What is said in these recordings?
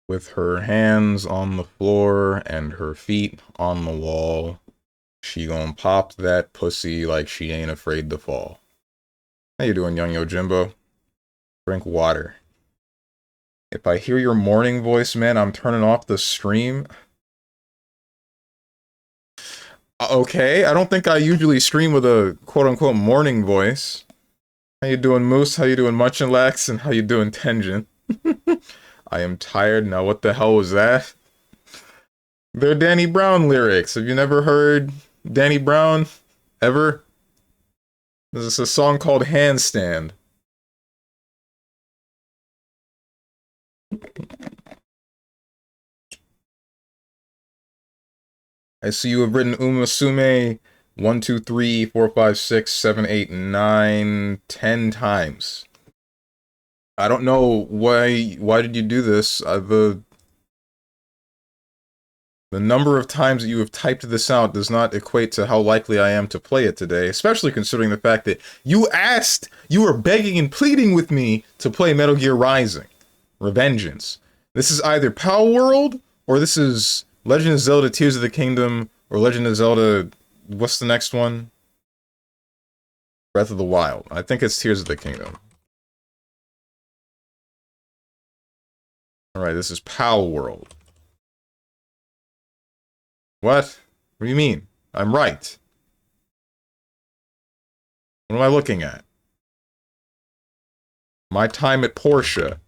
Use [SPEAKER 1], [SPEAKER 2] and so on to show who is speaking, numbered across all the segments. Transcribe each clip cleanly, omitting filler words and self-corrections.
[SPEAKER 1] With her hands on the floor and her feet on the wall, she gon' pop that pussy like she ain't afraid to fall. How you doing, Young Yojimbo? Drink water. If I hear your morning voice, man, I'm turning off the stream. Okay, I don't think I usually stream with a quote-unquote morning voice. How you doing, Moose? How you doing, Munchinlax? And how you doing, Tenjin? I am tired. Now what the hell was that? They're Danny Brown lyrics. Have you never heard Danny Brown? Ever? There's a song called Handstand. I see you have written Umasume 1, 2, 3, 4, 5, 6, 7, 8, 9, 10 times. I don't know why did you do this? The number of times that you have typed this out does not equate to how likely I am to play it today, especially considering the fact that you were begging and pleading with me to play Metal Gear Rising, Revengeance. This is either Power World, or this is Legend of Zelda Tears of the Kingdom, or Legend of Zelda, what's the next one? Breath of the Wild. I think it's Tears of the Kingdom. Alright, this is Power World. What? What do you mean? I'm right. What am I looking at? My time at Porsche.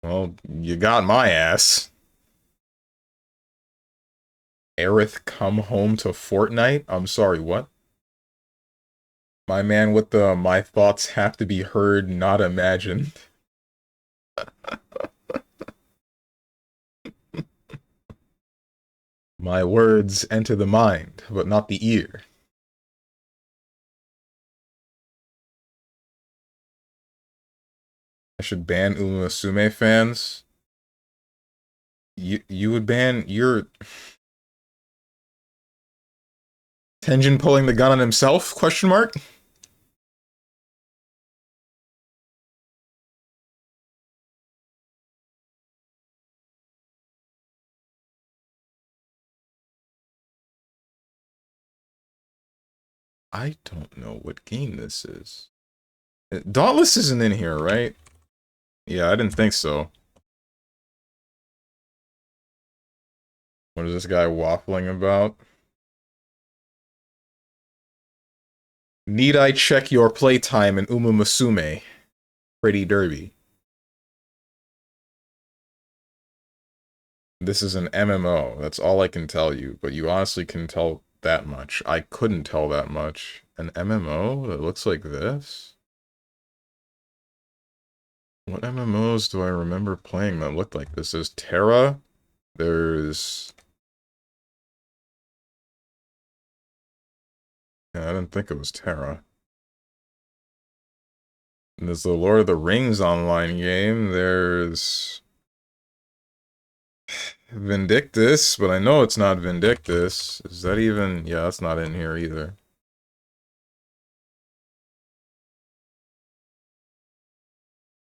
[SPEAKER 1] Well, you got my ass. Aerith come home to Fortnite? I'm sorry, what? My man with the my thoughts have to be heard, not imagined. My words enter the mind, but not the ear. I should ban Umasume fans. You would ban your Tenjin pulling the gun on himself? Question mark? I don't know what game this is. Dauntless isn't in here, right? Yeah, I didn't think so. What is this guy waffling about? Need I check your playtime in Umumusume? Pretty Derby. This is an MMO. That's all I can tell you, but you honestly can tell that much. I couldn't tell that much. An MMO that looks like this? What MMOs do I remember playing that looked like this? There's Terra. There's... Yeah, I didn't think it was Terra. And there's the Lord of the Rings online game. There's... Vindictus, but I know it's not Vindictus. Is that even... Yeah, that's not in here either.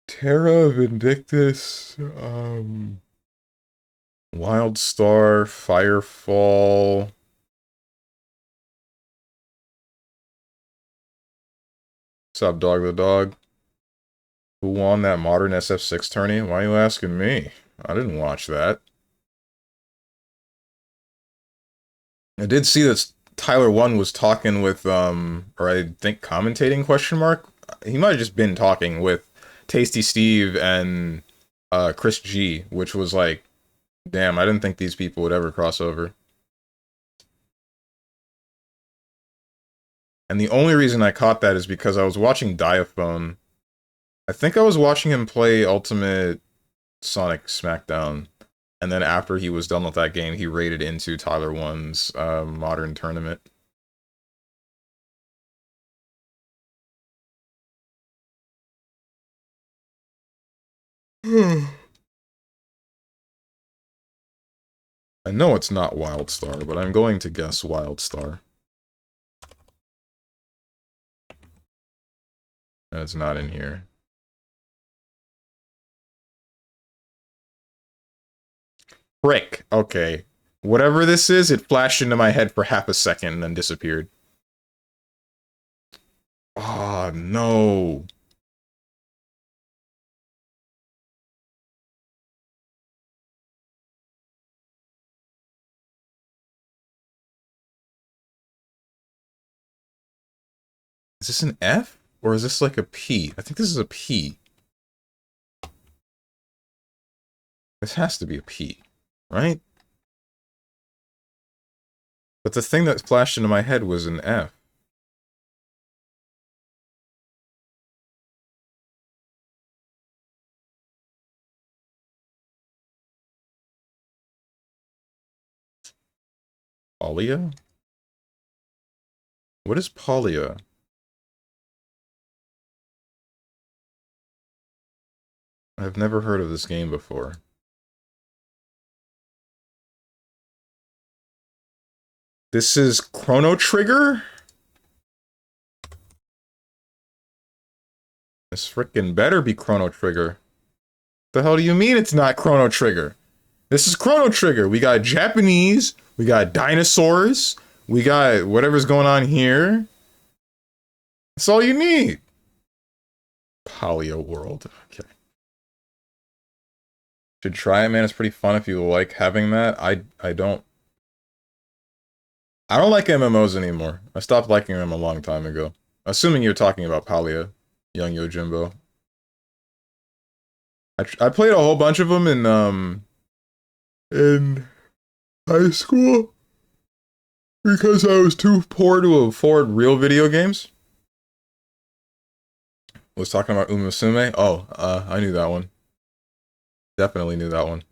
[SPEAKER 1] Terra, Vindictus, Wildstar, Firefall... What's up, Dog the Dog? Who won that modern SF6 tourney? Why are you asking me? I didn't watch that. I did see that Tyler 1 was talking with, or I think commentating, question mark? He might have just been talking with Tasty Steve and, Chris G, which was like, damn, I didn't think these people would ever cross over. And the only reason I caught that is because I was watching Diaphone. I think I was watching him play Ultimate Sonic Smackdown. And then after he was done with that game, he raided into Tyler 1's modern tournament. I know it's not Wildstar, but I'm going to guess Wildstar. And it's not in here. Frick. Okay. Whatever this is, it flashed into my head for half a second and then disappeared. Oh, no. Is this an F? Or is this like a P? I think this is a P. This has to be a P, right? But the thing that flashed into my head was an F. Polya? What is Polya? I've never heard of this game before. This is Chrono Trigger? This frickin' better be Chrono Trigger. The hell do you mean it's not Chrono Trigger? This is Chrono Trigger. We got Japanese, we got dinosaurs, we got whatever's going on here. That's all you need. Polya World. Okay. Should try it, man. It's pretty fun if you like having that. I don't like MMOs anymore. I stopped liking them a long time ago. Assuming you're talking about Polya, Young Yojimbo. I played a whole bunch of them in high school because I was too poor to afford real video games. Was talking about Umusume. Oh, I knew that one. Definitely knew that one.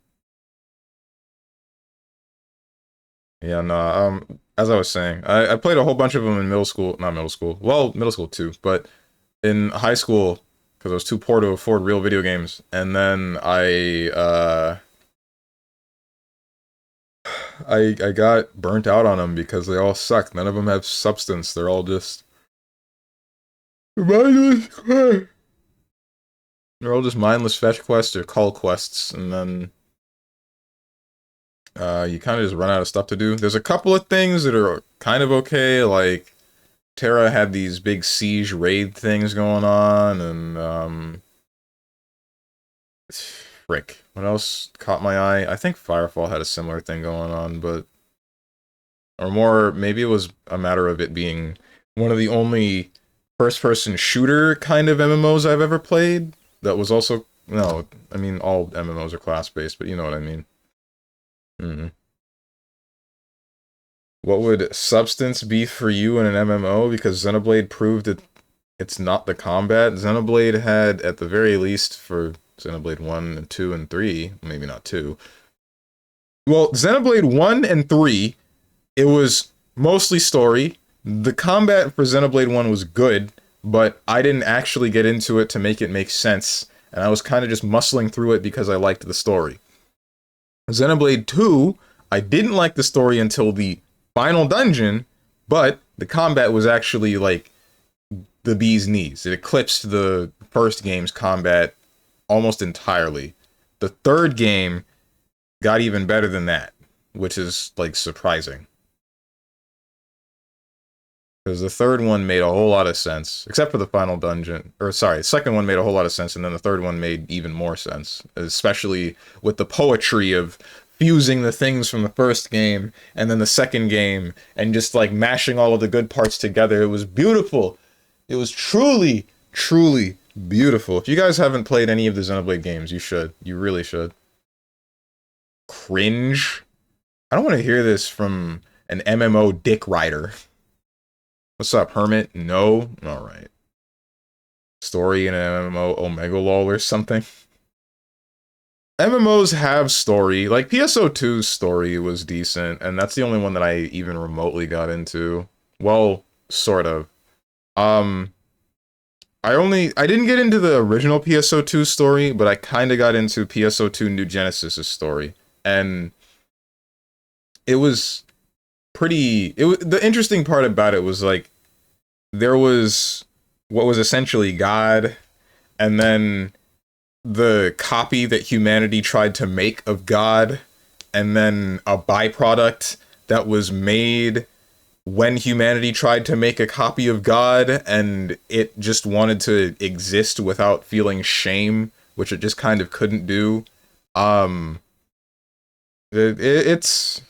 [SPEAKER 1] Yeah, no, as I was saying, I played a whole bunch of them in middle school, not middle school, well, middle school too, but in high school, because I was too poor to afford real video games, and then I got burnt out on them because they all suck. None of them have substance. They're all just mindless quests. They're all just mindless fetch quests or call quests, and then you kind of just run out of stuff to do. There's a couple of things that are kind of okay, like Terra had these big siege raid things going on, and frick, what else caught my eye? I think Firefall had a similar thing going on, but or more, maybe it was a matter of it being one of the only first-person shooter kind of MMOs I've ever played. That was also, no, I mean, all MMOs are class-based, but you know what I mean. What would substance be for you in an MMO? Because Xenoblade proved that it's not the combat. Xenoblade had, at the very least, for Xenoblade 1 and 2 and 3, maybe not 2. Well, Xenoblade 1 and 3, it was mostly story. The combat for Xenoblade 1 was good, but I didn't actually get into it to make it make sense, and I was kind of just muscling through it because I liked the story. Xenoblade 2, I didn't like the story until the final dungeon, but the combat was actually like the bee's knees. It eclipsed the first game's combat almost entirely. The third game got even better than that, which is like surprising. Because the third one made a whole lot of sense, except for the final dungeon. Or sorry, the second one made a whole lot of sense, and then the third one made even more sense. Especially with the poetry of fusing the things from the first game, and then the second game, and just like mashing all of the good parts together. It was beautiful. It was truly, truly beautiful. If you guys haven't played any of the Xenoblade games, you should. You really should. Cringe? I don't want to hear this from an MMO dick rider. What's up, Hermit? No? Alright. Story in an MMO Omega LOL or something? MMOs have story. Like, PSO2's story was decent, and that's the only one that I even remotely got into. Well, sort of. I didn't get into the original PSO2 story, but I kind of got into PSO2 New Genesis' story. And it was pretty... the interesting part about it was, like, there was what was essentially God, and then the copy that humanity tried to make of God, and then a byproduct that was made when humanity tried to make a copy of God, and it just wanted to exist without feeling shame, which it just kind of couldn't do. Um, it's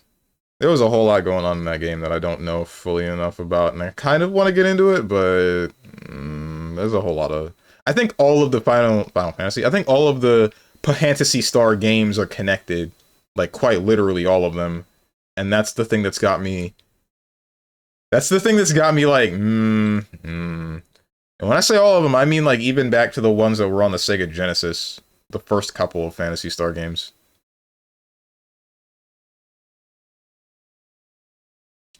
[SPEAKER 1] there was a whole lot going on in that game that I don't know fully enough about, and I kind of want to get into it, but there's a whole lot of. I think all of the Final Fantasy. I think all of the Phantasy Star games are connected, like quite literally all of them, and that's the thing that's got me. That's the thing that's got me like, And when I say all of them, I mean like even back to the ones that were on the Sega Genesis, the first couple of Phantasy Star games.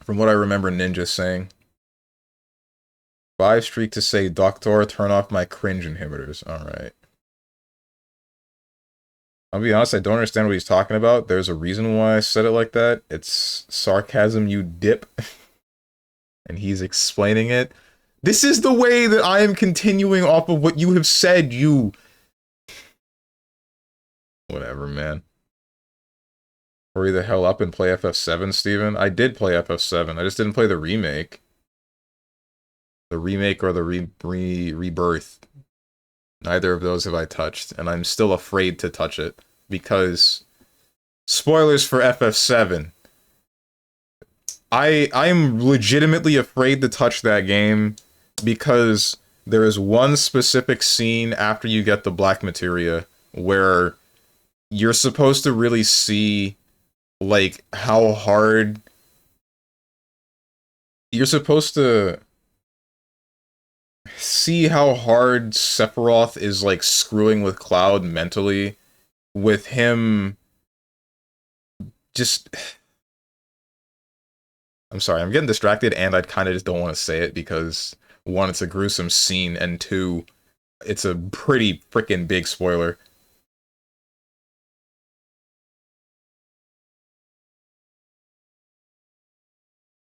[SPEAKER 1] From what I remember Ninja saying. 5 streak to say, Doktor, turn off my cringe inhibitors. Alright. I'll be honest, I don't understand what he's talking about. There's a reason why I said it like that. It's sarcasm, you dip. And he's explaining it. This is the way that I am continuing off of what you have said, you... Whatever, man. Hurry the hell up and play FF7, Steven. I did play FF7. I just didn't play the remake. The remake or the rebirth. Neither of those have I touched, and I'm still afraid to touch it, because... Spoilers for FF7. I'm legitimately afraid to touch that game, because there is one specific scene after you get the Black Materia, where you're supposed to really see, like, how hard... You're supposed to... see how hard Sephiroth is, like, screwing with Cloud mentally, with him just... I'm sorry, I'm getting distracted, and I kind of just don't want to say it, because, one, it's a gruesome scene, and two, it's a pretty freaking big spoiler.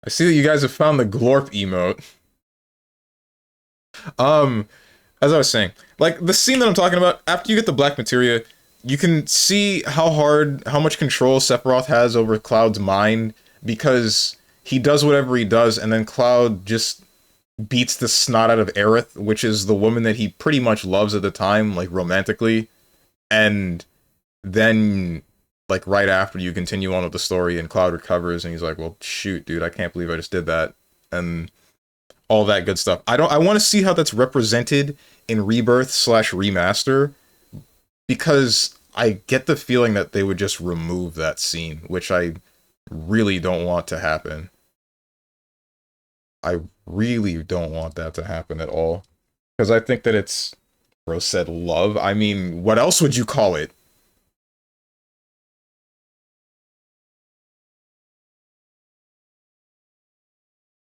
[SPEAKER 1] I see that you guys have found the Glorp emote. As I was saying, like, the scene that I'm talking about, after you get the Black Materia, you can see how much control Sephiroth has over Cloud's mind, because he does whatever he does, and then Cloud just beats the snot out of Aerith, which is the woman that he pretty much loves at the time, like, romantically, and then, like, right after, you continue on with the story, and Cloud recovers, and he's like, well, shoot, dude, I can't believe I just did that, and all that good stuff. I want to see how that's represented in Rebirth/Remaster, because I get the feeling that they would just remove that scene, which I really don't want to happen. I really don't want that to happen at all. Because I think that it's... Bro said love? I mean, what else would you call it?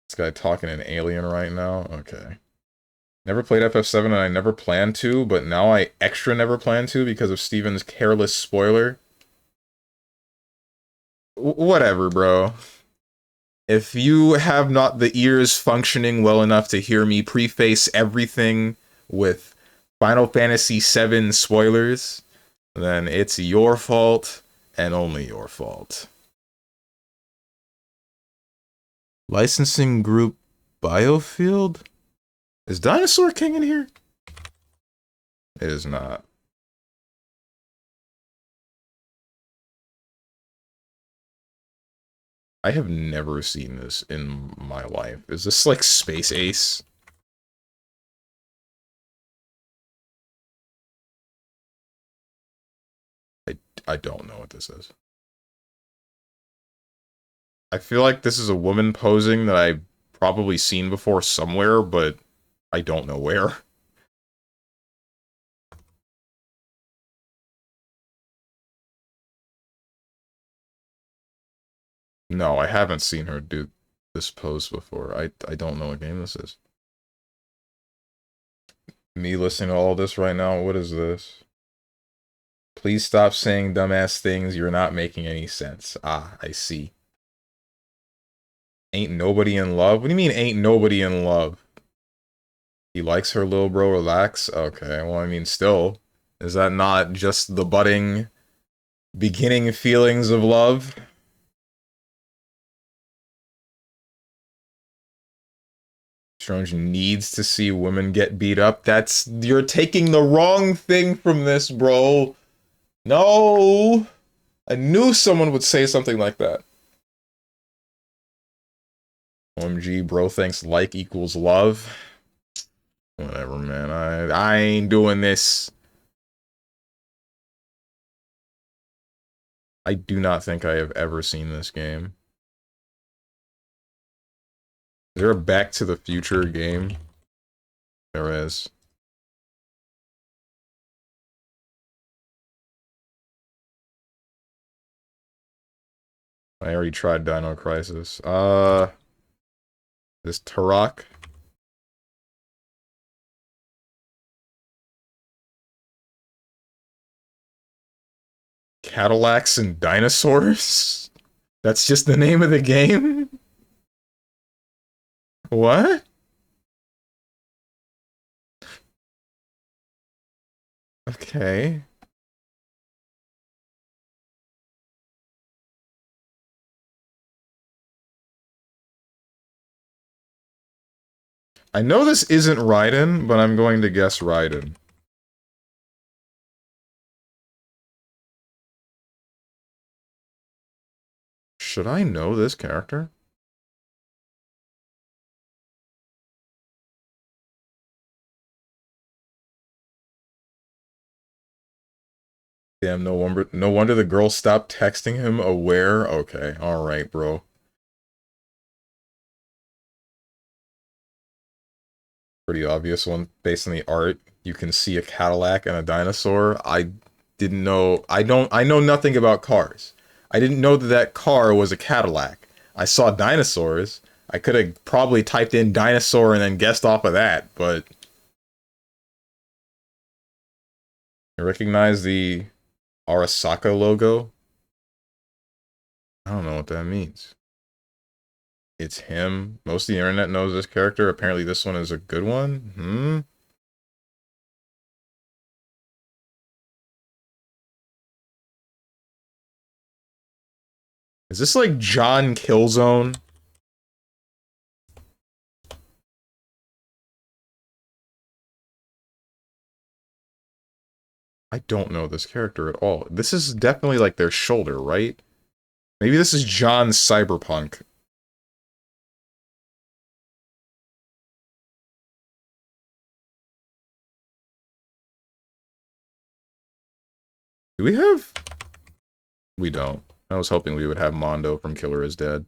[SPEAKER 1] This guy talking in Alien right now? Okay. Never played FF7 and I never planned to, but now I extra never plan to because of Steven's careless spoiler. Whatever, bro. If you have not the ears functioning well enough to hear me preface everything with Final Fantasy VII spoilers, then it's your fault and only your fault. Licensing group Biofield? Is Dinosaur King in here? It is not. I have never seen this in my life. Is this like Space Ace? I don't know what this is. I feel like this is a woman posing that I've probably seen before somewhere, but I don't know where. No, I haven't seen her do this pose before. I don't know what game this is. Me listening to all this right now, what is this? Please stop saying dumbass things, you're not making any sense. Ah, I see. Ain't nobody in love? What do you mean ain't nobody in love? He likes her, little bro, relax. Okay, well, I mean, still, is that not just the budding, beginning feelings of love? Strange needs to see women get beat up. You're taking the wrong thing from this, bro. No! I knew someone would say something like that. OMG, bro thinks like equals love. Whatever, man. I ain't doing this. I do not think I have ever seen this game. Is there a Back to the Future game? There is. I already tried Dino Crisis. This Turok. Cadillacs and dinosaurs? That's just the name of the game? What? Okay. I know this isn't Raiden, but I'm going to guess Raiden. Should I know this character? Damn, no wonder the girl stopped texting him aware. Okay, alright, bro. Pretty obvious one. Based on the art, you can see a Cadillac and a dinosaur. I didn't know... I know nothing about cars. I didn't know that that car was a Cadillac. I saw dinosaurs. I could have probably typed in dinosaur and then guessed off of that, but... I recognize the Arasaka logo. I don't know what that means. It's him. Most of the internet knows this character. Apparently this one is a good one. Hmm? Is this like John Killzone? I don't know this character at all. This is definitely like their shoulder, right? Maybe this is John Cyberpunk. Do we have... We don't. I was hoping we would have Mondo from Killer is Dead.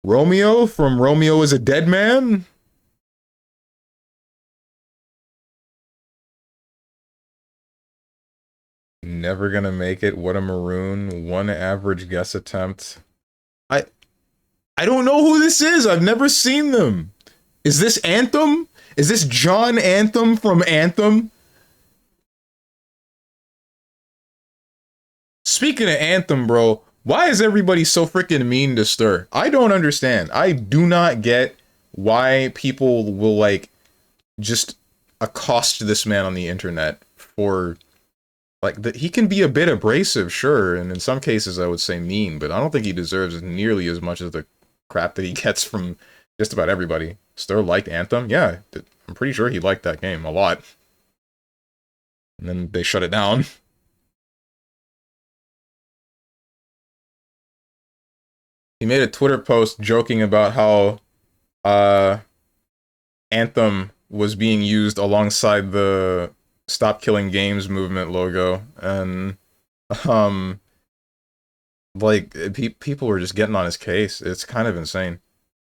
[SPEAKER 1] Romeo from Romeo is a Dead Man? Never gonna make it. What a maroon. One average guess attempt. I I don't know who this is. I've never seen them. Is this Anthem? Is this John Anthem from Anthem? Speaking of Anthem, bro, why is everybody so freaking mean to Stir? I don't understand. I do not get why people will, like, just accost this man on the internet for, like, he can be a bit abrasive, sure, and in some cases I would say mean, but I don't think he deserves nearly as much as the crap that he gets from just about everybody. Stir liked Anthem? Yeah, I'm pretty sure he liked that game a lot. And then they shut it down. He made a Twitter post joking about how Anthem was being used alongside the Stop Killing Games movement logo, and um like people were just getting on his case. It's kind of insane.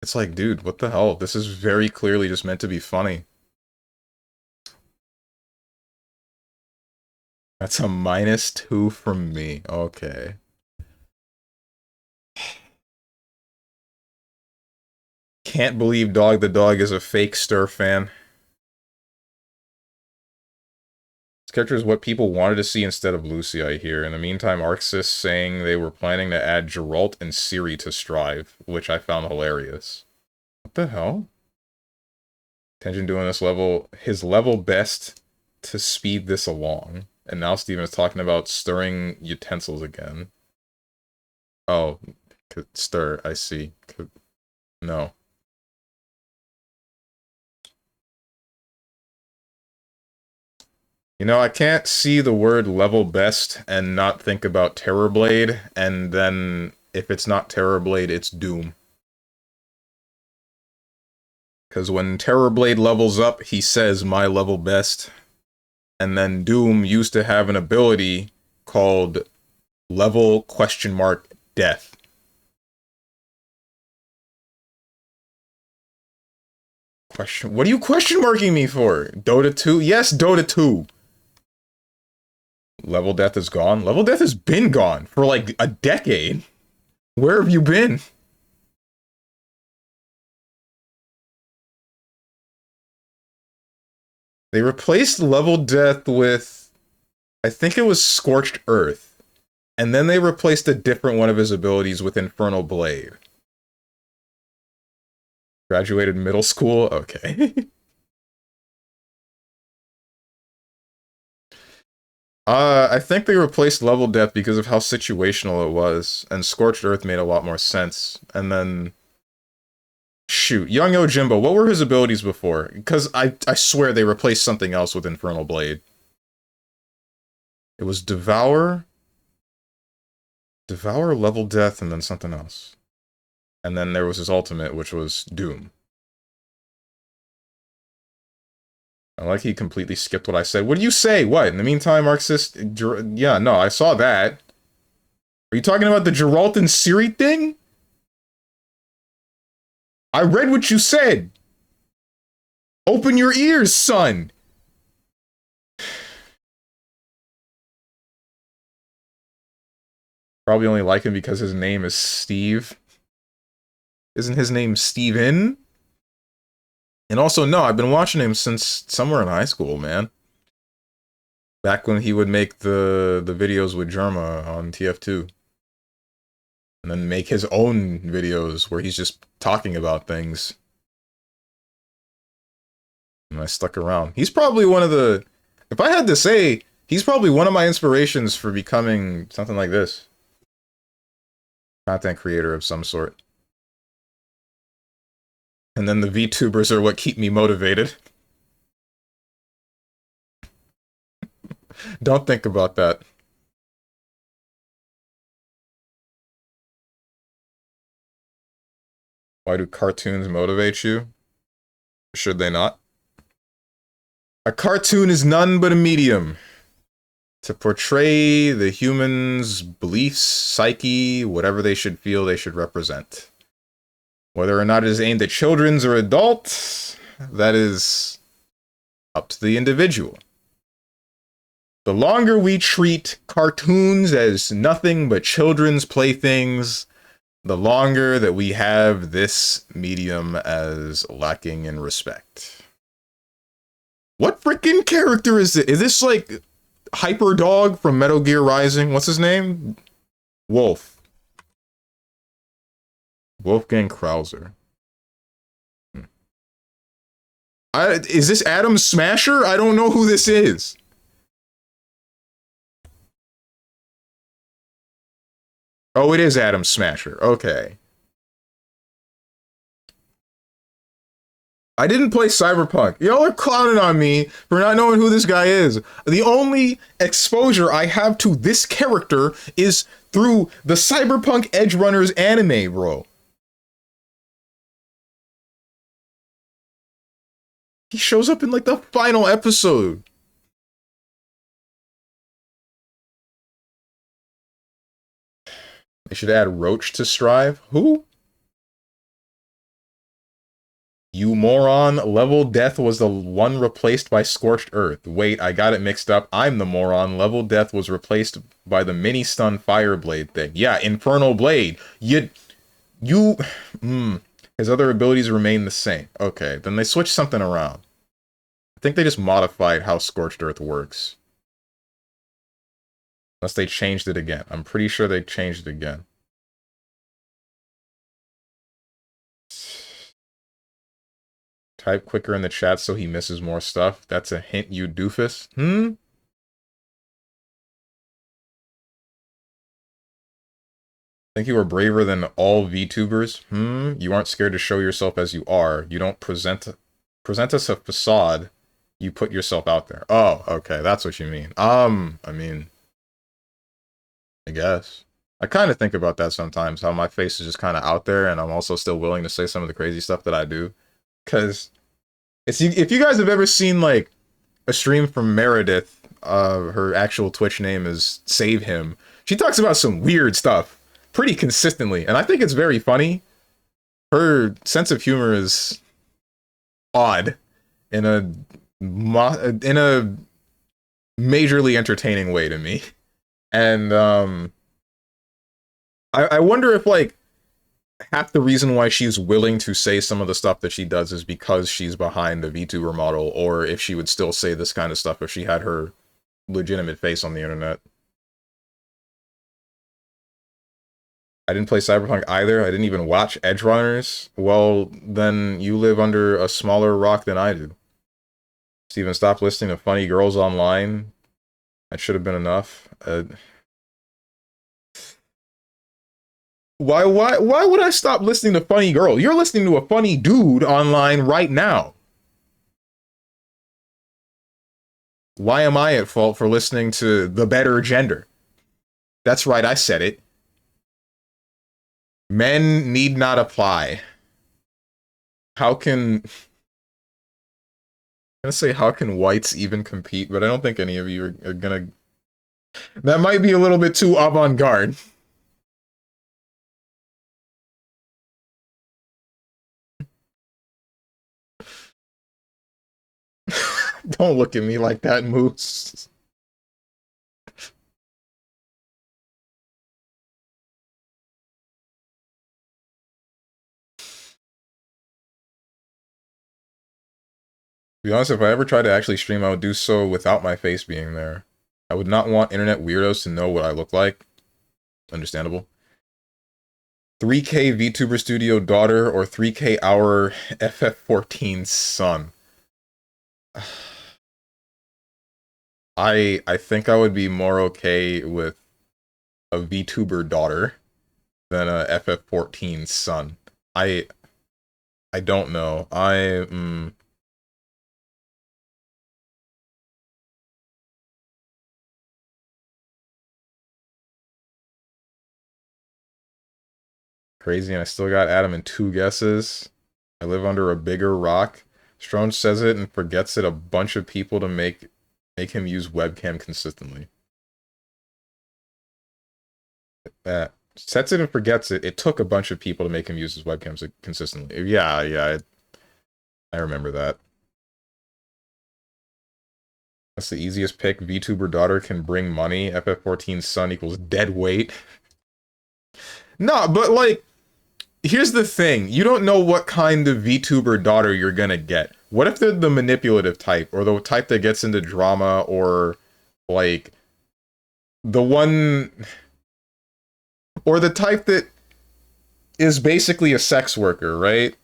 [SPEAKER 1] It's like, dude, what the hell? This is very clearly just meant to be funny. That's a -2 from me. Okay. Can't believe Dog the Dog is a fake Stir fan. character is what people wanted to see instead of Lucy, I hear. In the meantime, Arxis saying they were planning to add Geralt and Ciri to Strive, which I found hilarious. What the hell? Tension doing this level, his level best to speed this along. And now Steven is talking about stirring utensils again. Oh, stir, I see. No. You know, I can't see the word level best and not think about Terrorblade, and then if it's not Terrorblade, it's Doom. Because when Terrorblade levels up, he says, my level best. And then Doom used to have an ability called level death. What are you question marking me for? Dota 2? Yes, Dota 2. Level death is gone? Level death has been gone for like a decade. Where have you been? They replaced level death with, I think it was Scorched Earth. And then they replaced a different one of his abilities with Infernal Blade. Graduated middle school? Okay. I think they replaced level death because of how situational it was, and Scorched Earth made a lot more sense. And then, shoot, Young Yojimbo, what were his abilities before? Because I swear they replaced something else with Infernal Blade. It was Devour, level death, and then something else. And then there was his ultimate, which was Doom. I like he completely skipped what I said. What do you say? What? In the meantime, Arxis... Yeah, no, I saw that. Are you talking about the Geralt and Ciri thing? I read what you said. Open your ears, son. Probably only like him because his name is Steve. Isn't his name Steven? And also, no, I've been watching him since somewhere in high school, man. Back when he would make the videos with Germa on TF2. And then make his own videos where he's just talking about things. And I stuck around. He's probably one of the... If I had to say, he's probably one of my inspirations for becoming something like this. Content creator of some sort. And then the VTubers are what keep me motivated. Don't think about that. Why do cartoons motivate you? Should they not? A cartoon is none but a medium to portray the human's beliefs, psyche, whatever they should feel they should represent. Whether or not it is aimed at children's or adults, that is up to the individual. The longer we treat cartoons as nothing but children's playthings, the longer that we have this medium as lacking in respect. What freaking character is it? Is this like Hyper Dog from Metal Gear Rising? What's his name? Wolf. Wolfgang Krauser. Is this Adam Smasher? I don't know who this is. Oh, it is Adam Smasher. Okay. I didn't play Cyberpunk. Y'all are clowning on me for not knowing who this guy is. The only exposure I have to this character is through the Cyberpunk Edge Runners anime, bro. He shows up in, like, the final episode. They should add Roach to Strive. Who? You moron. Level Death was the one replaced by Scorched Earth. Wait, I got it mixed up. I'm the moron. Level Death was replaced by the mini stun Fireblade thing. Yeah, Infernal Blade. His other abilities remain the same. Okay, then they switched something around. I think they just modified how Scorched Earth works. Unless they changed it again. I'm pretty sure they changed it again. Type quicker in the chat so he misses more stuff. That's a hint, you doofus. Think you are braver than all VTubers? You aren't scared to show yourself as you are. You don't present us a facade. You put yourself out there. Oh, okay, that's what you mean. I mean, I guess. I kind of think about that sometimes, how my face is just kind of out there, and I'm also still willing to say some of the crazy stuff that I do. Because if you guys have ever seen, like, a stream from Meredith, her actual Twitch name is Save Him, she talks about some weird stuff pretty consistently, and I think it's very funny. Her sense of humor is odd in a majorly entertaining way to me. And I wonder if, like, half the reason why she's willing to say some of the stuff that she does is because she's behind the VTuber model, or if she would still say this kind of stuff if she had her legitimate face on the internet. I didn't play Cyberpunk either. I didn't even watch Edge Runners. Well, then you live under a smaller rock than I do. Steven, stop listening to funny girls online. That should have been enough. Why would I stop listening to funny girl? You're listening to a funny dude online right now. Why am I at fault for listening to the better gender? That's right, I said it. Men need not apply. How can... I'm gonna say, how can whites even compete? But I don't think any of you are gonna... That might be a little bit too avant-garde. Don't look at me like that, Moose. To be honest, if I ever tried to actually stream, I would do so without my face being there. I would not want internet weirdos to know what I look like. Understandable. 3K VTuber Studio daughter or 3K hour FF14 son. I think I would be more okay with a VTuber daughter than a FF14 son. I don't know. Crazy, and I still got Adam in 2 guesses. I live under a bigger rock. Strong says it and forgets it a bunch of people to make him use webcam consistently. Sets it and forgets it. It took a bunch of people to make him use his webcams consistently. Yeah, I remember that. That's the easiest pick. VTuber daughter can bring money. FF14 son equals dead weight. No, but like, here's the thing. You don't know what kind of VTuber daughter you're gonna get. What if they're the manipulative type, or the type that gets into drama, or like the one, or the type that is basically a sex worker, right?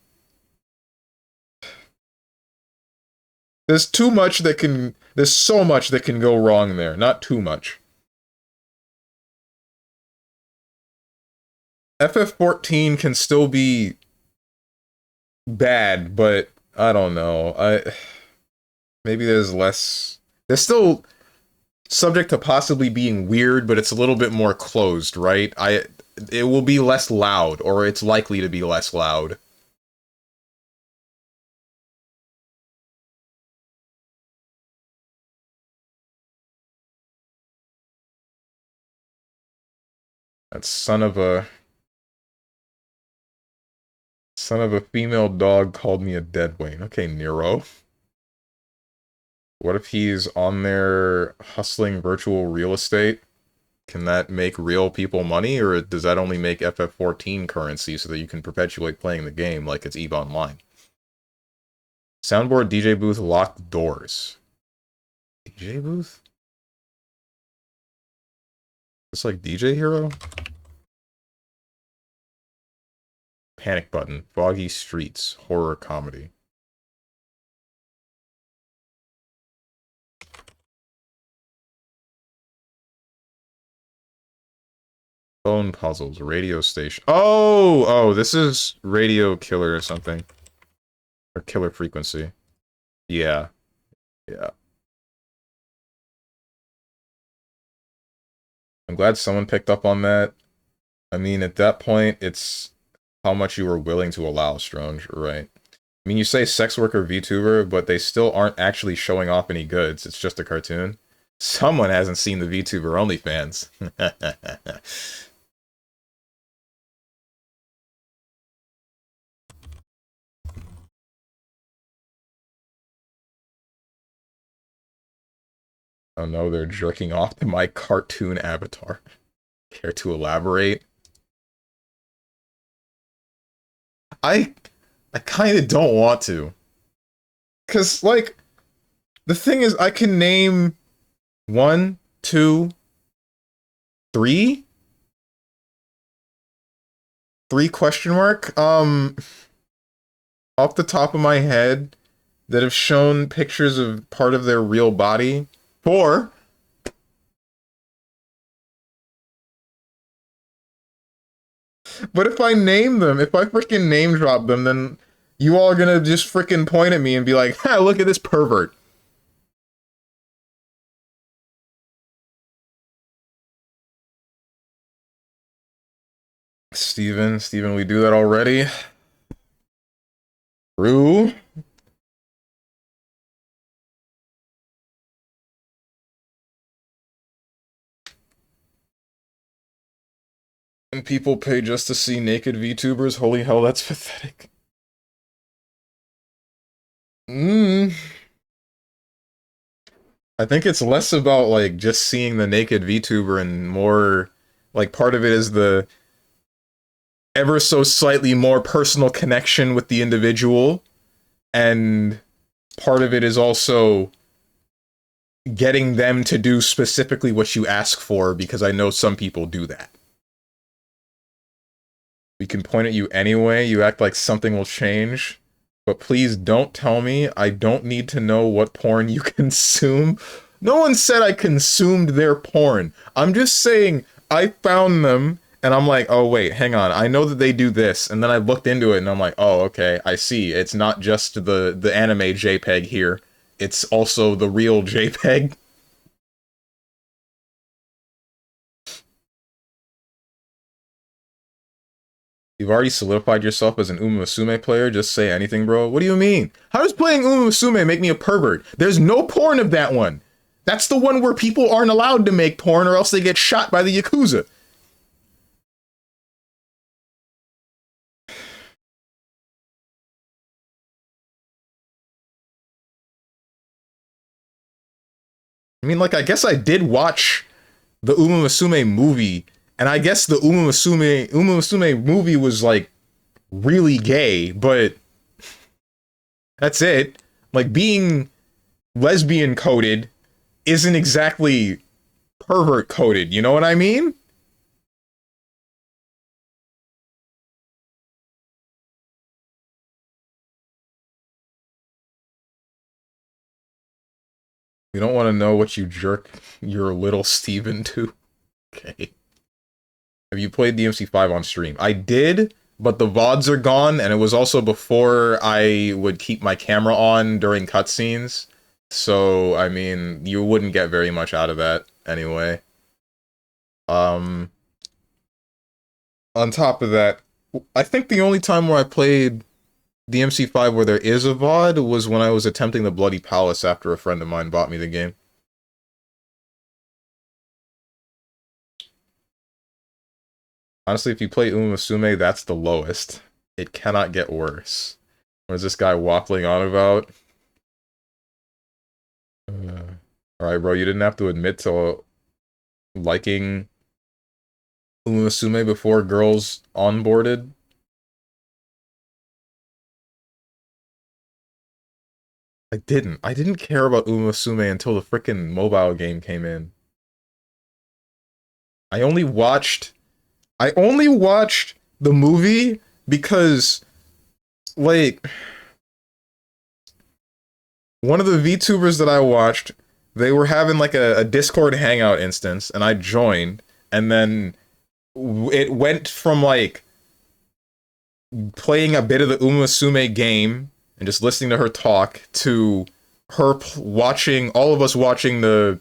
[SPEAKER 1] There's so much that can go wrong there. Not too much. FF14 can still be bad, but I don't know. Maybe there's still subject to possibly being weird, but it's a little bit more closed, right? It will be less loud, or it's likely to be less loud. That son of a female dog called me a dead Wayne. Okay, Nero. What if he's on there hustling virtual real estate? Can that make real people money, or does that only make FF14 currency so that you can perpetuate playing the game like it's EVE Online? Soundboard DJ booth locked doors. DJ booth? It's like DJ Hero? Panic Button. Foggy Streets. Horror comedy. Phone puzzles. Radio station. Oh! Oh, this is Radio Killer or something. Or Killer Frequency. Yeah. Yeah. I'm glad someone picked up on that. I mean, at that point, it's how much you were willing to allow, Strange, right? I mean, you say sex worker VTuber, but they still aren't actually showing off any goods. It's just a cartoon. Someone hasn't seen the VTuber OnlyFans. Oh no, they're jerking off to my cartoon avatar. Care to elaborate? I I kind of don't want to. Cause like the thing is I can name one, two, three? Three question mark? Off the top of my head that have shown pictures of part of their real body. Four. But if I name them, if I freaking name drop them, then you all are gonna just freaking point at me and be like, ha, look at this pervert. Steven, we do that already? Rue? And people pay just to see naked VTubers? Holy hell, that's pathetic. Mm. I think it's less about, like, just seeing the naked VTuber and more, like, part of it is the ever so slightly more personal connection with the individual, and part of it is also getting them to do specifically what you ask for, because I know some people do that. We can point at you anyway, you act like something will change, but please don't tell me I don't need to know what porn you consume. No one said I consumed their porn. I'm just saying I found them and I'm like, oh wait, hang on, I know that they do this, and then I looked into it and I'm like, oh okay, I see. It's not just the anime JPEG here. It's also the real JPEG. You've already solidified yourself as an Uma Musume player, just say anything, bro. What do you mean? How does playing Uma Musume make me a pervert? There's no porn of that one. That's the one where people aren't allowed to make porn or else they get shot by the Yakuza. I mean, like, I guess I did watch the Uma Musume movie, and I guess the Uma Musume movie was, like, really gay, but that's it. Like, being lesbian coded isn't exactly pervert coded, you know what I mean? You don't want to know what you jerk your little Steven to? Okay. Have you played DMC5 on stream? I did, but the VODs are gone, and it was also before I would keep my camera on during cutscenes. So, I mean, you wouldn't get very much out of that anyway. Um, on top of that, I think the only time where I played DMC5 where there is a VOD was when I was attempting the Bloody Palace after a friend of mine bought me the game. Honestly, if you play Uma Musume, that's the lowest. It cannot get worse. What is this guy waffling on about? Alright, bro, you didn't have to admit to liking Uma Musume before girls onboarded? I didn't. I didn't care about Uma Musume until the frickin' mobile game came in. I only watched I only watched the movie because like one of the VTubers that I watched, they were having like a Discord hangout instance, and I joined, and then it went from like playing a bit of the Umasume game and just listening to her talk to her watching all of us watching the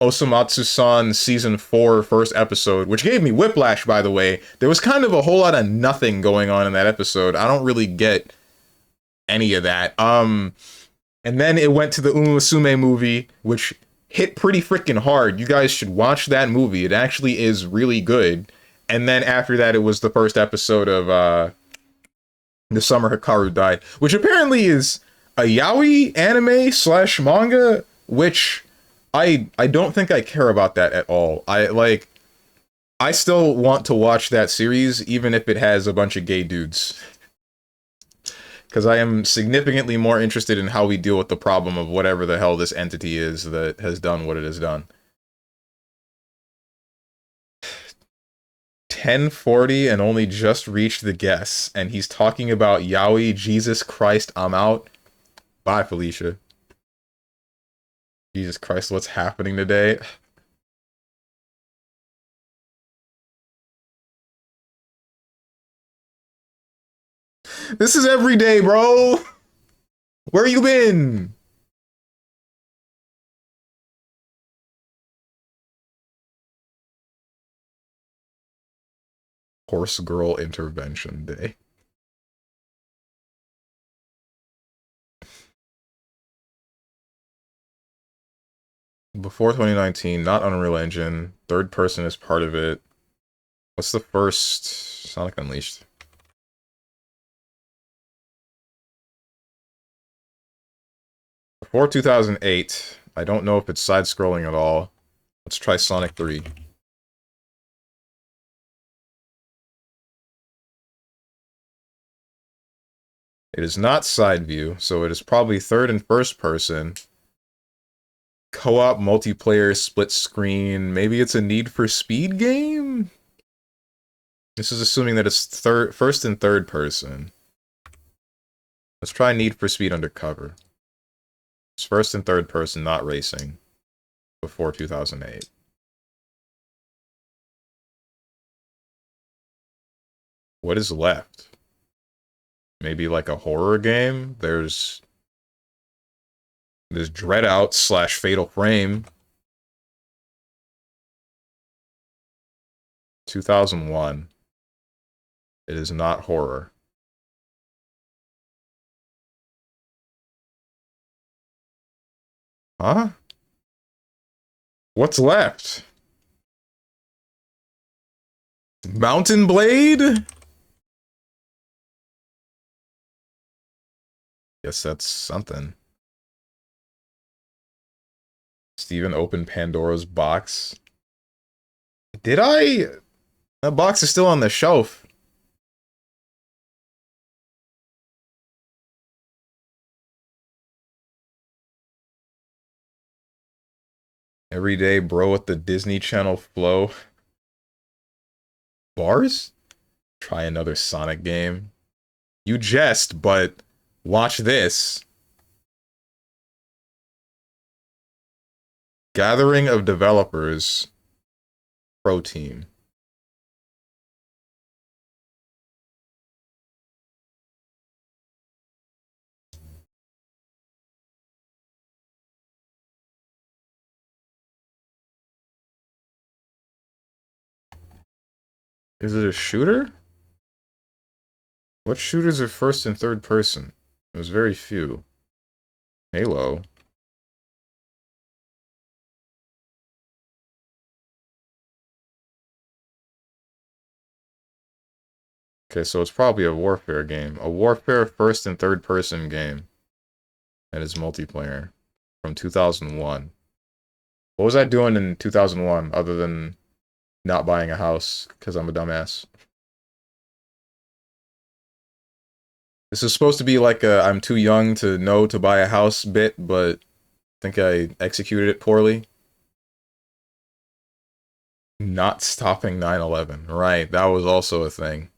[SPEAKER 1] Osamatsu-san season 4 first episode, which gave me whiplash, by the way. There was kind of a whole lot of nothing going on in that episode. I don't really get any of that. And then it went to the Umasume movie, which hit pretty freaking hard. You guys should watch that movie. It actually is really good. And then after that, it was the first episode of The Summer Hikaru Died, which apparently is a yaoi anime slash manga, which I don't think I care about that at all. I still want to watch that series, even if it has a bunch of gay dudes. Because I am significantly more interested in how we deal with the problem of whatever the hell this entity is that has done what it has done. 10:40 and only just reached the guess, and he's talking about yaoi. Jesus Christ, I'm out. Bye, Felicia. Jesus Christ, what's happening today? This is every day, bro. Where you been? Horse Girl Intervention Day. Before 2019, not Unreal Engine. Third person is part of it. What's the first Sonic Unleashed? Before 2008. I don't know if it's side-scrolling at all. Let's try Sonic 3. It is not side view, so it is probably third and first person. Co-op, multiplayer, split screen. Maybe it's a Need for Speed game? This is assuming that it's first and third person. Let's try Need for Speed Undercover. It's first and third person, not racing. Before 2008. What is left? Maybe like a horror game? There's Dread Out / Fatal Frame. 2001. It is not horror. Huh? What's left? Mountain Blade? Guess that's something. Steven opened Pandora's box. Did I? That box is still on the shelf. Every day, bro, with the Disney Channel flow. Bars? Try another Sonic game. You jest, but watch this. Gathering of Developers Pro Team. Is it a shooter? What shooters are first and third person? There's very few. Halo. Okay, so it's probably a Warfare game. A Warfare first and third person game. That is multiplayer. From 2001. What was I doing in 2001 other than not buying a house because I'm a dumbass? This is supposed to be like a I'm too young to know to buy a house bit, but I think I executed it poorly. Not stopping 9/11. Right, that was also a thing.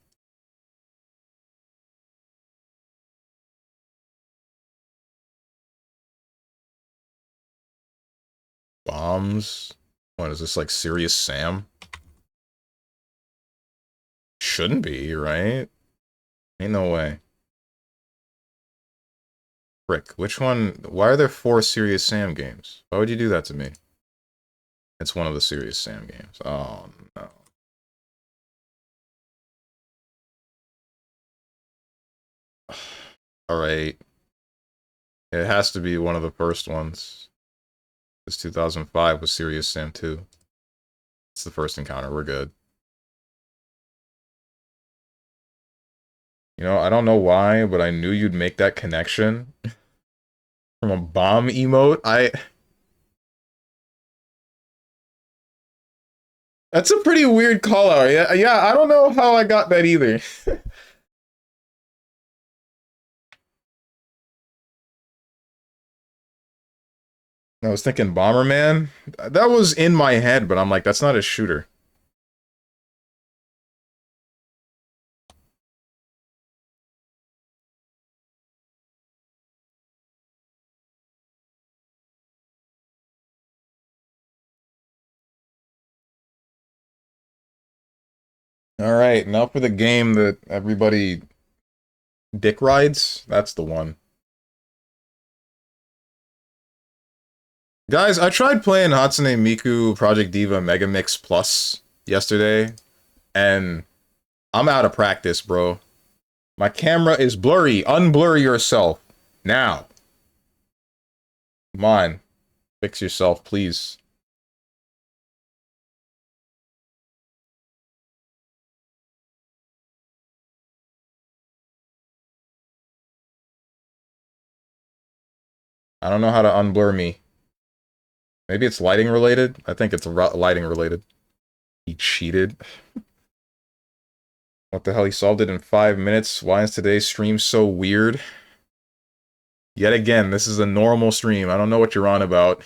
[SPEAKER 1] Bombs? What is this, like Serious Sam? Shouldn't be, right? Ain't no way. Frick, which one? Why are there 4 Serious Sam games? Why would you do that to me? It's one of the Serious Sam games. Oh, no. Alright. It has to be one of the first ones. This 2005 was Serious Sam 2. It's the first encounter, we're good. You know, I don't know why, but I knew you'd make that connection. From a bomb emote, That's a pretty weird call out. Yeah, I don't know how I got that either. I was thinking Bomberman. That was in my head, but I'm like, that's not a shooter. Alright, now for the game that everybody dick rides. That's the one. Guys, I tried playing Hatsune Miku Project Diva Megamix Plus yesterday, and I'm out of practice, bro. My camera is blurry. Unblur yourself. Now. Come on. Fix yourself, please. I don't know how to unblur me. Maybe it's lighting related? I think it's lighting related. He cheated. What the hell? He solved it in 5 minutes. Why is today's stream so weird? Yet again, this is a normal stream. I don't know what you're on about.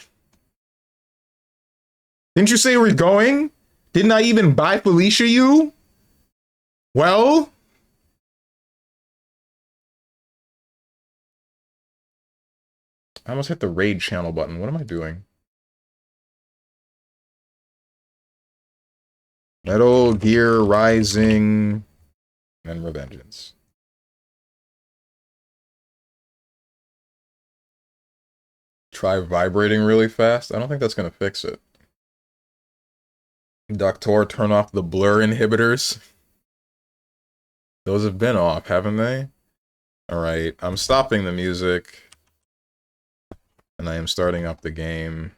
[SPEAKER 1] Didn't you say we're going? Didn't I even buy Felicia you? Well? I almost hit the raid channel button. What am I doing? Metal Gear Rising and Revengeance. Try vibrating really fast? I don't think that's gonna fix it. Doktor, turn off the blur inhibitors. Those have been off, haven't they? Alright, I'm stopping the music. And I am starting up the game.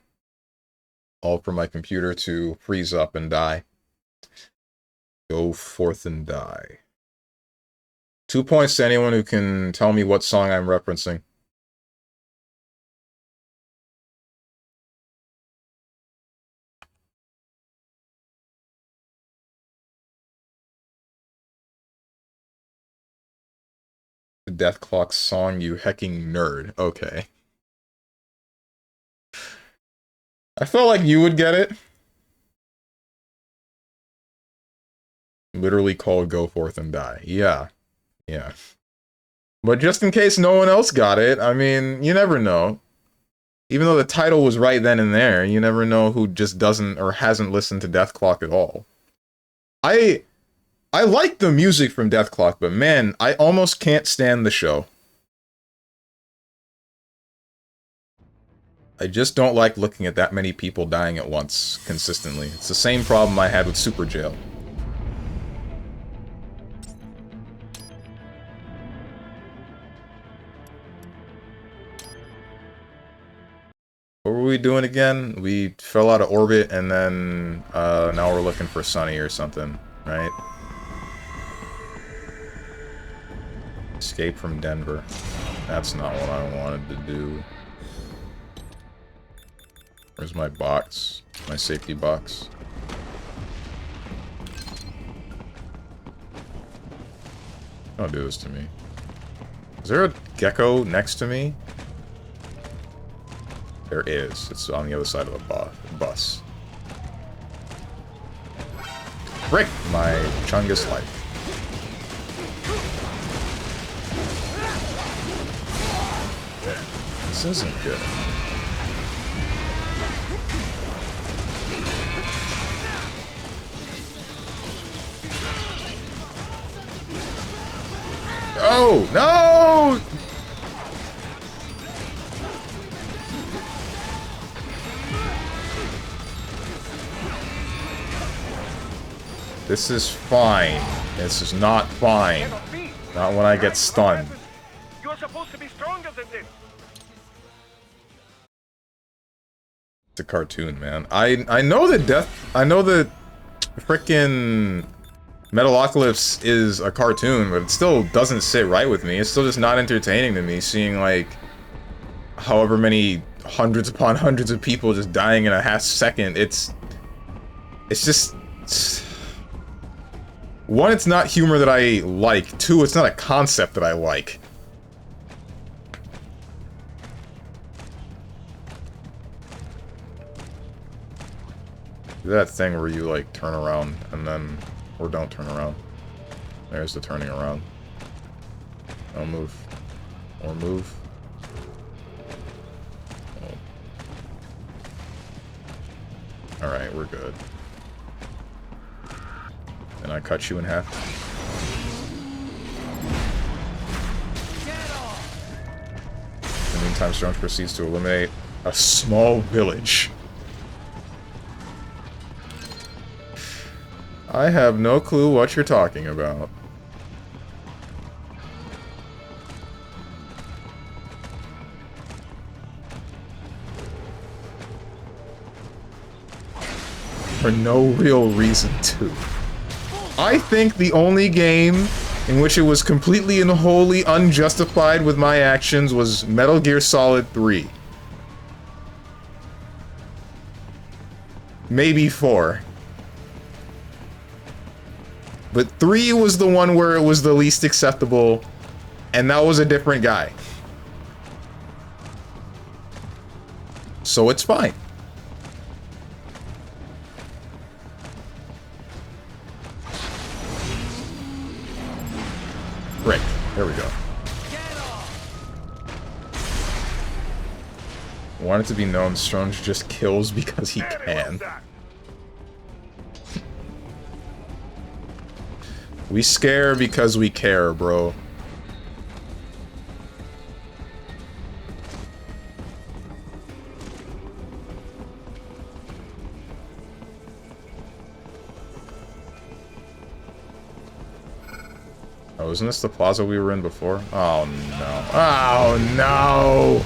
[SPEAKER 1] All for my computer to freeze up and die. Go forth and die. 2 points to anyone who can tell me what song I'm referencing. The Death Clock song, you hecking nerd. Okay. I felt like you would get it. Literally called Go Forth and Die. Yeah. Yeah. But just in case no one else got it, I mean, you never know. Even though the title was right then and there, you never know who just doesn't or hasn't listened to Death Clock at all. I like the music from Death Clock, but man, I almost can't stand the show. I just don't like looking at that many people dying at once, consistently. It's the same problem I had with Super Jail. What were we doing again? We fell out of orbit, and then, now we're looking for Sunny or something, right? Escape from Denver. That's not what I wanted to do. Where's my box? My safety box. Don't do this to me. Is there a gecko next to me? There is. It's on the other side of the bus. Frick my Chungus life. This isn't good. Oh, no! This is fine. This is not fine. Not when I get stunned.
[SPEAKER 2] You're supposed to be stronger than this.
[SPEAKER 1] It's a cartoon, man. I know that frickin' Metalocalypse is a cartoon, but it still doesn't sit right with me. It's still just not entertaining to me, seeing like however many hundreds upon hundreds of people just dying in a half second. It's just one, it's not humor that I like. Two, it's not a concept that I like. Do that thing where you like turn around and then, or don't turn around. There's the turning around. Don't move. Or move. Oh. Alright, we're good. And I cut you in half. In the meantime, Strong proceeds to eliminate a small village. I have no clue what you're talking about. For no real reason to. I think the only game in which it was completely and wholly unjustified with my actions was Metal Gear Solid 3. Maybe 4. But 3 was the one where it was the least acceptable, and that was a different guy. So it's fine. Right, there we go. Want it to be known, Strange just kills because he can. We scare because we care, bro. Oh, isn't this the plaza we were in before? Oh, no. Oh, no!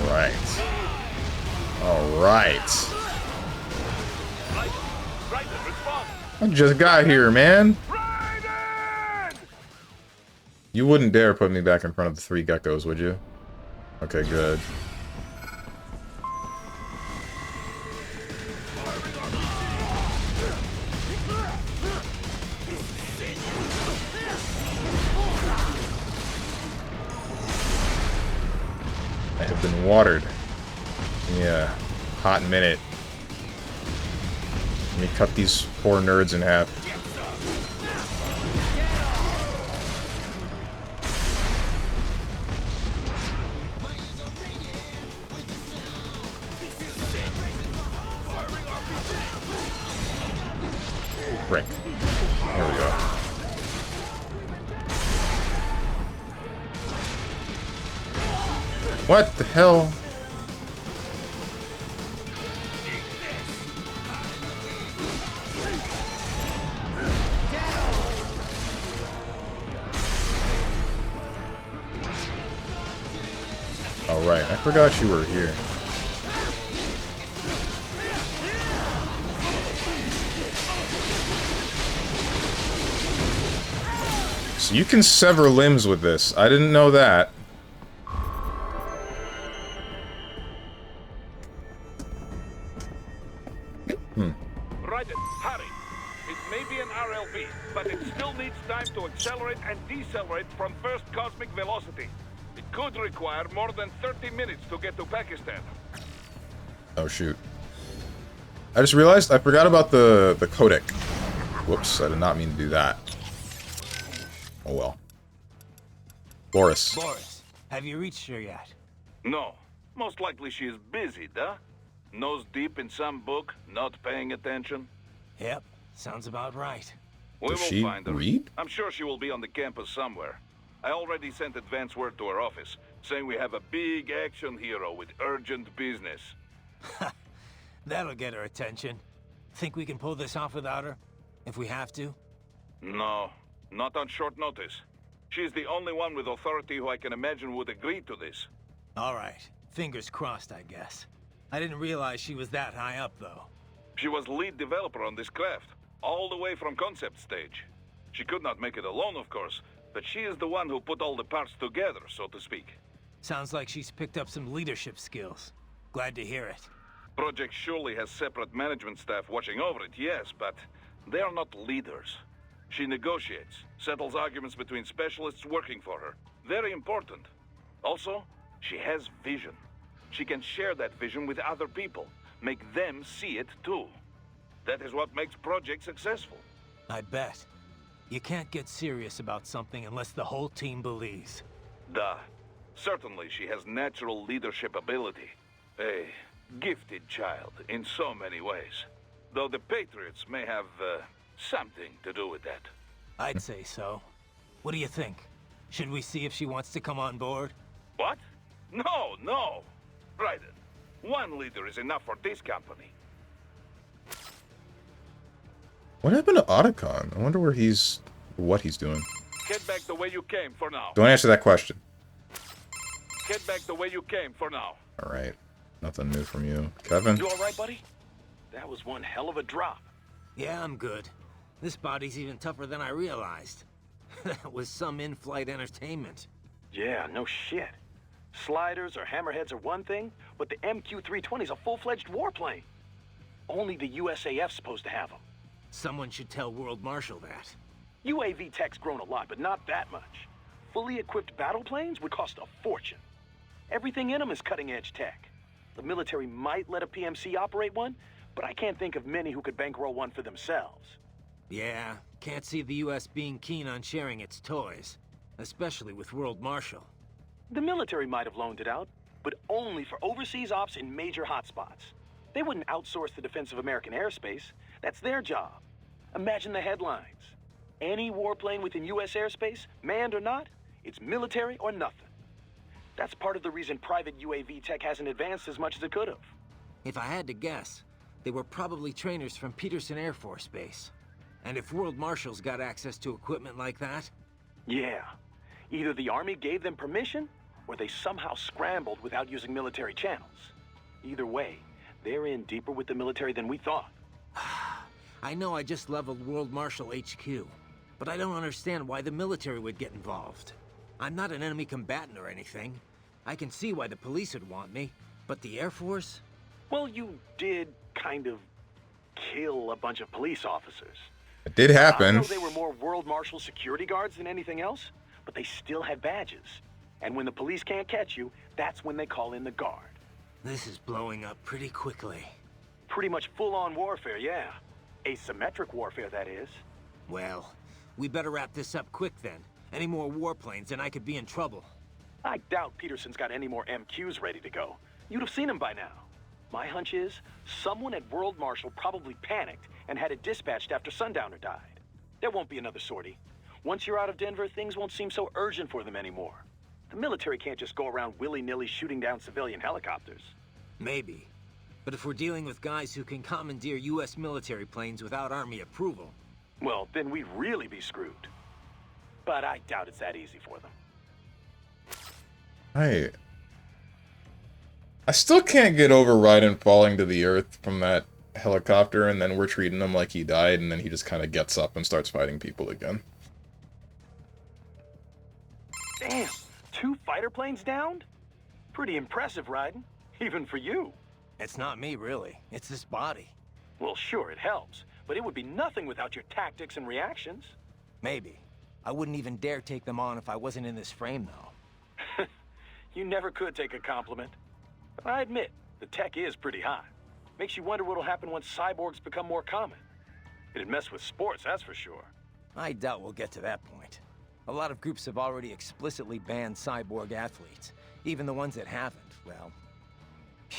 [SPEAKER 1] Alright. Alright. I just got here, man. You wouldn't dare put me back in front of the 3 geckos, would you? Okay, good. I have been watered. Yeah, hot minute. Let me cut these poor nerds in half. Frick. There we go. What the hell? Oh, right. I forgot you were here. So you can sever limbs with this. I didn't know that.
[SPEAKER 2] Right, hurry. It may be an RLV, but it still needs time to accelerate and decelerate from first cosmic velocity. It could require more than 30 minutes to get to Pakistan.
[SPEAKER 1] Oh, shoot. I just realized I forgot about the codec. Whoops, I did not mean to do that. Oh well. Boris.
[SPEAKER 3] Boris, have you reached her yet?
[SPEAKER 2] No. Most likely she is busy, duh? Nose deep in some book, not paying attention.
[SPEAKER 3] Yep, sounds about right.
[SPEAKER 2] We
[SPEAKER 1] Does
[SPEAKER 2] will
[SPEAKER 1] she
[SPEAKER 2] find her.
[SPEAKER 1] read?
[SPEAKER 2] I'm sure she will be on the campus somewhere. I already sent advance word to her office, saying we have a big action hero with urgent business.
[SPEAKER 3] That'll get her attention. Think we can pull this off without her? If we have to?
[SPEAKER 2] No, not on short notice. She's the only one with authority who I can imagine would agree to this.
[SPEAKER 3] Alright, fingers crossed, I guess. I didn't realize she was that high up, though.
[SPEAKER 2] She was lead developer on this craft, all the way from concept stage. She could not make it alone, of course, but she is the one who put all the parts together, so to speak.
[SPEAKER 3] Sounds like she's picked up some leadership skills. Glad to hear it.
[SPEAKER 2] Project surely has separate management staff watching over it, yes, but they are not leaders. She negotiates, settles arguments between specialists working for her. Very important. Also, she has vision. She can share that vision with other people, make them see it too. That is what makes Project successful.
[SPEAKER 3] I bet. You can't get serious about something unless the whole team believes.
[SPEAKER 2] Duh. Certainly she has natural leadership ability. A gifted child in so many ways. Though the Patriots may have something to do with that.
[SPEAKER 3] I'd say so. What do you think? Should we see if she wants to come on board?
[SPEAKER 2] What? No, no. Raiden, one leader is enough for this company.
[SPEAKER 1] What happened to Otacon? I wonder what he's doing.
[SPEAKER 2] Get back the way you came for now.
[SPEAKER 1] Don't answer that question.
[SPEAKER 2] Get back the way you came for now.
[SPEAKER 1] Alright. Nothing new from you. Kevin?
[SPEAKER 4] You alright, buddy? That was one hell of a drop.
[SPEAKER 3] Yeah, I'm good. This body's even tougher than I realized. That was some in-flight entertainment.
[SPEAKER 4] Yeah, no shit. Sliders or hammerheads are one thing, but the MQ-320's a full-fledged warplane. Only the USAF's supposed to have them.
[SPEAKER 3] Someone should tell World Marshal that.
[SPEAKER 4] UAV tech's grown a lot, but not that much. Fully equipped battle planes would cost a fortune. Everything in them is cutting-edge tech. The military might let a PMC operate one, but I can't think of many who could bankroll one for themselves.
[SPEAKER 3] Yeah, can't see the US being keen on sharing its toys. Especially with World Marshal.
[SPEAKER 4] The military might have loaned it out, but only for overseas ops in major hotspots. They wouldn't outsource the defense of American airspace. That's their job. Imagine the headlines. Any warplane within US airspace, manned or not, it's military or nothing. That's part of the reason private UAV tech hasn't advanced as much as it could have.
[SPEAKER 3] If I had to guess, they were probably trainers from Peterson Air Force Base. And if World Marshal's got access to equipment like that...
[SPEAKER 4] Yeah. Either the Army gave them permission, or they somehow scrambled without using military channels. Either way, they're in deeper with the military than we thought.
[SPEAKER 3] I know I just leveled World Marshal HQ, but I don't understand why the military would get involved. I'm not an enemy combatant or anything. I can see why the police would want me, but the Air Force?
[SPEAKER 4] Well, you did kind of kill a bunch of police officers.
[SPEAKER 1] It did
[SPEAKER 4] I
[SPEAKER 1] happen.
[SPEAKER 4] know they were more World Marshal security guards than anything else, but they still had badges. And when the police can't catch you, that's when they call in the guard.
[SPEAKER 3] This is blowing up pretty quickly.
[SPEAKER 4] Pretty much full-on warfare, yeah. Asymmetric warfare, that is.
[SPEAKER 3] Well, we better wrap this up quick then. Any more warplanes and I could be in trouble.
[SPEAKER 4] I doubt Peterson's got any more MQs ready to go. You'd have seen them by now. My hunch is, someone at World Marshal probably panicked and had it dispatched after Sundowner died. There won't be another sortie. Once you're out of Denver, things won't seem so urgent for them anymore. The military can't just go around willy-nilly shooting down civilian helicopters.
[SPEAKER 3] Maybe. But if we're dealing with guys who can commandeer US military planes without Army approval...
[SPEAKER 4] Well, then we'd really be screwed. But I doubt it's that easy for them.
[SPEAKER 1] I still can't get over Raiden falling to the earth from that helicopter, and then we're treating him like he died, and then he just kind of gets up and starts fighting people again.
[SPEAKER 4] Damn, 2 fighter planes downed? Pretty impressive, Raiden. Even for you.
[SPEAKER 3] It's not me, really. It's this body.
[SPEAKER 4] Well, sure, it helps. But it would be nothing without your tactics and reactions.
[SPEAKER 3] Maybe. I wouldn't even dare take them on if I wasn't in this frame, though.
[SPEAKER 4] You never could take a compliment. I admit, The tech is pretty hot. Makes you wonder what'll happen once cyborgs become more common. It'd mess with sports, that's for sure.
[SPEAKER 3] I doubt we'll get to that point. A lot of groups have already explicitly banned cyborg athletes. Even the ones that haven't, well,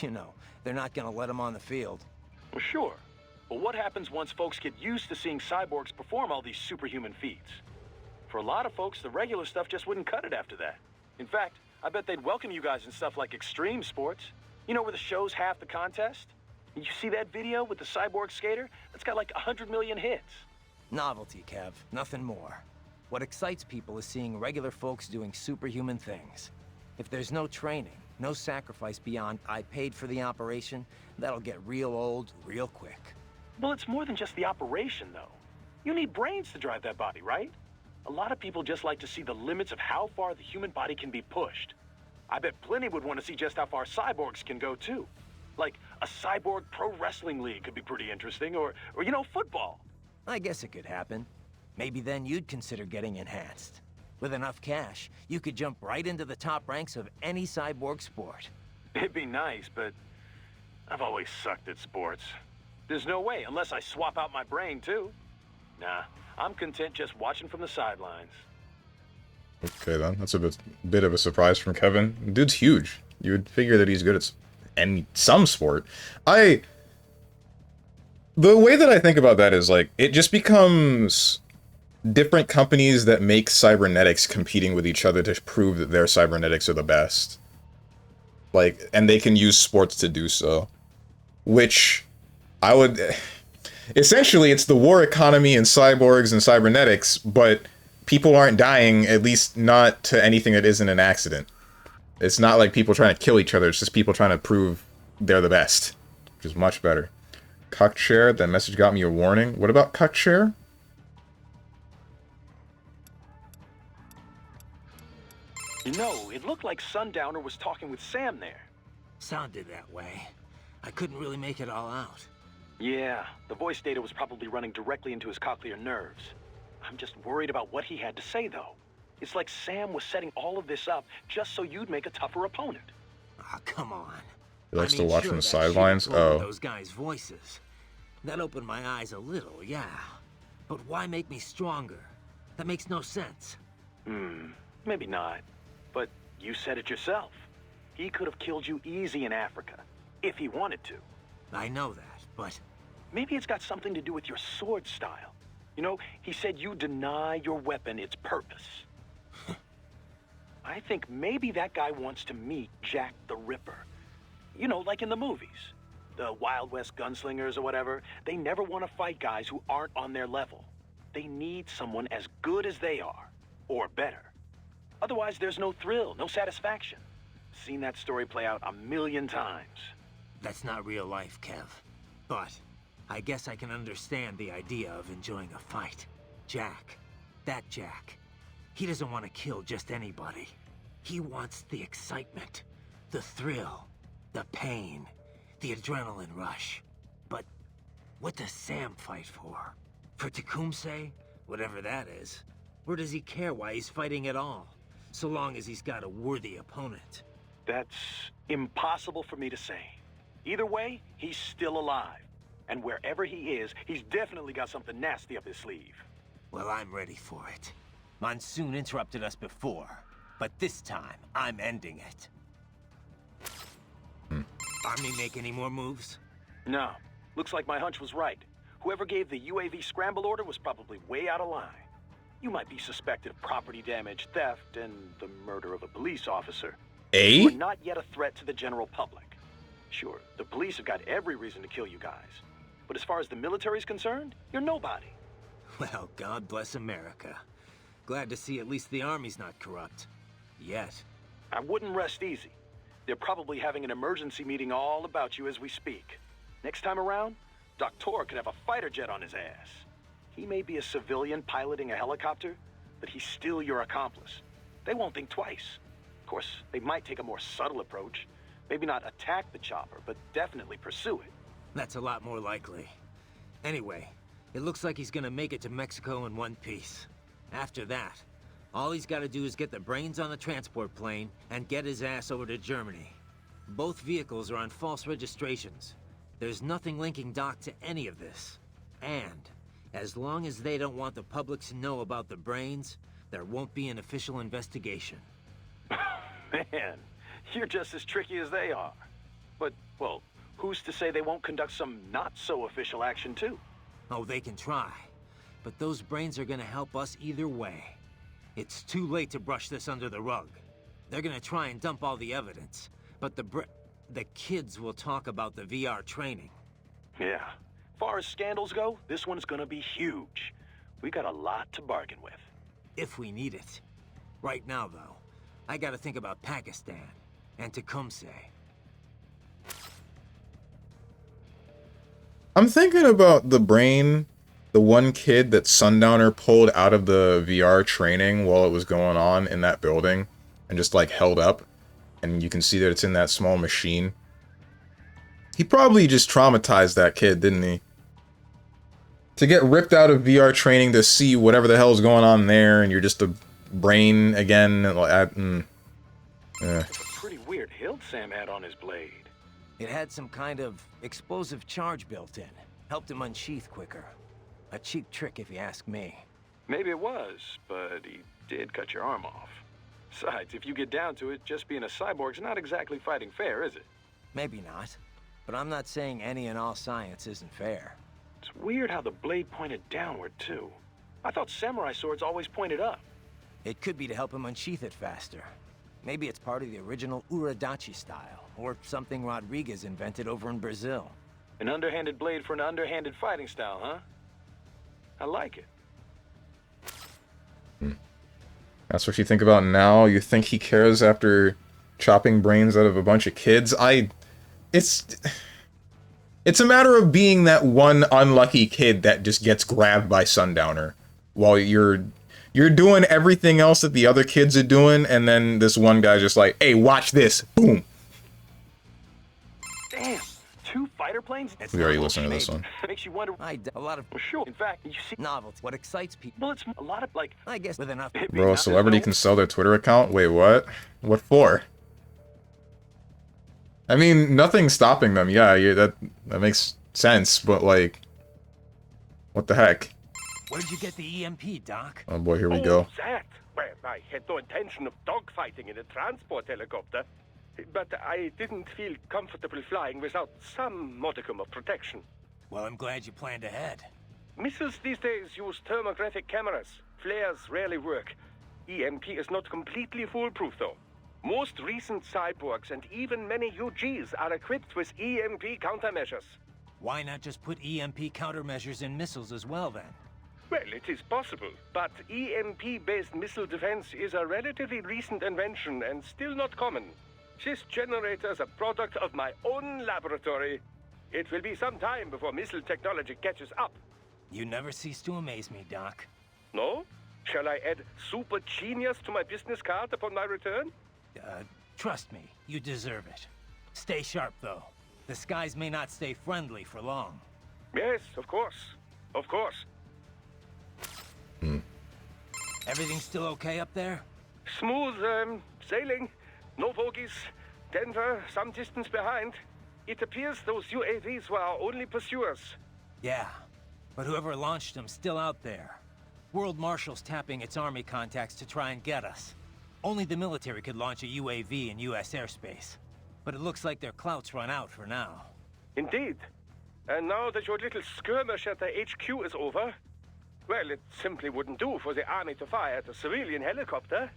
[SPEAKER 3] you know, they're not gonna let them on the field.
[SPEAKER 4] Well, sure. But what happens once folks get used to seeing cyborgs perform all these superhuman feats? For a lot of folks, the regular stuff just wouldn't cut it after that. In fact, I bet they'd welcome you guys in stuff like extreme sports. You know, where the show's half the contest? You see that video with the cyborg skater? That's got like 100 million hits.
[SPEAKER 3] Novelty, Kev, nothing more. What excites people is seeing regular folks doing superhuman things. If there's no training, no sacrifice beyond I paid for the operation, that'll get real old real quick.
[SPEAKER 4] Well, it's more than just the operation, though. You need brains to drive that body, right? A lot of people just like to see the limits of how far the human body can be pushed. I bet plenty would want to see just how far cyborgs can go, too. Like, a cyborg pro wrestling league could be pretty interesting, or you know, football.
[SPEAKER 3] I guess it could happen. Maybe then you'd consider getting enhanced. With enough cash, you could jump right into the top ranks of any cyborg sport.
[SPEAKER 4] It'd be nice, but I've always sucked at sports. There's no way, unless I swap out my brain, too. Nah, I'm content just watching from the sidelines.
[SPEAKER 1] Okay, then. That's a bit of a surprise from Kevin. Dude's huge. You would figure that he's good at some sport. The way that I think about that is, like, it just becomes different companies that make cybernetics competing with each other to prove that their cybernetics are the best. Like, and they can use sports to do so. Which, I would... Essentially, it's the war economy in cyborgs and cybernetics, but people aren't dying, at least not to anything that isn't an accident. It's not like people trying to kill each other, it's just people trying to prove they're the best. Which is much better. Cuck share, that message got me a warning. What about cuck share?
[SPEAKER 4] You know, it looked like Sundowner was talking with Sam there.
[SPEAKER 3] Sounded that way. I couldn't really make it all out.
[SPEAKER 4] Yeah, the voice data was probably running directly into his cochlear nerves. I'm just worried about what he had to say, though. It's like Sam was setting all of this up just so you'd make a tougher opponent.
[SPEAKER 3] Ah, come on.
[SPEAKER 1] He likes to watch from the
[SPEAKER 3] sure, that
[SPEAKER 1] sidelines?
[SPEAKER 3] shit recorded
[SPEAKER 1] Oh.
[SPEAKER 3] those guys' voices. That opened my eyes a little, yeah. But why make me stronger? That makes no sense.
[SPEAKER 4] Maybe not. But you said it yourself. He could have killed you easy in Africa, if he wanted to.
[SPEAKER 3] I know that, but...
[SPEAKER 4] Maybe it's got something to do with your sword style. You know, he said you deny your weapon its purpose. I think maybe that guy wants to meet Jack the Ripper. You know, like in the movies. The Wild West gunslingers or whatever, they never want to fight guys who aren't on their level. They need someone as good as they are, or better. Otherwise, there's no thrill, no satisfaction. Seen that story play out 1,000,000 times.
[SPEAKER 3] That's not real life, Kev. But I guess I can understand the idea of enjoying a fight. Jack. That Jack. He doesn't want to kill just anybody. He wants the excitement, the thrill, the pain, the adrenaline rush. But what does Sam fight for? For Tecumseh? Whatever that is. Or does he care why he's fighting at all? So long as he's got a worthy opponent.
[SPEAKER 4] That's impossible for me to say. Either way, he's still alive. And wherever he is, he's definitely got something nasty up his sleeve.
[SPEAKER 3] Well, I'm ready for it. Monsoon interrupted us before, but this time, I'm ending it. Army make any more moves?
[SPEAKER 4] No. Looks like my hunch was right. Whoever gave the UAV scramble order was probably way out of line. You might be suspected of property damage, theft, and the murder of a police officer. You're not yet a threat to the general public. Sure, the police have got every reason to kill you guys. But as far as the military's concerned, you're nobody.
[SPEAKER 3] Well, God bless America. Glad to see at least the Army's not corrupt. Yet.
[SPEAKER 4] I wouldn't rest easy. They're probably having an emergency meeting all about you as we speak. Next time around, Doktor could have a fighter jet on his ass. He may be a civilian piloting a helicopter, but he's still your accomplice. They won't think twice. Of course, they might take a more subtle approach. Maybe not attack the chopper, but definitely pursue it.
[SPEAKER 3] That's a lot more likely. Anyway, it looks like he's gonna make it to Mexico in one piece. After that, all he's gotta do is get the brains on the transport plane and get his ass over to Germany. Both vehicles are on false registrations. There's nothing linking Doc to any of this. And, as long as they don't want the public to know about the brains, there won't be an official investigation.
[SPEAKER 4] Man, you're just as tricky as they are. But, well, who's to say they won't conduct some not-so-official action, too?
[SPEAKER 3] Oh, they can try. But those brains are gonna help us either way. It's too late to brush this under the rug. They're gonna try and dump all the evidence, but the kids will talk about the VR training.
[SPEAKER 4] Yeah. Far as scandals go, this one's gonna be huge. We got a lot to bargain with.
[SPEAKER 3] If we need it. Right now, though, I gotta think about Pakistan and Tecumseh.
[SPEAKER 1] I'm thinking about the brain, the one kid that Sundowner pulled out of the VR training while it was going on in that building and just like held up, and you can see that it's in that small machine. He probably just traumatized that kid, didn't he? To get ripped out of VR training to see whatever the hell's going on there, and you're just a brain again.
[SPEAKER 4] It's a pretty weird hilt Sam had on his blade.
[SPEAKER 3] It had some kind of explosive charge built in. Helped him unsheath quicker. A cheap trick if you ask me.
[SPEAKER 4] Maybe it was, but he did cut your arm off. Besides, if you get down to it, just being a cyborg's not exactly fighting fair, is it?
[SPEAKER 3] Maybe not. But I'm not saying any and all science isn't fair.
[SPEAKER 4] It's weird how the blade pointed downward, too. I thought samurai swords always pointed up.
[SPEAKER 3] It could be to help him unsheath it faster. Maybe it's part of the original Uradachi style, or something Rodriguez invented over in Brazil.
[SPEAKER 4] An underhanded blade for an underhanded fighting style, huh? I like it.
[SPEAKER 1] That's what you think about now? You think he cares after chopping brains out of a bunch of kids? It's a matter of being that one unlucky kid that just gets grabbed by Sundowner while you're doing everything else that the other kids are doing, and then this one guy's just like, hey, watch this. Boom.
[SPEAKER 4] Damn, 2 fighter planes?
[SPEAKER 1] We already listened to this one.
[SPEAKER 4] Makes you wonder.
[SPEAKER 3] A lot of
[SPEAKER 4] Sure. In fact, you see
[SPEAKER 3] novelty. What excites people?
[SPEAKER 4] well, it's a lot of like.
[SPEAKER 3] I guess with enough.
[SPEAKER 1] Bro, a celebrity can sell their Twitter account? Wait, what? What for? I mean, nothing's stopping them. Yeah, that makes sense, but like, what the heck?
[SPEAKER 3] Where did you get the EMP, Doc?
[SPEAKER 1] Oh boy, here we go.
[SPEAKER 5] That? Well, I had no intention of dogfighting in a transport helicopter, but I didn't feel comfortable flying without some modicum of protection.
[SPEAKER 3] Well, I'm glad you planned ahead.
[SPEAKER 5] Missiles these days use thermographic cameras. Flares rarely work. EMP is not completely foolproof, though. Most recent cyborgs and even many UGs are equipped with EMP countermeasures.
[SPEAKER 3] Why not just put EMP countermeasures in missiles as well, then?
[SPEAKER 5] Well, it is possible, but EMP-based missile defense is a relatively recent invention and still not common. This generator is a product of my own laboratory. It will be some time before missile technology catches up.
[SPEAKER 3] You never cease to amaze me, Doc.
[SPEAKER 5] No? Shall I add super genius to my business card upon my return?
[SPEAKER 3] Trust me, you deserve it. Stay sharp, though. The skies may not stay friendly for long.
[SPEAKER 5] Yes, of course. Of course.
[SPEAKER 3] Everything still okay up there?
[SPEAKER 5] Smooth, sailing. No bogies. Denver, some distance behind. It appears those UAVs were our only pursuers.
[SPEAKER 3] Yeah, but whoever launched them's still out there. World Marshal's tapping its army contacts to try and get us. Only the military could launch a UAV in U.S. airspace. But it looks like their clout's run out for now.
[SPEAKER 5] Indeed. And now that your little skirmish at the HQ is over, well, it simply wouldn't do for the army to fire at a civilian helicopter.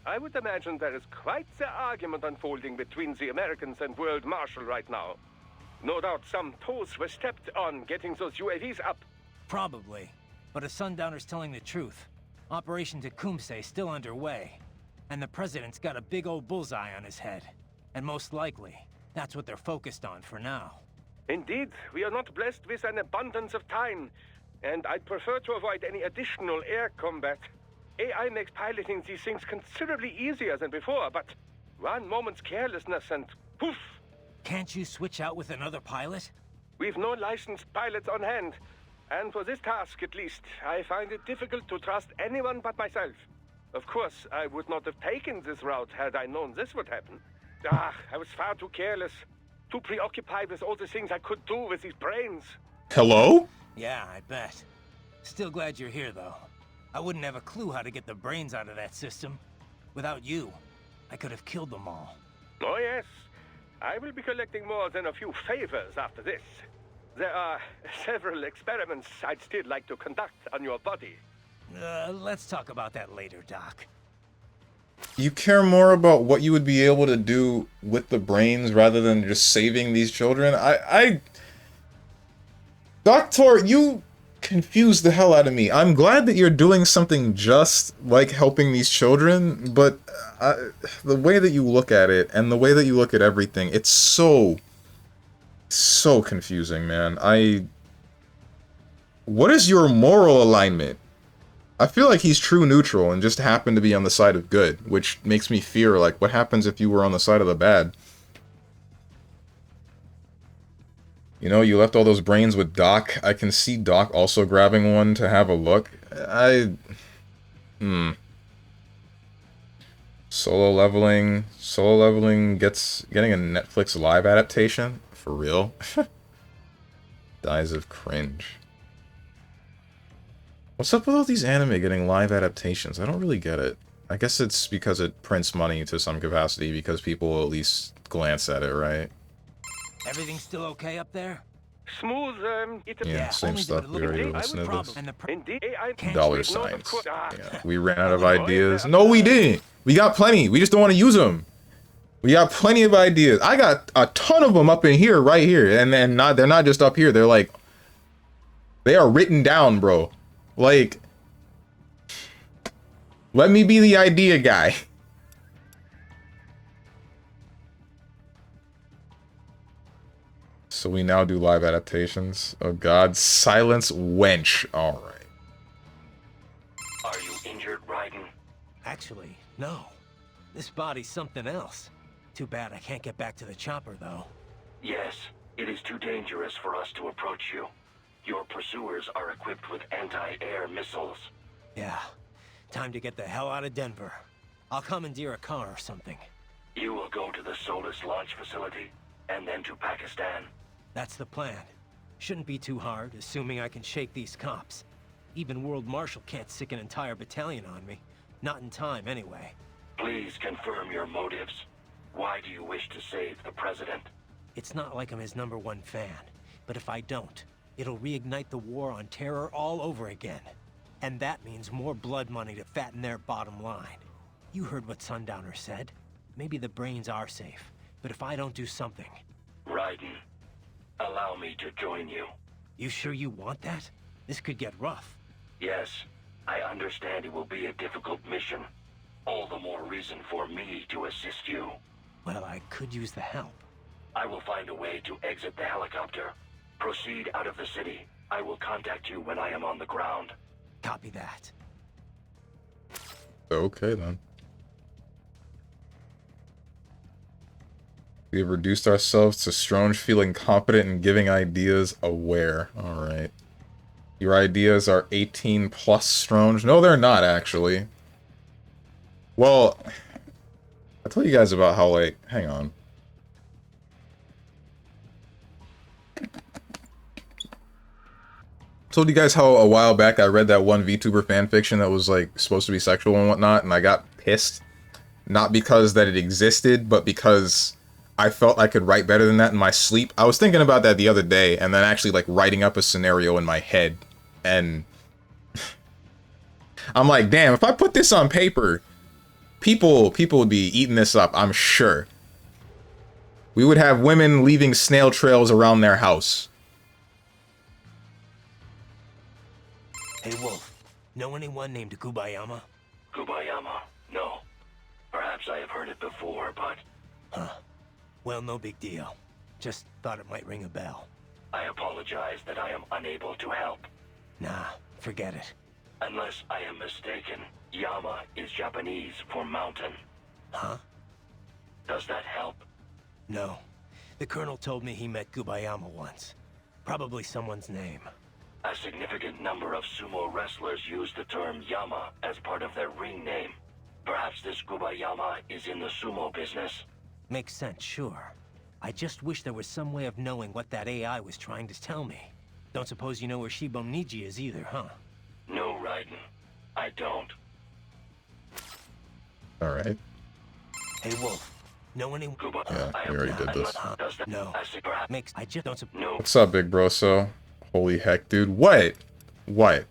[SPEAKER 5] I would imagine there is quite the argument unfolding between the Americans and World Marshal right now. No doubt some toes were stepped on getting those UAVs up.
[SPEAKER 3] Probably. But if Sundowner's telling the truth, Operation Tecumseh's still underway. And the president's got a big old bullseye on his head. And most likely, that's what they're focused on for now.
[SPEAKER 5] Indeed, we are not blessed with an abundance of time, and I'd prefer to avoid any additional air combat. AI makes piloting these things considerably easier than before, but one moment's carelessness and poof!
[SPEAKER 3] Can't you switch out with another pilot?
[SPEAKER 5] We've no licensed pilots on hand, and for this task at least, I find it difficult to trust anyone but myself. Of course, I would not have taken this route had I known this would happen. Ah, I was far too careless. Too preoccupied with all the things I could do with these brains.
[SPEAKER 1] Hello?
[SPEAKER 3] Yeah, I bet. Still glad you're here, though. I wouldn't have a clue how to get the brains out of that system. Without you, I could have killed them all.
[SPEAKER 5] Oh, yes. I will be collecting more than a few favors after this. There are several experiments I'd still like to conduct on your body.
[SPEAKER 3] Let's talk about that later, Doc.
[SPEAKER 1] You care more about what you would be able to do with the brains rather than just saving these children? Doktor, you confuse the hell out of me. I'm glad that you're doing something just like helping these children, but the way that you look at it and the way that you look at everything, it's so confusing, man. What is your moral alignment? I feel like he's true neutral and just happened to be on the side of good, which makes me fear, like, what happens if you were on the side of the bad? You know, you left all those brains with Doc. I can see Doc also grabbing one to have a look. Solo leveling getting a Netflix live adaptation? For real? Dies of cringe. What's up with all these anime getting live adaptations? I don't really get it. I guess it's because it prints money to some capacity because people will at least glance at it, right?
[SPEAKER 3] Everything still okay up there?
[SPEAKER 5] Smooth,
[SPEAKER 1] Yeah, same
[SPEAKER 3] only
[SPEAKER 1] stuff.
[SPEAKER 3] that it
[SPEAKER 1] We
[SPEAKER 3] looked
[SPEAKER 1] already
[SPEAKER 3] like
[SPEAKER 1] listened to
[SPEAKER 3] problem.
[SPEAKER 1] this.
[SPEAKER 3] And the
[SPEAKER 5] Indeed, I
[SPEAKER 3] Can't
[SPEAKER 1] Dollar
[SPEAKER 5] wait, no, of
[SPEAKER 1] signs.
[SPEAKER 5] course.
[SPEAKER 1] Yeah, we ran out of ideas. No, we didn't. We got plenty. We just don't want to use them. We got plenty of ideas. I got a ton of them up in here, right here, and then they're not just up here. They're like, they are written down, bro. Like, let me be the idea guy. So we now do live adaptations. Oh God, silence wench. All right.
[SPEAKER 6] Are you injured, Raiden?
[SPEAKER 3] Actually, no. This body's something else. Too bad I can't get back to the chopper, though.
[SPEAKER 6] Yes, it is too dangerous for us to approach you. Your pursuers are equipped with anti-air missiles.
[SPEAKER 3] Yeah. Time to get the hell out of Denver. I'll commandeer a car or something.
[SPEAKER 6] You will go to the Solus launch facility, and then to Pakistan.
[SPEAKER 3] That's the plan. Shouldn't be too hard, assuming I can shake these cops. Even World Marshal can't sick an entire battalion on me. Not in time, anyway.
[SPEAKER 6] Please confirm your motives. Why do you wish to save the president?
[SPEAKER 3] It's not like I'm his #1 fan. But if I don't, it'll reignite the war on terror all over again. And that means more blood money to fatten their bottom line. You heard what Sundowner said. Maybe the brains are safe. But if I don't do something...
[SPEAKER 6] Raiden, allow me to join you.
[SPEAKER 3] You sure you want that? This could get rough.
[SPEAKER 6] Yes, I understand it will be a difficult mission. All the more reason for me to assist you.
[SPEAKER 3] Well, I could use the help.
[SPEAKER 6] I will find a way to exit the helicopter. Proceed out of the city. I will contact you when I am on the ground.
[SPEAKER 3] Copy that.
[SPEAKER 1] Okay, then. We have reduced ourselves to Strange feeling competent and giving ideas aware. Alright. Your ideas are 18 plus Strange? No, they're not, actually. Well, I told you guys about how, like, hang on. Told you guys how a while back I read that one VTuber fanfiction that was, like, supposed to be sexual and whatnot, and I got pissed. Not because that it existed, but because I felt I could write better than that in my sleep. I was thinking about that the other day, and then actually, like, writing up a scenario in my head, and I'm like, damn, if I put this on paper, people would be eating this up, I'm sure. We would have women leaving snail trails around their house.
[SPEAKER 3] Hey, Wolf. Know anyone named Kubayama?
[SPEAKER 6] Kubayama? No. Perhaps I have heard it before, but...
[SPEAKER 3] Huh. Well, no big deal. Just thought it might ring a bell.
[SPEAKER 6] I apologize that I am unable to help.
[SPEAKER 3] Nah, forget it.
[SPEAKER 6] Unless I am mistaken, Yama is Japanese for mountain.
[SPEAKER 3] Huh?
[SPEAKER 6] Does that help?
[SPEAKER 3] No. The Colonel told me he met Kubayama once. Probably someone's name.
[SPEAKER 6] A significant number of sumo wrestlers use the term Yama as part of their ring name. Perhaps this Kubayama is in the sumo business.
[SPEAKER 3] Makes sense, sure. I just wish there was some way of knowing what that AI was trying to tell me. Don't suppose you know where Shiboniji is either, huh?
[SPEAKER 6] No, Raiden. I don't.
[SPEAKER 1] Alright.
[SPEAKER 3] Hey, Wolf. Know any...
[SPEAKER 1] Yeah, we already did this.
[SPEAKER 3] No. Makes... I just don't...
[SPEAKER 6] No.
[SPEAKER 1] What's up, big bro? So, holy heck, dude. What? What?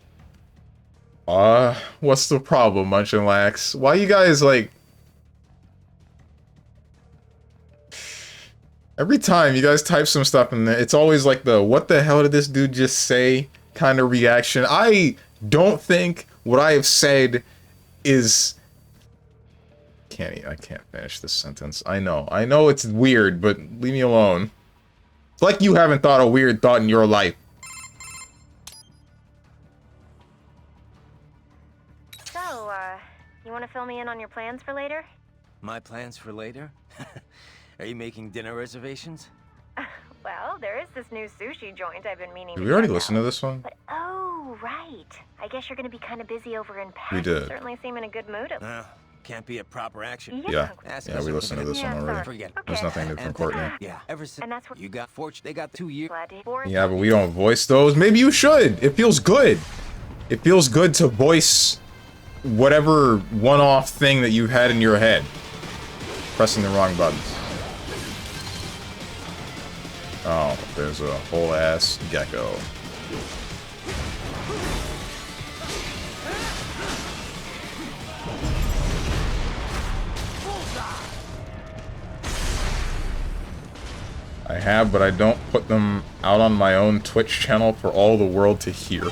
[SPEAKER 1] What's the problem, Munch and Lax? Why you guys, like... Every time you guys type some stuff in there, it's always like the, what the hell did this dude just say kind of reaction. I don't think what I have said is... I can't finish this sentence. I know it's weird, but leave me alone. It's like you haven't thought a weird thought in your life.
[SPEAKER 7] So, you want to fill me in on your plans for later?
[SPEAKER 3] My plans for later? Are you making dinner reservations?
[SPEAKER 7] Well, there is this new sushi joint I've been meaning to
[SPEAKER 1] Did we already
[SPEAKER 7] check
[SPEAKER 1] listen
[SPEAKER 7] out.
[SPEAKER 1] to this one?
[SPEAKER 7] But, oh, right. I guess you're going to be kind of busy over in Paris.
[SPEAKER 1] We did.
[SPEAKER 7] You certainly seem in a good mood.
[SPEAKER 3] Can't be a proper action.
[SPEAKER 1] Yeah.
[SPEAKER 3] Ask
[SPEAKER 1] Yeah,
[SPEAKER 3] us
[SPEAKER 1] we
[SPEAKER 3] if
[SPEAKER 1] listened to this one
[SPEAKER 7] Yeah,
[SPEAKER 1] already.
[SPEAKER 3] Forget.
[SPEAKER 1] There's nothing new from Courtney.
[SPEAKER 3] Yeah, ever since
[SPEAKER 7] And that's what-
[SPEAKER 3] you got fortune, they got 2 years.
[SPEAKER 1] Yeah, but we don't voice those. Maybe you should. It feels good. It feels good to voice whatever one-off thing that you've had in your head. Pressing the wrong buttons. Oh, there's a whole ass gecko. I have, but I don't put them out on my own Twitch channel for all the world to hear.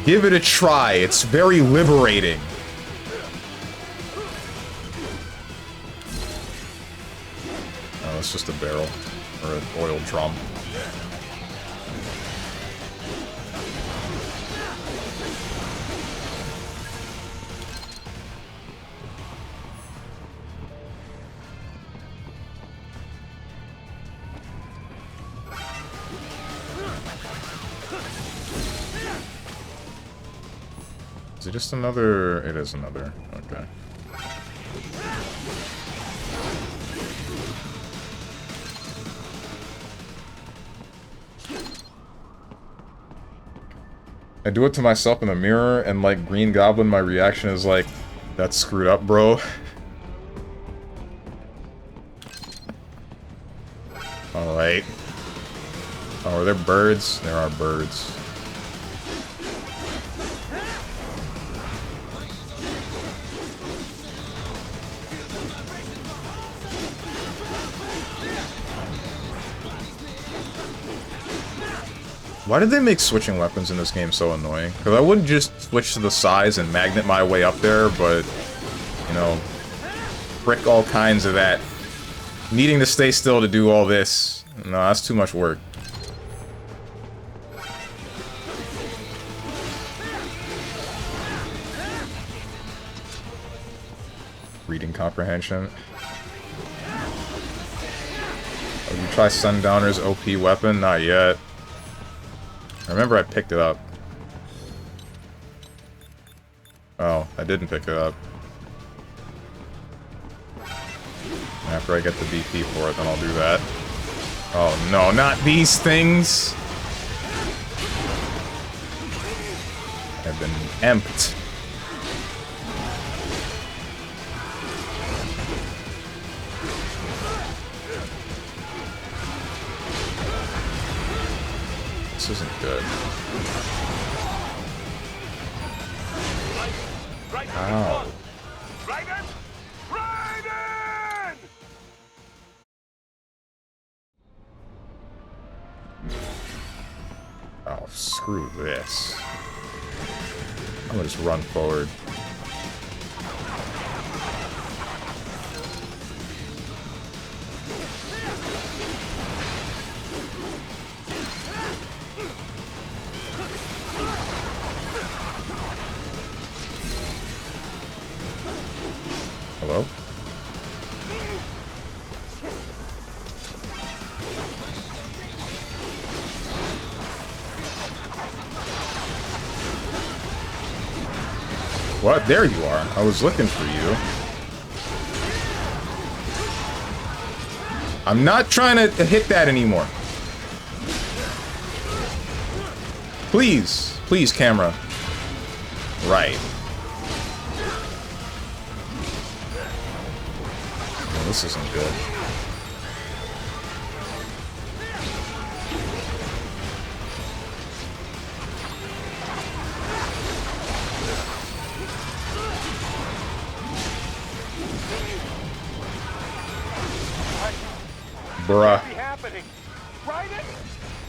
[SPEAKER 1] Give it a try. It's very liberating. Oh, it's just a barrel. Or an oil drum. Is it just another? It is another. Okay. I do it to myself in the mirror, and like Green Goblin, my reaction is like, that's screwed up, bro. Alright. Oh, are there birds? There are birds. Why did they make switching weapons in this game so annoying? Because I wouldn't just switch to the size and magnet my way up there, but, you know, frick all kinds of that. Needing to stay still to do all this. No, that's too much work. Reading comprehension. Oh, you try Sundowner's OP weapon? Not yet. I remember I picked it up. Oh, I didn't pick it up. After I get the BP for it, then I'll do that. Oh no, not these things! I've been emptied. This isn't good. Ow.
[SPEAKER 5] Raiden! Raiden!
[SPEAKER 1] Oh, screw this. I'm gonna just run forward. Hello? What? There you are. I was looking for you. I'm not trying to hit that anymore. Please. Please, camera. Right. Oh, this isn't good. Bruh.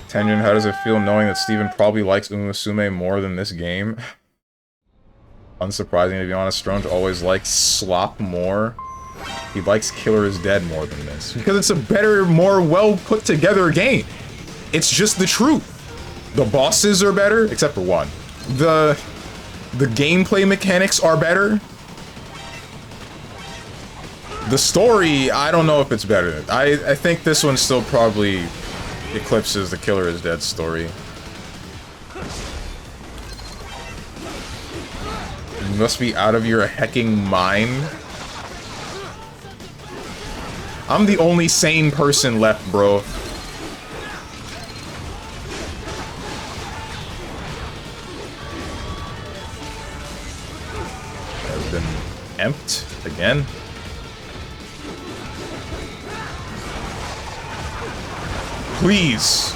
[SPEAKER 1] Tenyon, how does it feel knowing that Steven probably likes Umusume more than this game? Unsurprising, to be honest. Stronge always likes slop more. He likes Killer is Dead more than this. Because it's a better, more well put together game. It's just the truth. The bosses are better, except for one. The gameplay mechanics are better. The story, I don't know if it's better. I think this one still probably eclipses the Killer is Dead story. You must be out of your hecking mind. I'm the only sane person left, bro. Has been emptied again. Please.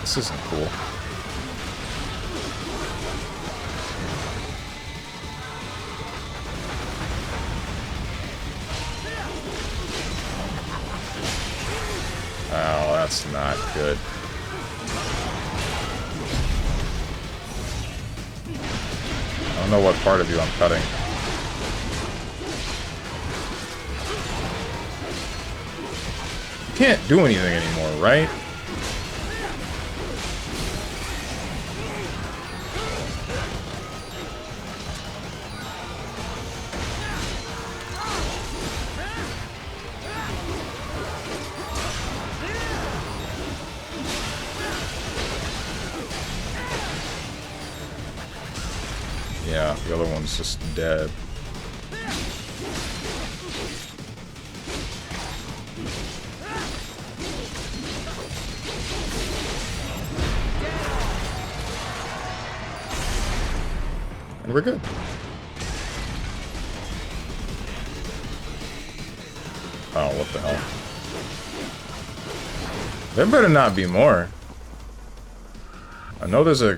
[SPEAKER 1] This isn't cool. Oh, that's not good. I don't know what part of you I'm cutting. You can't do anything anymore, right? Yeah, the other one's just dead. And we're good. Oh, what the hell? There better not be more. I know there's a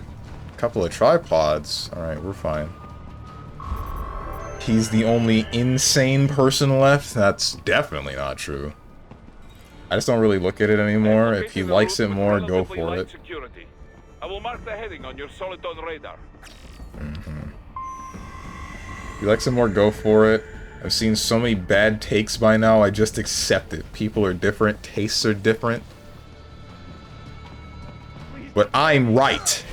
[SPEAKER 1] couple of tripods. Alright, we're fine. He's the only insane person left? That's definitely not true. I just don't really look at it anymore. If he likes it more, go for it.
[SPEAKER 2] I will mark the heading on your Soliton radar.
[SPEAKER 1] If he likes it more, go for it. I've seen so many bad takes by now, I just accept it. People are different, tastes are different. But I'm right.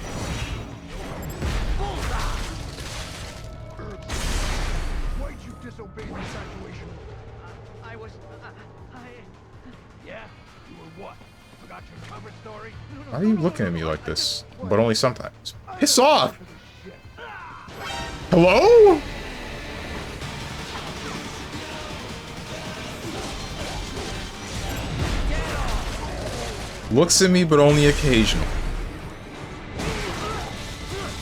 [SPEAKER 1] Why are you looking at me like this? But only sometimes. Piss off! Hello? Looks at me, but only occasionally.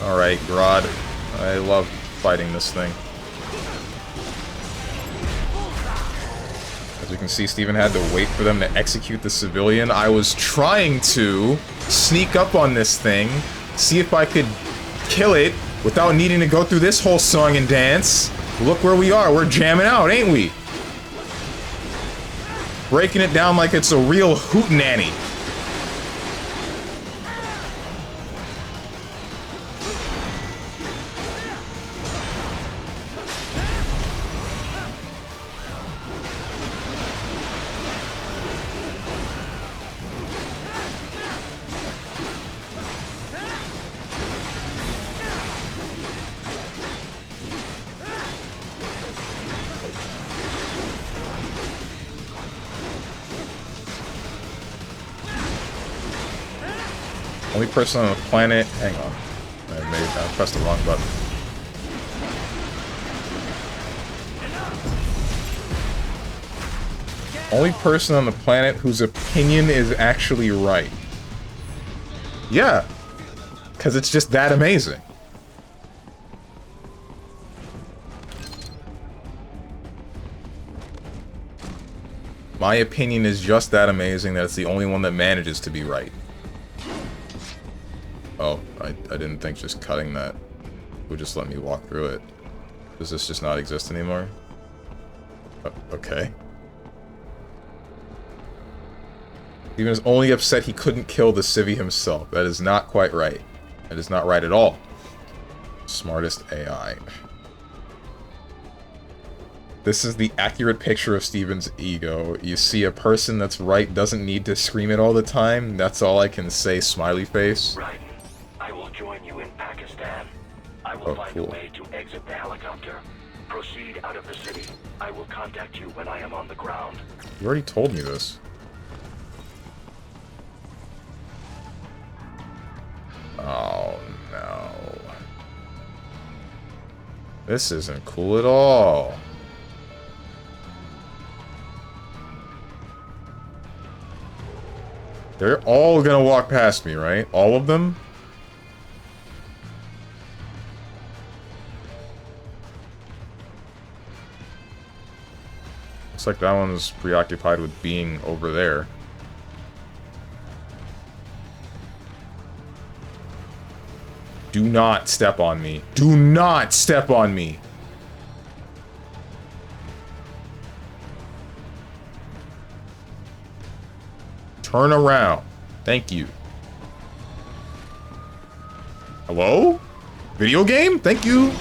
[SPEAKER 1] Alright, Grodd. I love fighting this thing. As you can see, Steven had to wait for them to execute the civilian. I was trying to sneak up on this thing, see if I could kill it without needing to go through this whole song and dance. Look where we are. We're jamming out, ain't we? Breaking it down like it's a real hootenanny. Only person on the planet... Hang on. I pressed the wrong button. Only person on the planet whose opinion is actually right. Yeah. Because it's just that amazing. My opinion is just that amazing that it's the only one that manages to be right. Oh, I didn't think just cutting that would just let me walk through it. Does this just not exist anymore? Okay. Steven is only upset he couldn't kill the civvy himself. That is not quite right. That is not right at all. Smartest AI. This is the accurate picture of Steven's ego. You see, a person that's right doesn't need to scream it all the time. That's all I can say, smiley face.
[SPEAKER 6] Right. I will join you in Pakistan. I will find a way to exit the helicopter. Proceed out of the city. I will contact you when I am on the ground.
[SPEAKER 1] You already told me this. Oh, no. This isn't cool at all. They're all gonna walk past me, right? All of them? Looks like that one's preoccupied with being over there. Do not step on me. Do not step on me! Turn around. Thank you. Hello? Video game? Thank you.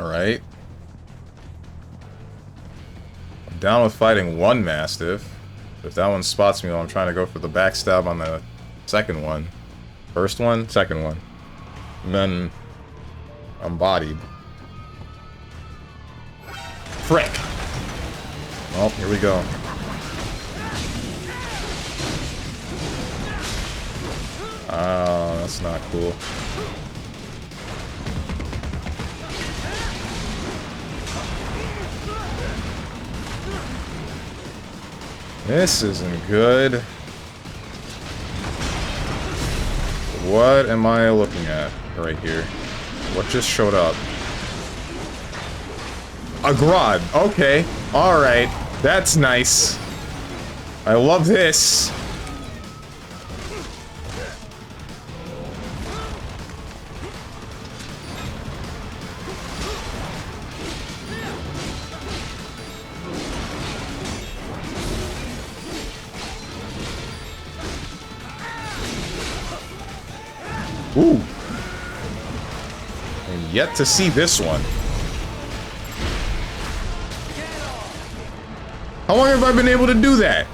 [SPEAKER 1] Alright. I'm down with fighting one Mastiff. If that one spots me while I'm trying to go for the backstab on the second one. First one, second one. And then I'm bodied. Frick! Well, here we go. Oh, that's not cool. This isn't good. What am I looking at right here? What just showed up? A Grodd. Okay. Alright. That's nice. I love this. Ooh. And yet to see this one. How long have I been able to do that?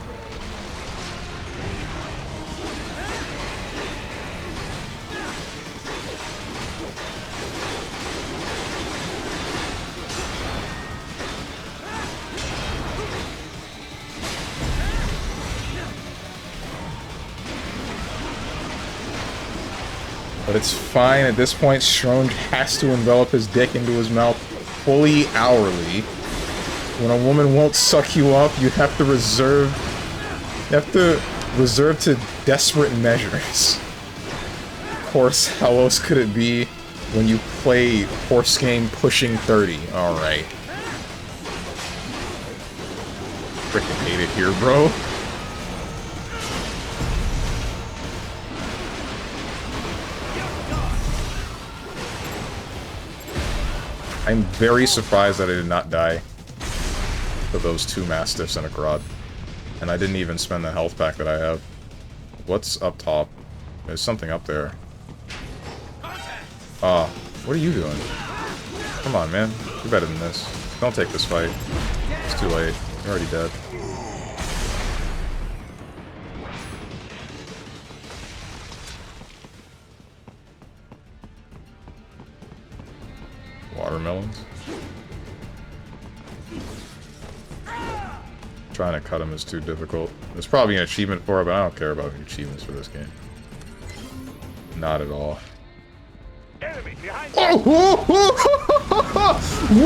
[SPEAKER 1] But it's fine. At this point, Stronge has to envelop his dick into his mouth fully hourly. When a woman won't suck you up, you have to resort to desperate measures. Of course, how else could it be when you play horse game pushing 30? Alright. Freaking hate it here, bro. I'm very surprised that I did not die to those two Mastiffs and a Grodd. And I didn't even spend the health pack that I have. What's up top? There's something up there. What are you doing? Come on, man. You're better than this. Don't take this fight. It's too late. You're already dead. Watermelons. Trying to cut him is too difficult. There's probably an achievement for it, but I don't care about the achievements for this game. Not at all.
[SPEAKER 5] Enemy behind.
[SPEAKER 1] Oh!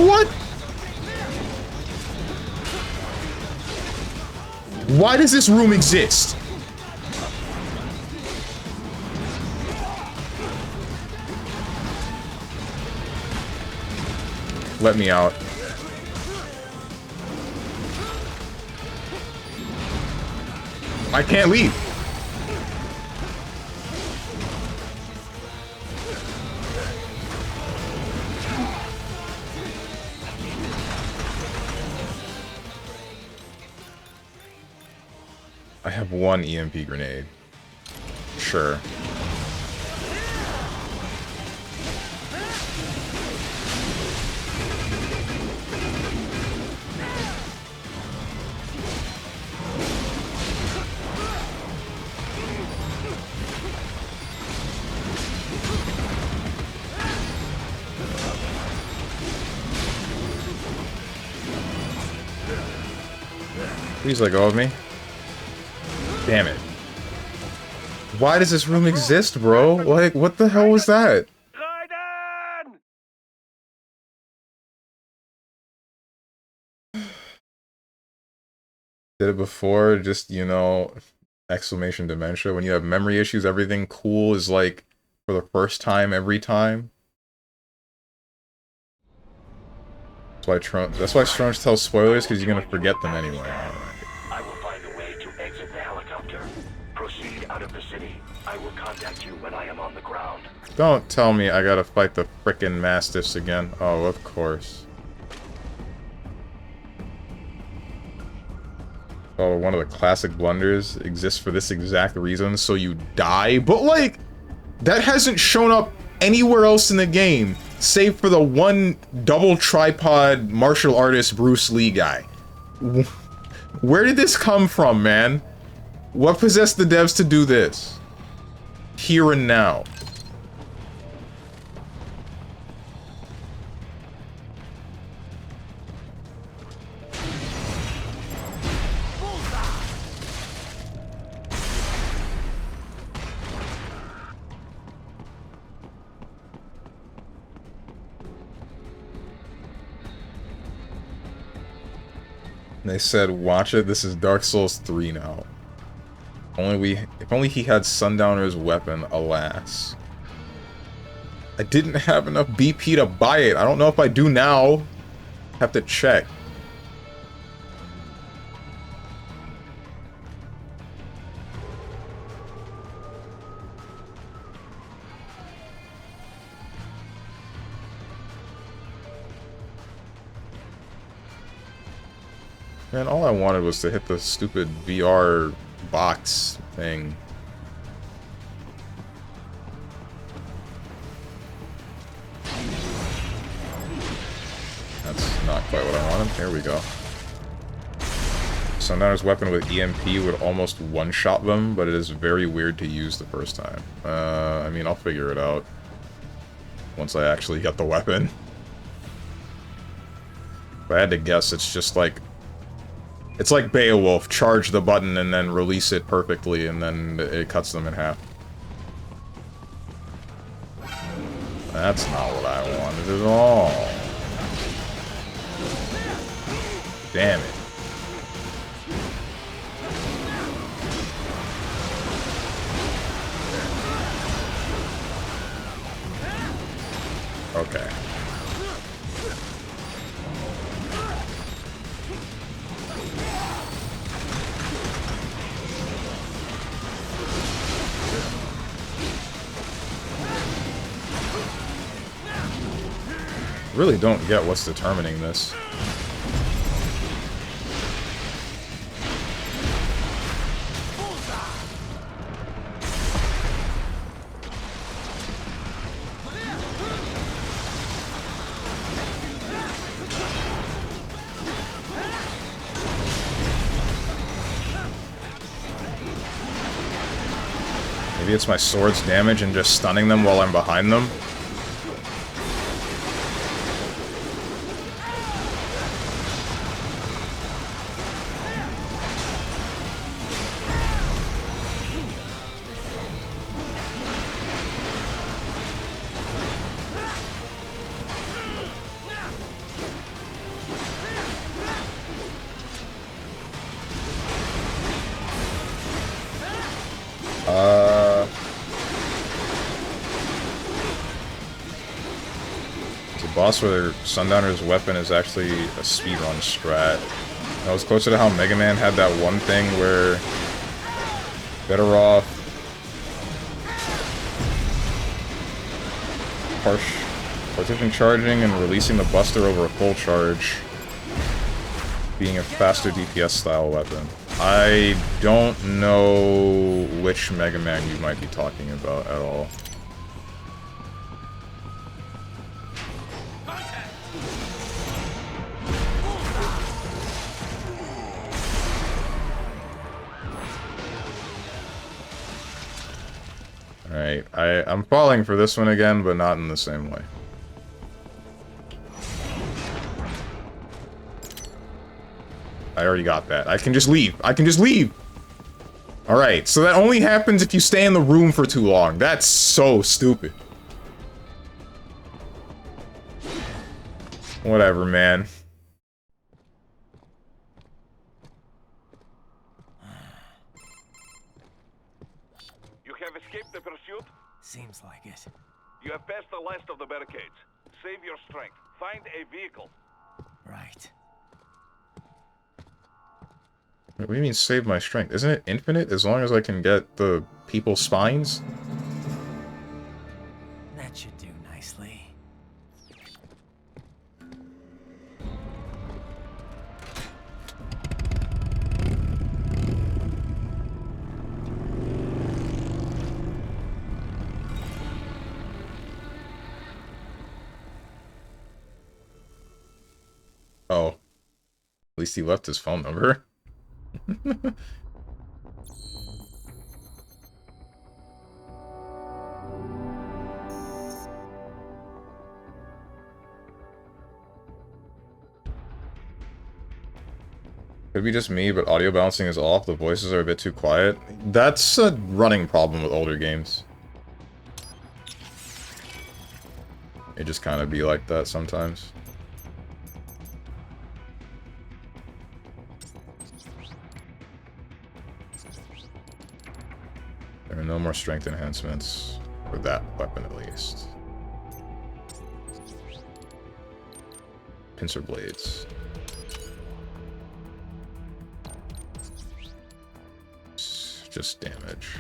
[SPEAKER 1] What? Why does this room exist? Let me out. I can't leave. I have one EMP grenade. Sure. Please let go of me. Damn it. Why does this room exist, bro? Like, what the hell was that?
[SPEAKER 5] Raiden!
[SPEAKER 1] Did it before, just, you know, exclamation dementia. When you have memory issues, everything cool is like for the first time every time. That's why Strange tells spoilers, because you're gonna forget them anyway.
[SPEAKER 6] I will find a way to exit the helicopter. Proceed out of the city. I will contact you when I am on the ground.
[SPEAKER 1] Don't tell me I gotta fight the frickin' Mastiffs again. Oh, of course. Oh, one of the classic blunders exists for this exact reason, so you die. But, like, that hasn't shown up anywhere else in the game, save for the one double tripod martial artist Bruce Lee guy. Where did this come from, man? What possessed the devs to do this? Here and now. They said, watch it, this is Dark Souls 3 now. If only he had Sundowner's weapon, alas. I didn't have enough BP to buy it. I don't know if I do now. Have to check. Man, all I wanted was to hit the stupid VR box thing. That's not quite what I wanted. There we go. Sundowner's weapon with EMP would almost one-shot them, but it is very weird to use the first time. I mean, I'll figure it out once I actually get the weapon. If I had to guess, it's just like... It's like Beowulf, charge the button and then release it perfectly, and then it cuts them in half. That's not what I wanted at all. Damn it. Okay. Really don't get what's determining this. Maybe it's my sword's damage and just stunning them while I'm behind them. boss where Sundowner's weapon is actually a speedrun strat. And I was closer to how Mega Man had that one thing where better off partition charging and releasing the Buster over a full charge being a faster DPS style weapon. I don't know which Mega Man you might be talking about at all. Alright, I'm falling for this one again, but not in the same way. I already got that. I can just leave. I can just leave! Alright, so that only happens if you stay in the room for too long. That's so stupid. Whatever, man.
[SPEAKER 2] You have escaped the pursuit?
[SPEAKER 3] Seems like it.
[SPEAKER 2] You have passed the last of the barricades. Save your strength. Find a vehicle.
[SPEAKER 3] Right.
[SPEAKER 1] What do you mean save my strength? Isn't it infinite as long as I can get the people's spines?
[SPEAKER 3] That should do nicely.
[SPEAKER 1] Oh. At least he left his phone number. Could be just me, but audio balancing is off. The voices are a bit too quiet. That's a running problem with older games. It just kind of be like that sometimes. There are no more strength enhancements for that weapon, at least. Pincer blades. Just damage.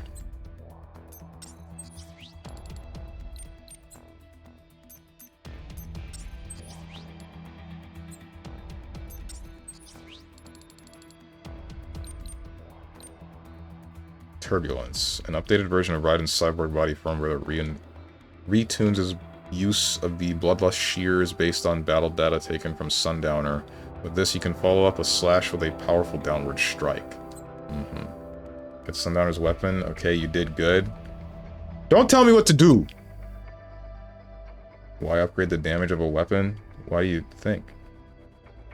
[SPEAKER 1] Turbulence. An updated version of Raiden's cyborg body firmware that retunes his use of the Bloodlust shears based on battle data taken from Sundowner. With this, you can follow up a slash with a powerful downward strike. Get Sundowner's weapon. Okay, you did good. Don't tell me what to do! Why upgrade the damage of a weapon? Why do you think?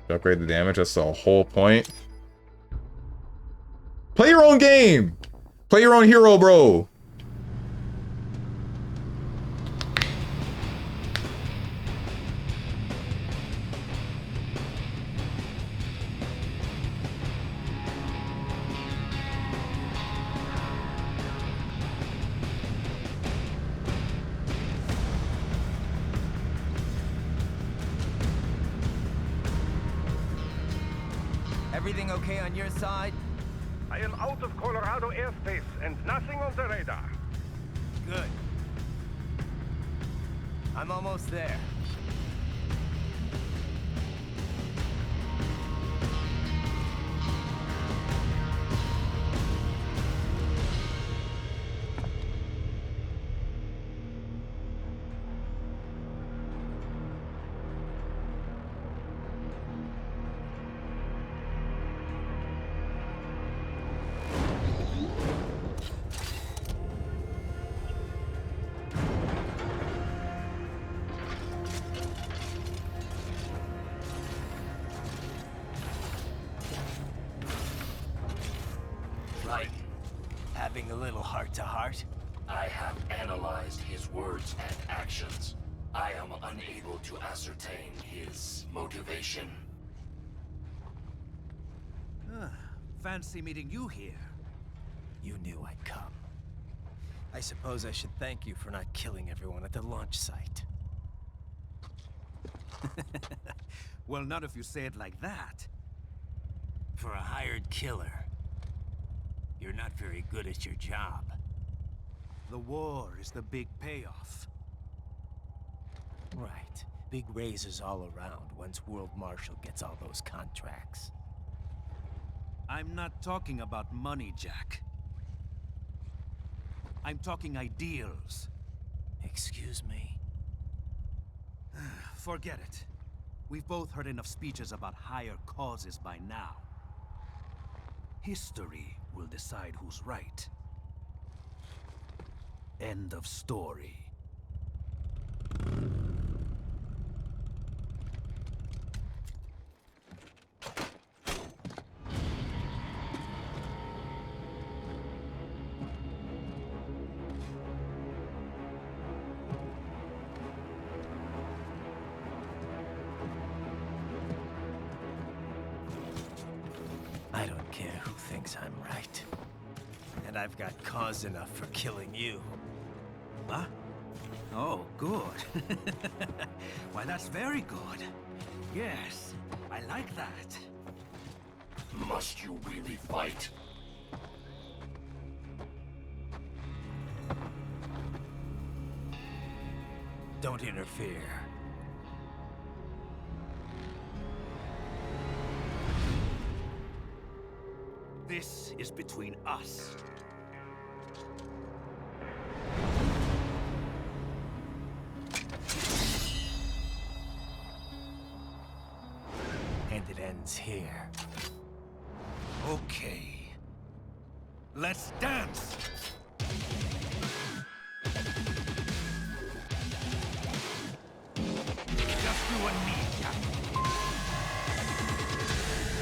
[SPEAKER 1] Upgrade the damage? That's the whole point. Play your own game! Play your own hero, bro!
[SPEAKER 3] Everything okay on your side?
[SPEAKER 5] I am out of Colorado airspace and nothing on the radar.
[SPEAKER 3] Good. I'm almost there. Having a little heart-to-heart?
[SPEAKER 6] I have analyzed his words and actions. I am unable to ascertain his motivation.
[SPEAKER 8] Fancy meeting you here.
[SPEAKER 3] You knew I'd come. I suppose I should thank you for not killing everyone at the launch site.
[SPEAKER 8] Well, not if you say it like that.
[SPEAKER 3] For a hired killer, you're not very good at your job.
[SPEAKER 8] The war is the big payoff.
[SPEAKER 3] Right. Big raises all around once World Marshal gets all those contracts.
[SPEAKER 8] I'm not talking about money, Jack. I'm talking ideals.
[SPEAKER 3] Excuse me?
[SPEAKER 8] Forget it. We've both heard enough speeches about higher causes by now. History will decide who's right. End of story.
[SPEAKER 3] I don't care who thinks I'm right. And I've got cause enough for killing you.
[SPEAKER 8] Huh? Oh, good. Why, that's very good. Yes, I like that.
[SPEAKER 6] Must you really fight?
[SPEAKER 3] Don't interfere.
[SPEAKER 8] This is between us.
[SPEAKER 3] And it ends here.
[SPEAKER 8] Okay. Let's dance! Just you and me, Captain.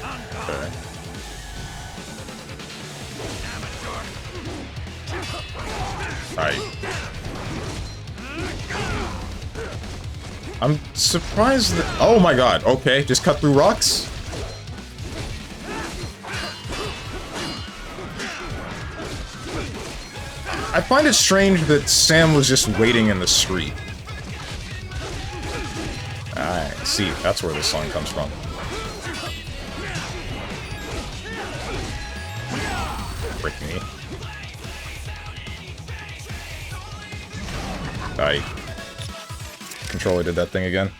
[SPEAKER 8] On guard!
[SPEAKER 1] Alright. I'm surprised that... Oh my god, okay, just cut through rocks? I find it strange that Sam was just waiting in the street. I see, that's where this song comes from. Frick me. Controller did that thing again.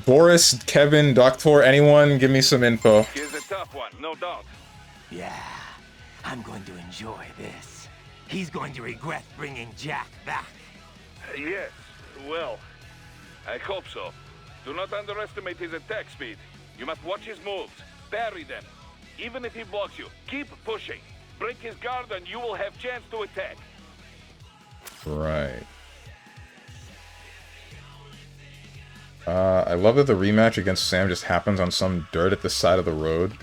[SPEAKER 1] Boris, Kevin, Doktor, anyone, give me some info.
[SPEAKER 2] Here's a tough one, no doubt.
[SPEAKER 3] Yeah, I'm going to enjoy this. He's going to regret bringing Jack back.
[SPEAKER 2] Yes, well, I hope so. Do not underestimate his attack speed. You must watch his moves. Parry them. Even if he blocks you, keep pushing. Break his guard and you will have chance to attack.
[SPEAKER 1] Right. I love that the rematch against Sam just happens on some dirt at the side of the road.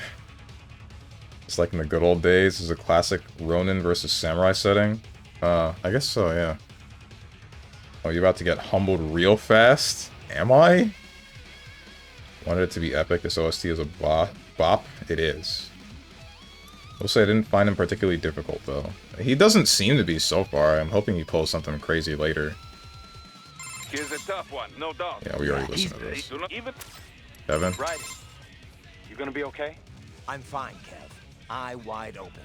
[SPEAKER 1] It's like in the good old days. It's a classic Ronin versus Samurai setting. I guess so, yeah. Oh, you're about to get humbled real fast? Am I? Wanted it to be epic. This OST is a bop. It is. I'll say I didn't find him particularly difficult, though. He doesn't seem to be so far. I'm hoping he pulls something crazy later.
[SPEAKER 2] Here's a tough one, no doubt.
[SPEAKER 1] Yeah, we already listened to this.
[SPEAKER 2] Do not even...
[SPEAKER 1] Kevin?
[SPEAKER 4] Right. You gonna be okay?
[SPEAKER 3] I'm fine, Kev. Eye wide open.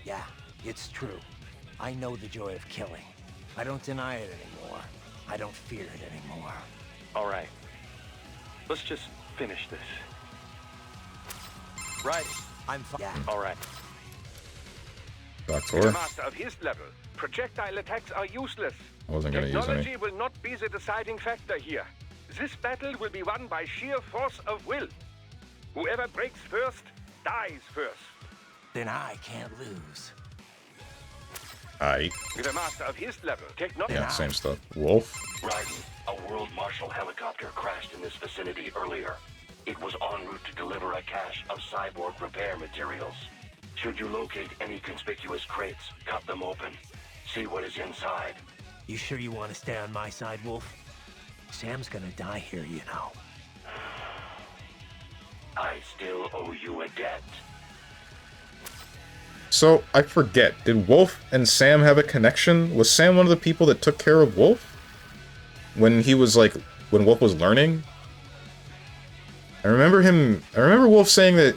[SPEAKER 3] Yeah, it's true. I know the joy of killing. I don't deny it anymore. I don't fear it anymore.
[SPEAKER 4] All right. Let's just finish this. Right.
[SPEAKER 3] I'm fine. Yeah.
[SPEAKER 4] All right.
[SPEAKER 5] The
[SPEAKER 1] Doktor?
[SPEAKER 5] master of his level. Projectile attacks are useless.
[SPEAKER 1] I wasn't gonna use
[SPEAKER 5] Technology
[SPEAKER 1] any.
[SPEAKER 5] will not be the deciding factor here. This battle will be won by sheer force of will. Whoever breaks first, dies first.
[SPEAKER 3] Then I can't lose.
[SPEAKER 1] Aight.
[SPEAKER 5] With a master of his level, technology...
[SPEAKER 1] Yeah, same stuff. Wolf?
[SPEAKER 6] Raiden, a World Marshal helicopter crashed in this vicinity earlier. It was en route to deliver a cache of cyborg repair materials. Should you locate any conspicuous crates, cut them open. See what is inside.
[SPEAKER 3] You sure you want to stay on my side, Wolf? Sam's gonna die here, you know.
[SPEAKER 6] I still owe you a debt.
[SPEAKER 1] So, I forget. Did Wolf and Sam have a connection? Was Sam one of the people that took care of Wolf? When he was like... When Wolf was learning? I remember Wolf saying that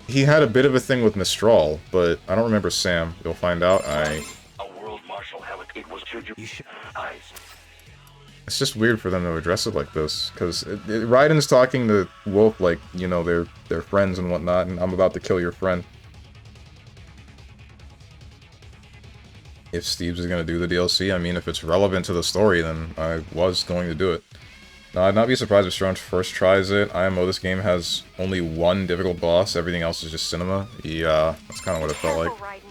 [SPEAKER 1] he had a bit of a thing with Mistral, but I don't remember Sam. You'll find out.
[SPEAKER 6] A world marshal helicopter. It was eyes.
[SPEAKER 1] It's just weird for them to address it like this, because Raiden's talking to Wolf like, you know, they're friends and whatnot, and I'm about to kill your friend. If Steve's is going to do the DLC, I mean, if it's relevant to the story, then I was going to do it. Now, I'd not be surprised if Strong first tries it. IMO, this game has only one difficult boss, everything else is just cinema. Yeah, that's kind of what it felt like.
[SPEAKER 7] Raiden.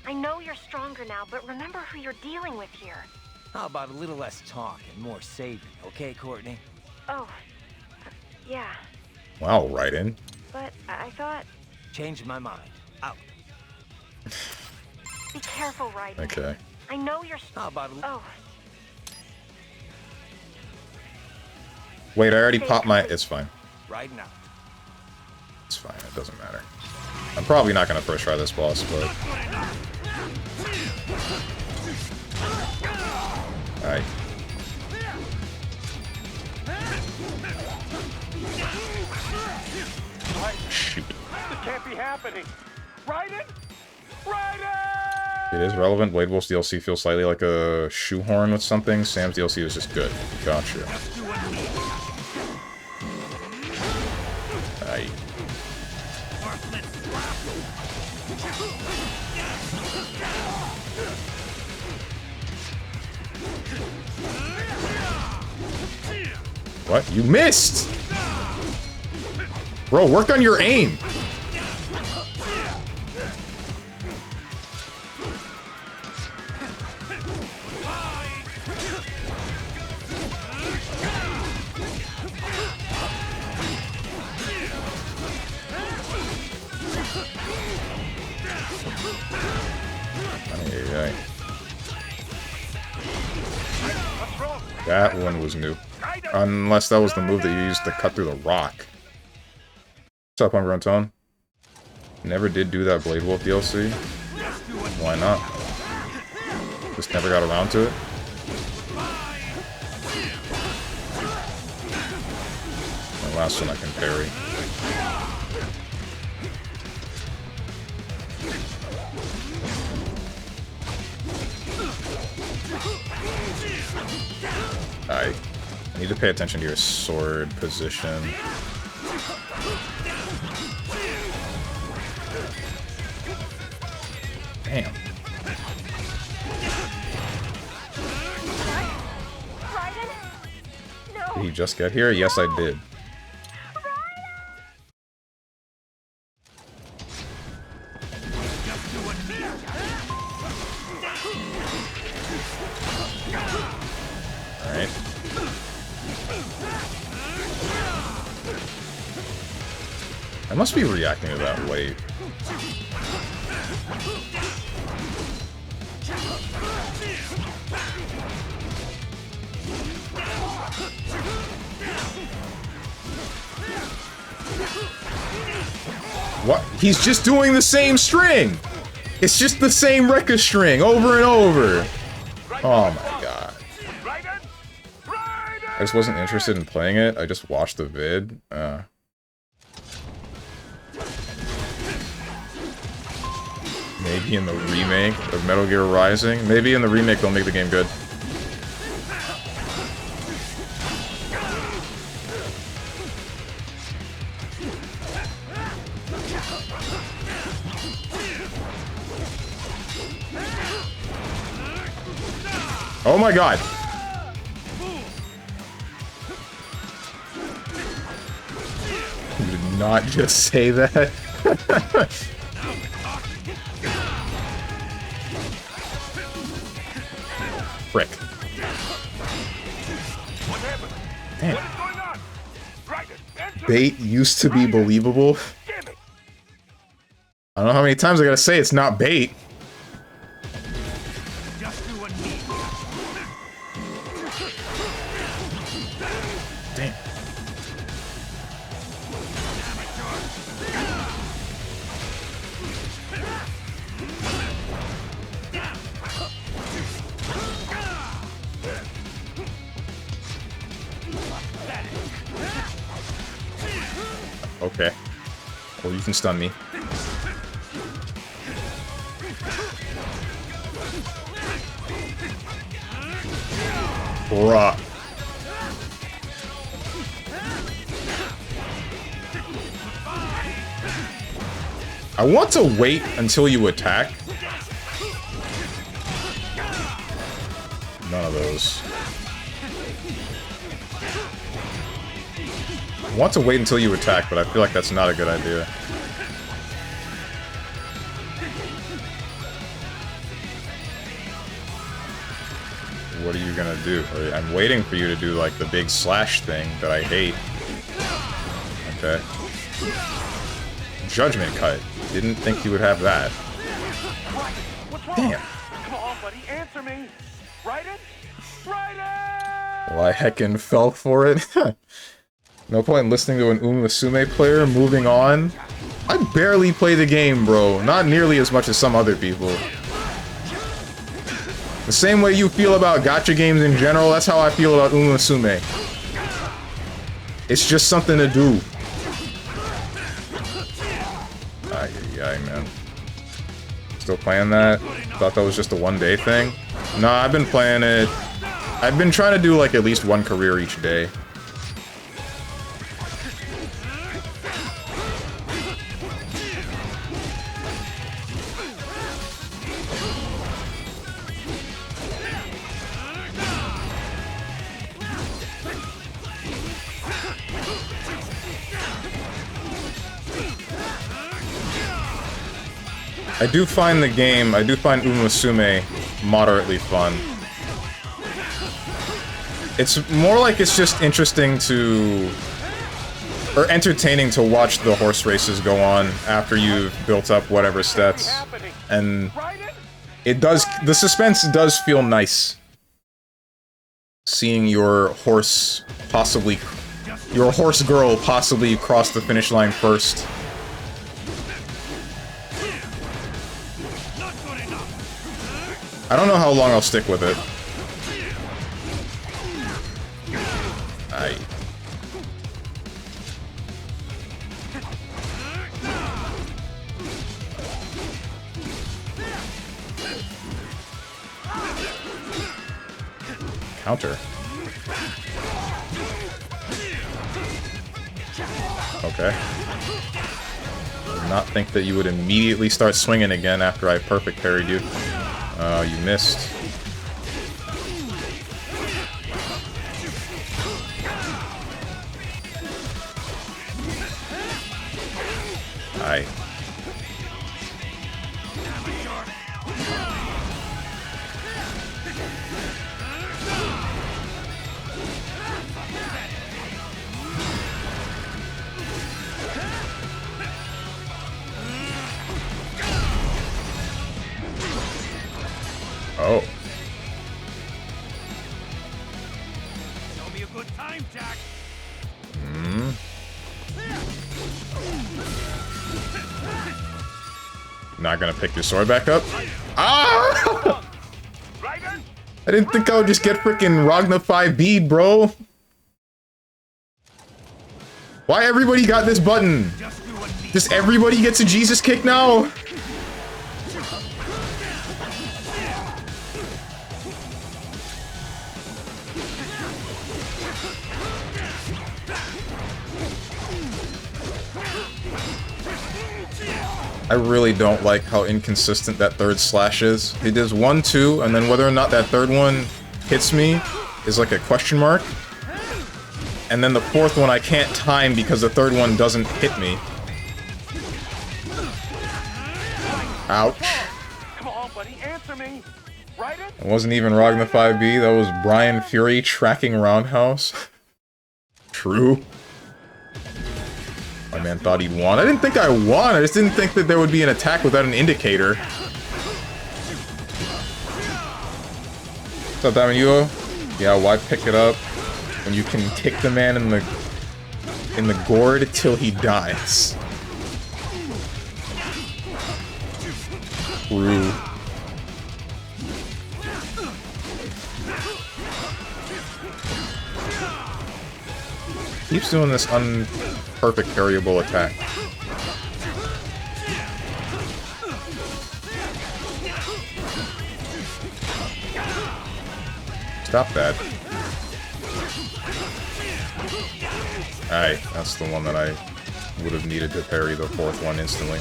[SPEAKER 7] I know you're stronger now, but remember who you're dealing with here.
[SPEAKER 3] How about a little less talk and more saving, okay, Courtney?
[SPEAKER 7] Oh, yeah,
[SPEAKER 1] Wow, Raiden.
[SPEAKER 7] but I thought...
[SPEAKER 3] Changed my mind. Out.
[SPEAKER 7] Be careful, Raiden.
[SPEAKER 1] Okay.
[SPEAKER 7] I know you're...
[SPEAKER 3] How about a
[SPEAKER 7] Oh,
[SPEAKER 1] Wait, I already popped my... It's fine.
[SPEAKER 3] right now?
[SPEAKER 1] It's fine, it doesn't matter. I'm probably not going to first try this boss, but... Alright. Shoot.
[SPEAKER 5] This can't be happening. Raiden? Raiden!
[SPEAKER 1] It is relevant. Blade Wolf's DLC feels slightly like a shoehorn with something. Sam's DLC is just good. Gotcha. Aye. What? You missed! Bro, work on your aim! Ay. That one was new. Unless that was the move that you used to cut through the rock. What's up, Hunger Tone? Never did do that Blade Wolf DLC. Why not? Just never got around to it. The last one I can parry. I need to pay attention to your sword position. Damn.
[SPEAKER 7] Raiden? No.
[SPEAKER 1] Did he just get here? Yes, I did. Alright. I must be reacting to that late. What? He's just doing the same string! It's just the same Rekka string over and over! Oh my god. I just wasn't interested in playing it, I just watched the vid. Maybe in the remake of Metal Gear Rising? Maybe in the remake they'll make the game good. Oh my god! You did not just say that. Frick. Damn. Bait used to be believable. I don't know how many times I gotta say it's not bait. Damn. Or you can stun me. Bruh. I want to wait until you attack. None of those. I want to wait until you attack, but I feel like that's not a good idea. What are you gonna do? I'm waiting for you to do, like, the big slash thing that I hate. Okay. Judgment cut. Didn't think you would have that.
[SPEAKER 4] What's wrong?
[SPEAKER 1] Damn.
[SPEAKER 4] Come on, buddy, answer me. Raiden? Raiden!
[SPEAKER 1] Well, I heckin' fell for it. No point in listening to an Umusume player. Moving on. I barely play the game, bro. Not nearly as much as some other people. The same way you feel about gacha games in general, that's how I feel about Umusume. It's just something to do. Ay, man. Still playing that? Thought that was just a one-day thing? Nah, I've been playing it. I've been trying to do, like, at least one career each day. I do find Umusume moderately fun. It's more like it's just interesting to... or entertaining to watch the horse races go on after you've built up whatever stats. And it does... the suspense does feel nice. Seeing your horse possibly... your horse girl possibly cross the finish line first. I don't know how long I'll stick with it. Counter. Okay. Did not think that you would immediately start swinging again after I perfect parried you. Oh, you missed. Aye. Oh.
[SPEAKER 8] Show me a good time, Jack.
[SPEAKER 1] Hmm. Not gonna pick your sword back up? Ah! I didn't think I would just get frickin' Ragnify bead, bro. Why everybody got this button? Does everybody gets a Jesus kick now? I really don't like how inconsistent that third slash is. He does 1, 2, and then whether or not that third one hits me is like a question mark. And then the fourth one I can't time because the third one doesn't hit me. Ouch.
[SPEAKER 4] Come on, buddy, answer me. Raiden?
[SPEAKER 1] It wasn't even Ragnify B, that was Brian Fury tracking Roundhouse. True. My man thought he'd won. I didn't think I won, I just didn't think that there would be an attack without an indicator. What's up, Damayo? Yeah, why pick it up when you can kick the man in the gourd till he dies? True. Keeps doing this unperfect parryable attack. Stop that. Alright, that's the one that I would have needed to parry the fourth one instantly.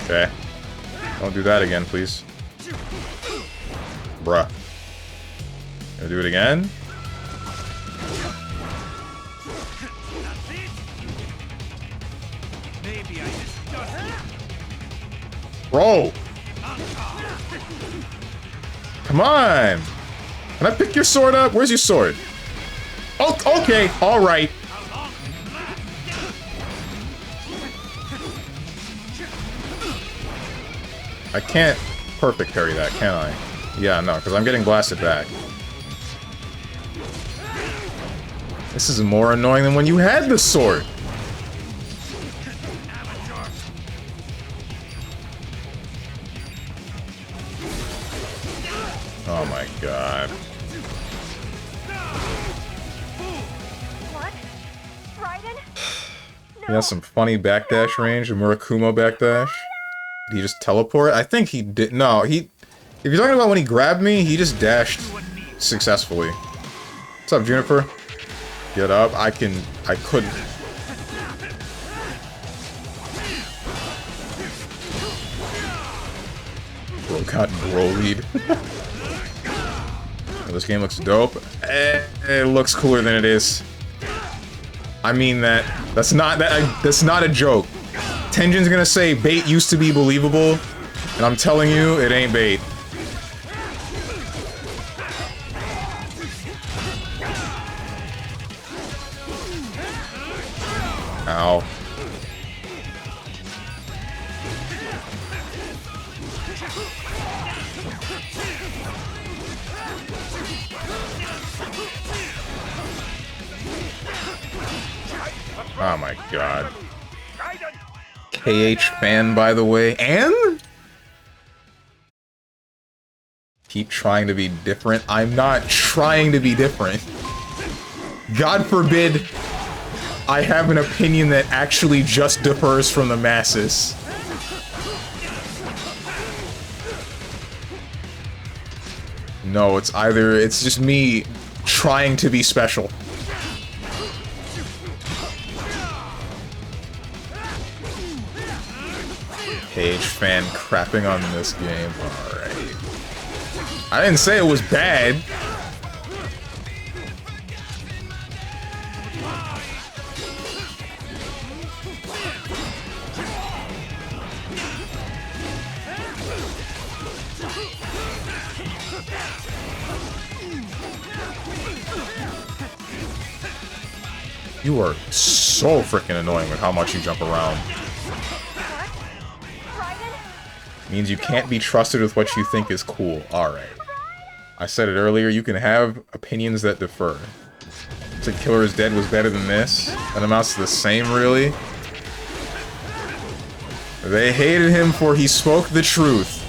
[SPEAKER 1] Okay. Don't do that again, please. Bruh. Gonna do it again? Bro! Come on! Can I pick your sword up? Where's your sword? Oh, okay, alright. I can't perfect parry that, can I? Yeah, no, because I'm getting blasted back. This is more annoying than when you had the sword. Oh my god.
[SPEAKER 7] What? Raiden?
[SPEAKER 1] He has some funny backdash range, a Murakumo backdash. Did he just teleport? I think he did. No, he... If you're talking about when he grabbed me, he just dashed successfully. What's up, Juniper? Get up. I couldn't. Bro got brolied. This game looks dope. It looks cooler than it is. I mean that. That's not a joke. Tenjin's gonna say bait used to be believable, and I'm telling you, it ain't bait. Ow. Oh my god. KH fan, by the way. And? Keep trying to be different. I'm not trying to be different. God forbid I have an opinion that actually just differs from the masses. No, it's just me trying to be special. KH fan crapping on this game. Alright. I didn't say it was bad. You are so freaking annoying with how much you jump around. Means you can't be trusted with what you think is cool. Alright. I said it earlier, you can have opinions that differ. Said Killer is Dead was better than this. That amounts to the same, really. They hated him for he spoke the truth.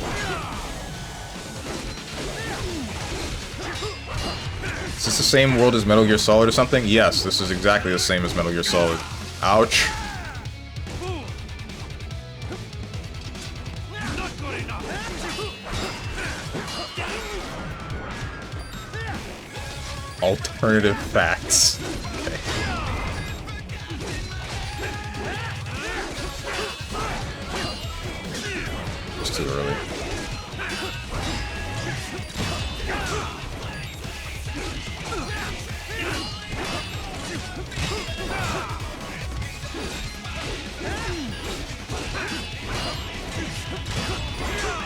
[SPEAKER 1] Is this the same world as Metal Gear Solid or something? Yes, this is exactly the same as Metal Gear Solid. Ouch. Alternative facts. Okay. It's too early.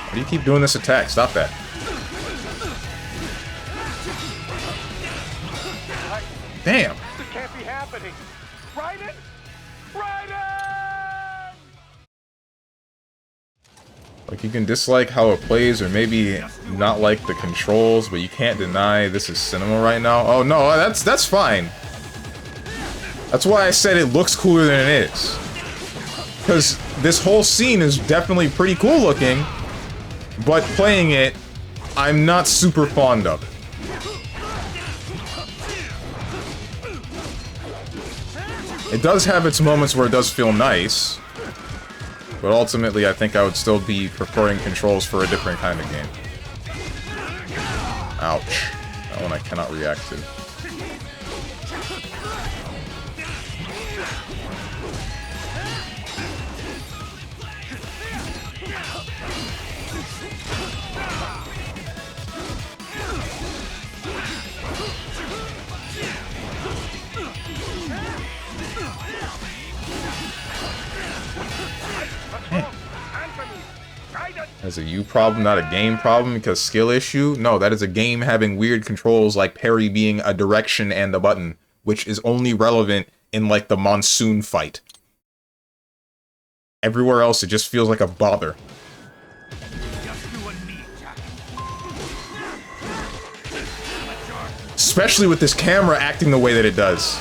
[SPEAKER 1] Why do you keep doing this attack? Stop that. Damn.
[SPEAKER 5] This can't be happening. Raiden? Raiden!
[SPEAKER 1] Like, you can dislike how it plays, or maybe not like the controls, but you can't deny this is cinema right now. Oh no, that's fine. That's why I said it looks cooler than it is. Because this whole scene is definitely pretty cool looking, but playing it, I'm not super fond of it. It does have its moments where it does feel nice, but ultimately I think I would still be preferring controls for a different kind of game. Ouch. That one I cannot react to. That's a you problem, not a game problem, because skill issue? No, that is a game having weird controls like parry being a direction and a button, which is only relevant in like the monsoon fight. Everywhere else, it just feels like a bother. Especially with this camera acting the way that it does.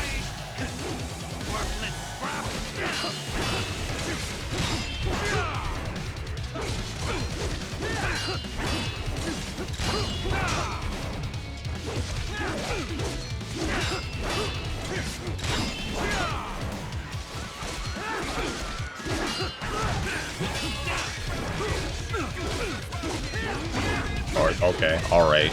[SPEAKER 1] Okay, alright.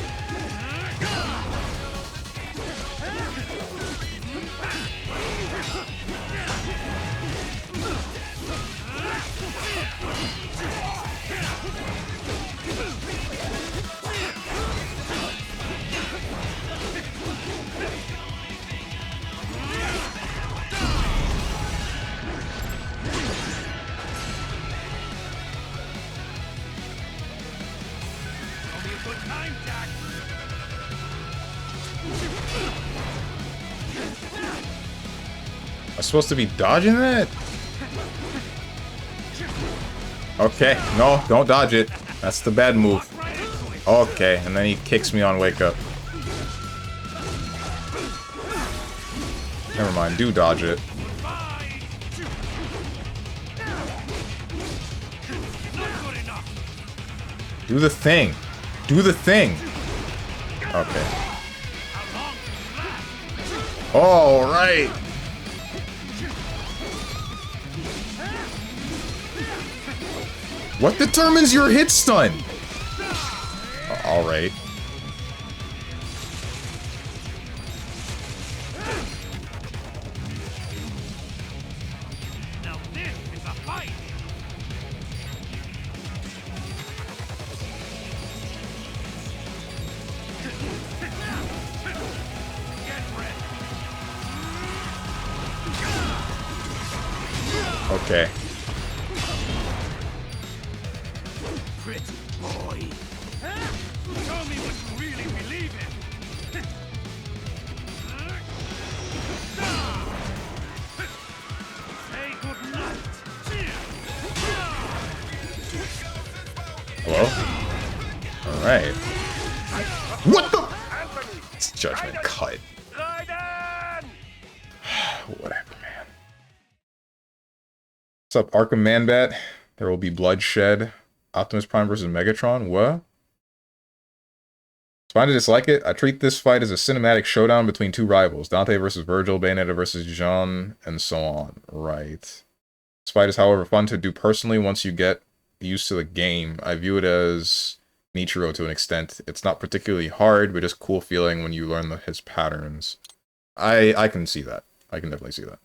[SPEAKER 1] Am I supposed to be dodging that? Okay, no, don't dodge it. That's the bad move. Okay, and then he kicks me on wake up. Never mind, do dodge it. Do the thing. Do the thing. Okay. All right. What determines your hit stun? All right.
[SPEAKER 8] Now this is a fight.
[SPEAKER 1] Okay.
[SPEAKER 8] Pretty boy. Show me what you really believe in. Say goodnight.
[SPEAKER 1] Hello? Alright. What the? It's judgment cut. Whatever, man. What's up, Arkham Manbat? There will be bloodshed. Optimus Prime versus Megatron? What? It's fine to dislike it. I treat this fight as a cinematic showdown between two rivals. Dante versus Virgil, Bayonetta versus Jean, and so on. Right. This fight is, however, fun to do personally once you get used to the game. I view it as Nichiro to an extent. It's not particularly hard, but just cool feeling when you learn his patterns. I can see that. I can definitely see that.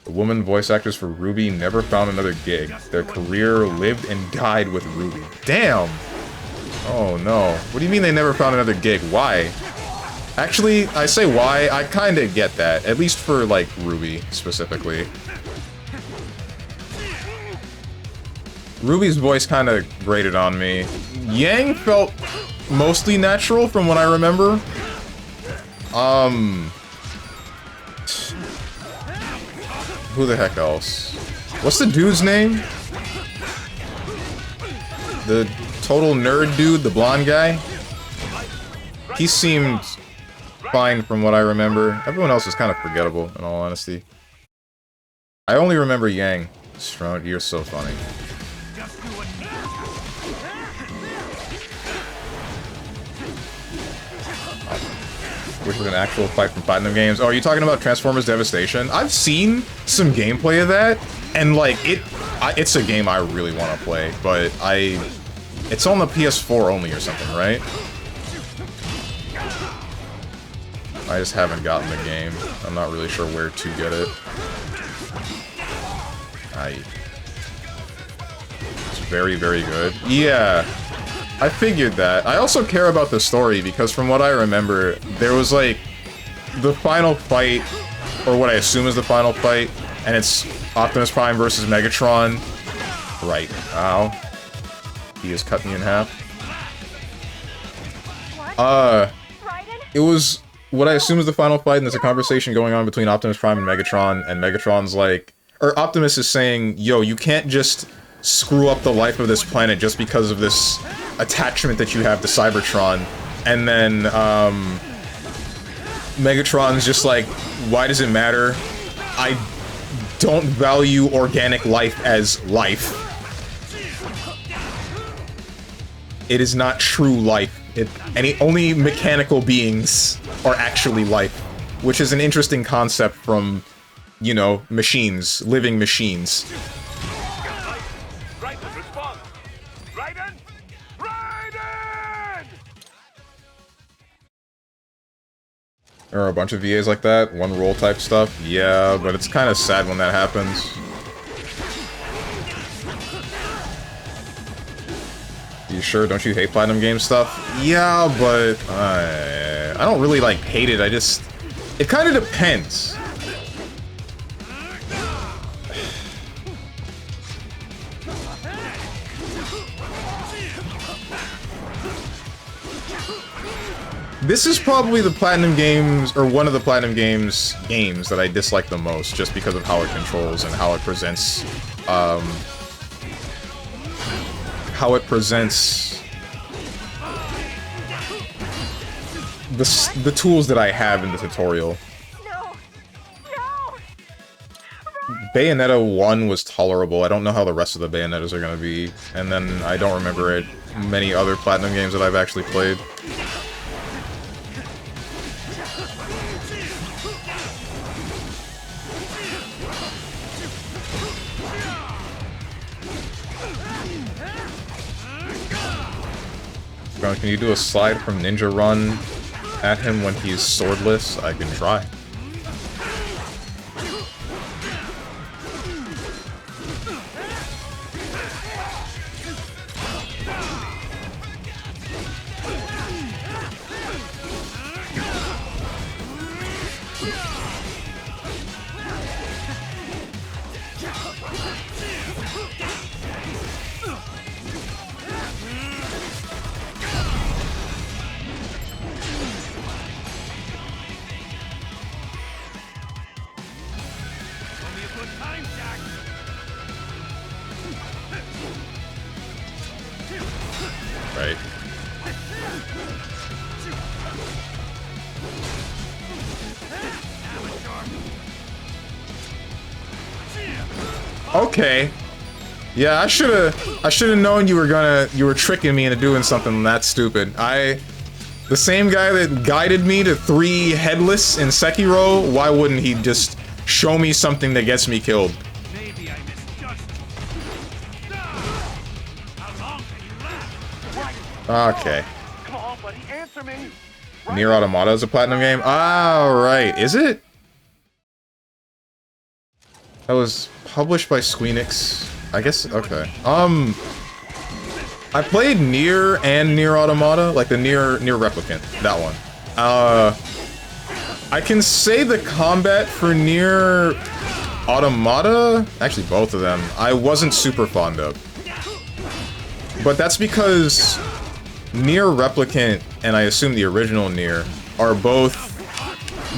[SPEAKER 1] The woman voice actors for Ruby never found another gig. Their career lived and died with Ruby. Damn! Oh no. What do you mean they never found another gig? Why? Actually, I say why, I kinda get that. At least for, like, Ruby, specifically. Ruby's voice kinda grated on me. Yang felt mostly natural from what I remember. Who the heck else? What's the dude's name? The total nerd dude, the blonde guy? He seemed fine from what I remember. Everyone else is kind of forgettable, in all honesty. I only remember Yang. Strong, you're so funny. Which was an actual fight from Platinum Games. Oh, are you talking about Transformers Devastation? I've seen some gameplay of that, and like it's a game I really want to play, but it's on the PS4 only or something, right? I just haven't gotten the game. I'm not really sure where to get it. It's very, very good. Yeah. I figured that. I also care about the story because from what I remember, there was like the final fight, or what I assume is the final fight, and it's Optimus Prime versus Megatron. Right. Ow. He has cut me in half. It was what I assume is the final fight, and there's a conversation going on between Optimus Prime and Megatron's like, or Optimus is saying, yo, you can't just screw up the life of this planet just because of this attachment that you have to Cybertron. And then Megatron's just like, why does it matter? I don't value organic life as life. It is not true life. Only mechanical beings are actually life, which is an interesting concept from, you know, machines, living machines. There are a bunch of VAs like that, one roll type stuff. Yeah, but it's kind of sad when that happens. You sure? Don't you hate Platinum Game stuff? Yeah, but I don't really like hate it. It kind of depends. This is probably the Platinum Games, or one of the Platinum Games that I dislike the most, just because of how it controls and how it presents, the tools that I have in the tutorial.
[SPEAKER 7] No! No!
[SPEAKER 1] Bayonetta 1 was tolerable. I don't know how the rest of the Bayonettas are gonna be, and then I don't remember many other Platinum games that I've actually played. Can you do a slide from Ninja Run at him when he's swordless? I can try. Right. Okay. Yeah, I should've known you were tricking me into doing something that stupid. The same guy that guided me to 3 headless in Sekiro, why wouldn't he just show me something that gets me killed?
[SPEAKER 8] Maybe I misjudged you. How long can you last?
[SPEAKER 1] Okay.
[SPEAKER 5] Come on, buddy, answer me.
[SPEAKER 1] Nier Automata is a Platinum game? Alright, is it? That was published by Squeenix. I guess, okay. I played Nier and Nier Automata, like the Nier Replicant, that one. I can say the combat for Nier Automata, actually both of them, I wasn't super fond of. But that's because Nier Replicant, and I assume the original Nier, are both,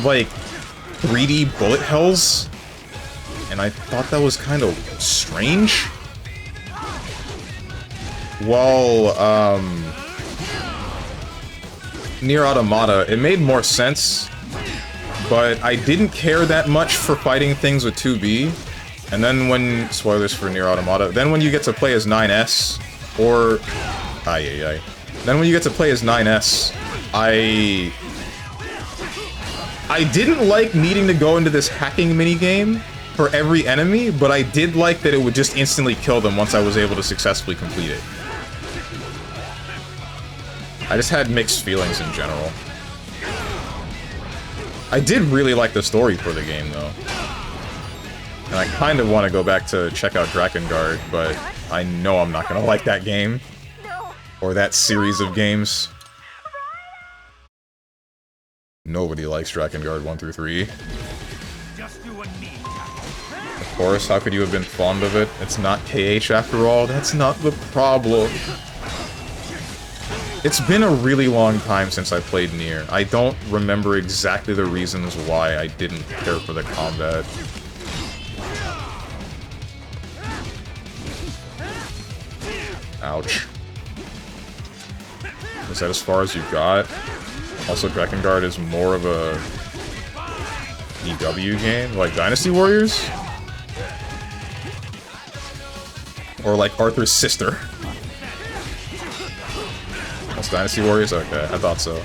[SPEAKER 1] like, 3D bullet hells. And I thought that was kind of strange. While, Nier Automata, it made more sense, but I didn't care that much for fighting things with 2B, And then when... Spoilers for Nier Automata. Then when you get to play as 9S, or... Then when you get to play as 9S, I didn't like needing to go into this hacking minigame for every enemy, but I did like that it would just instantly kill them once I was able to successfully complete it. I just had mixed feelings in general. I did really like the story for the game, though. And I kind of want to go back to check out Drakengard, but I know I'm not going to like that game. Or that series of games. Nobody likes Drakengard 1 through 3. Of course, how could you have been fond of it? It's not KH after all. That's not the problem. It's been a really long time since I played Nier. I don't remember exactly the reasons why I didn't care for the combat. Ouch. Is that as far as you got? Also, Drakengard is more of a EW game, like Dynasty Warriors? Or like Arthur's sister. That's Dynasty Warriors? Okay, I thought so.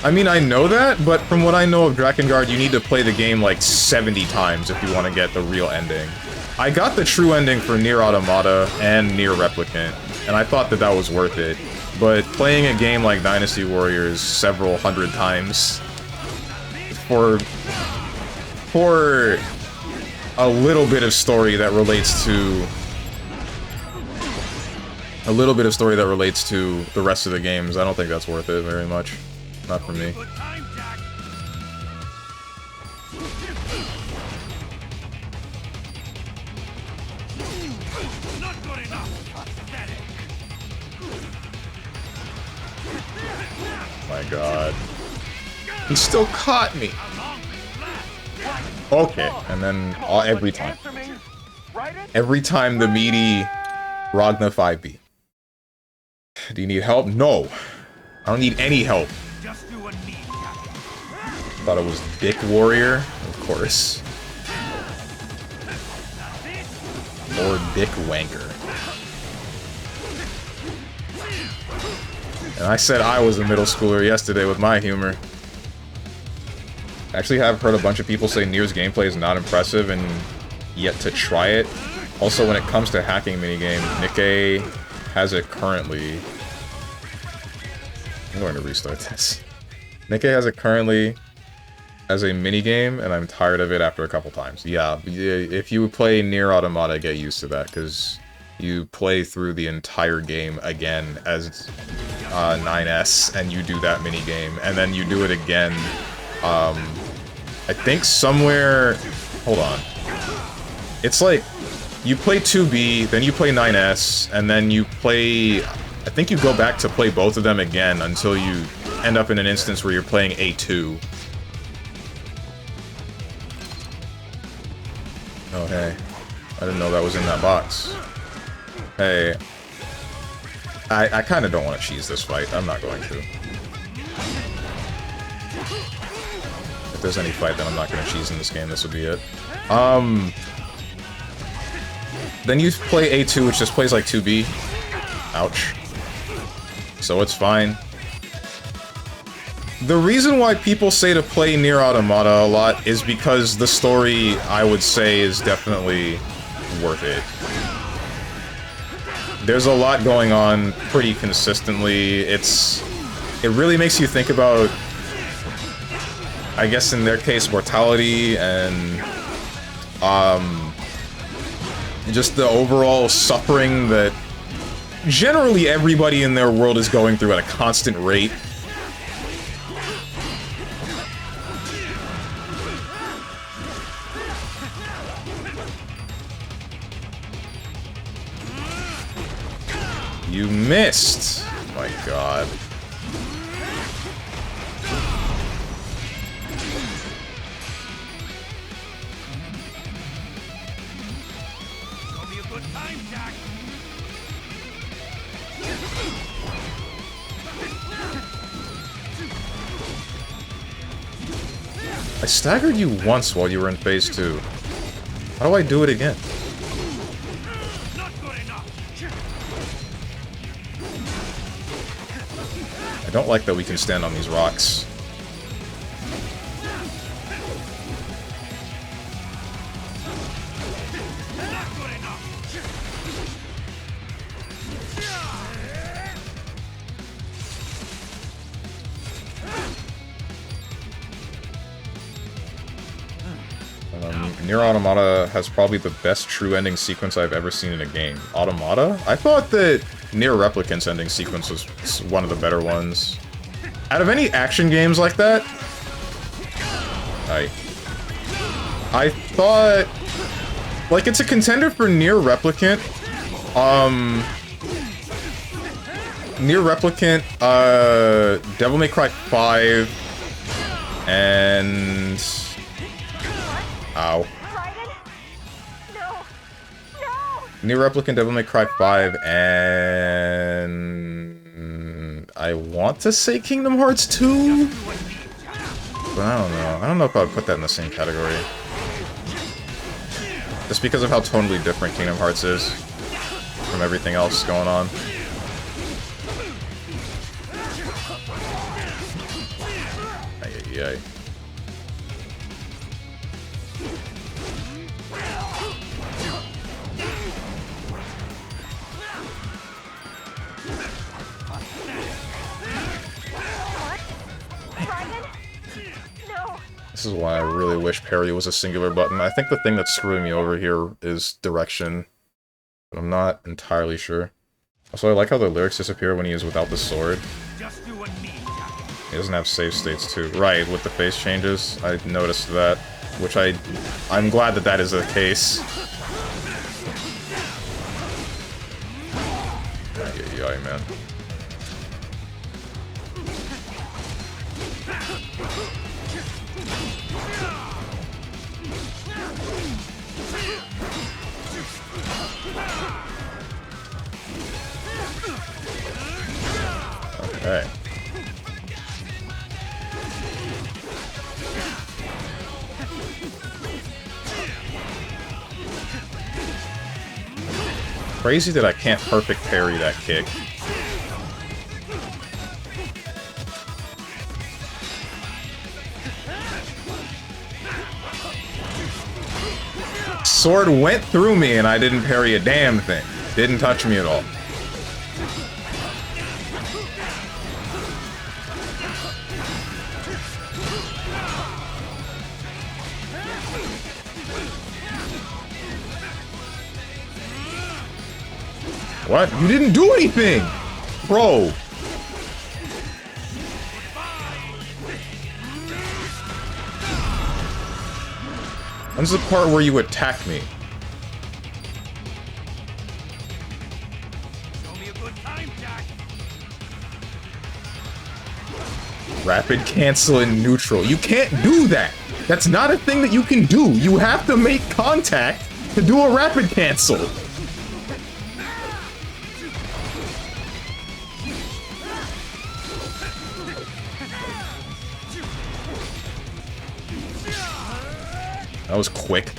[SPEAKER 1] I mean, I know that, but from what I know of Drakengard, you need to play the game like 70 times if you want to get the real ending. I got the true ending for Nier Automata and Nier Replicant, and I thought that that was worth it. But playing a game like Dynasty Warriors several hundred times for a little bit of story that relates to the rest of the games, I don't think that's worth it very much. Not for me. My god. He still caught me! Okay, and then every time. Every time the meaty Ragna 5B. Do you need help? No. I don't need any help. Thought it was Dick Warrior, of course. Or Dick Wanker. And I said I was a middle schooler yesterday with my humor. I actually have heard a bunch of people say Nier's gameplay is not impressive and yet to try it. Also, when it comes to hacking minigame, Nikkei has it currently... I'm going to restart this. Nikkei has it currently as a minigame, and I'm tired of it after a couple times. Yeah, if you play Nier Automata, get used to that, because you play through the entire game again as 9S, and you do that minigame, and then you do it again, I think somewhere... Hold on. It's like, you play 2B, then you play 9S, and then you play... I think you go back to play both of them again until you end up in an instance where you're playing A2. Oh, hey. I didn't know that was in that box. Hey. I kind of don't want to cheese this fight. I'm not going to. If there's any fight that I'm not going to cheese in this game, this would be it. Then you play A2, which just plays like 2B. Ouch. So it's fine. The reason why people say to play Nier Automata a lot is because the story, I would say, is definitely worth it. There's a lot going on pretty consistently. It really makes you think about, I guess in their case, mortality and just the overall suffering that generally everybody in their world is going through at a constant rate. You missed! Oh my god. I staggered you once while you were in phase 2. How do I do it again? I don't like that we can stand on these rocks. Nier Automata has probably the best true ending sequence I've ever seen in a game. Automata? I thought that Nier Replicant's ending sequence was one of the better ones. Out of any action games like that, I thought, like, it's a contender for Nier Replicant. Nier Replicant, Devil May Cry 5, and... Ow. Nier Replicant, Devil May Cry 5, and... I want to say Kingdom Hearts 2? But I don't know. I don't know if I would put that in the same category. Just because of how tonally different Kingdom Hearts is from everything else going on. Ay. This is why I really wish parry was a singular button. I think the thing that's screwing me over here is direction. But I'm not entirely sure. Also, I like how the lyrics disappear when he is without the sword. He doesn't have save states too. Right, with the face changes. I noticed that. Which I'm glad that that is the case. Ay, man. Okay. Crazy that I can't perfect parry that kick. Sword went through me and I didn't parry a damn thing. Didn't touch me at all. What? You didn't do anything! Bro! When's the part where you attack me? Rapid cancel in neutral. You can't do that! That's not a thing that you can do! You have to make contact to do a rapid cancel! That was quick.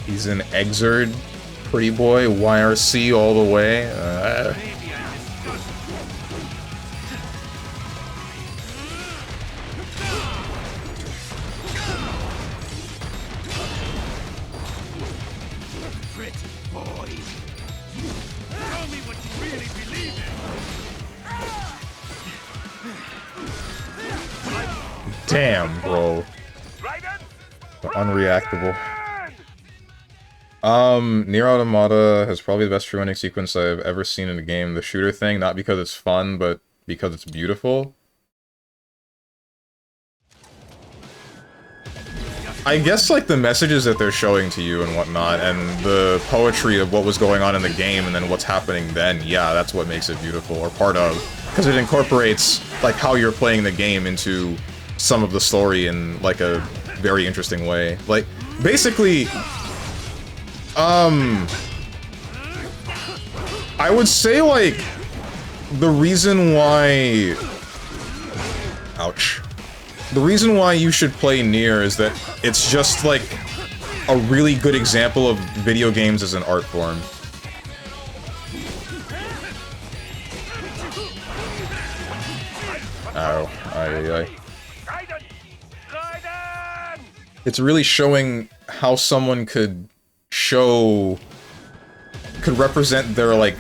[SPEAKER 1] He's an Exerd, pretty boy, YRC all the way. Damn, bro. Unreactable. Nier Automata has probably the best true ending sequence I've ever seen in a game. The shooter thing, not because it's fun, but because it's beautiful. I guess, like, the messages that they're showing to you and whatnot, and the poetry of what was going on in the game and then what's happening then, yeah, that's what makes it beautiful, or part of. Because it incorporates, like, how you're playing the game into some of the story in, like, a very interesting way. Like, I would say, like, the reason why... Ouch. The reason why you should play Nier is that it's just, like, a really good example of video games as an art form. Ow. Ay. It's really showing how someone could represent their, like,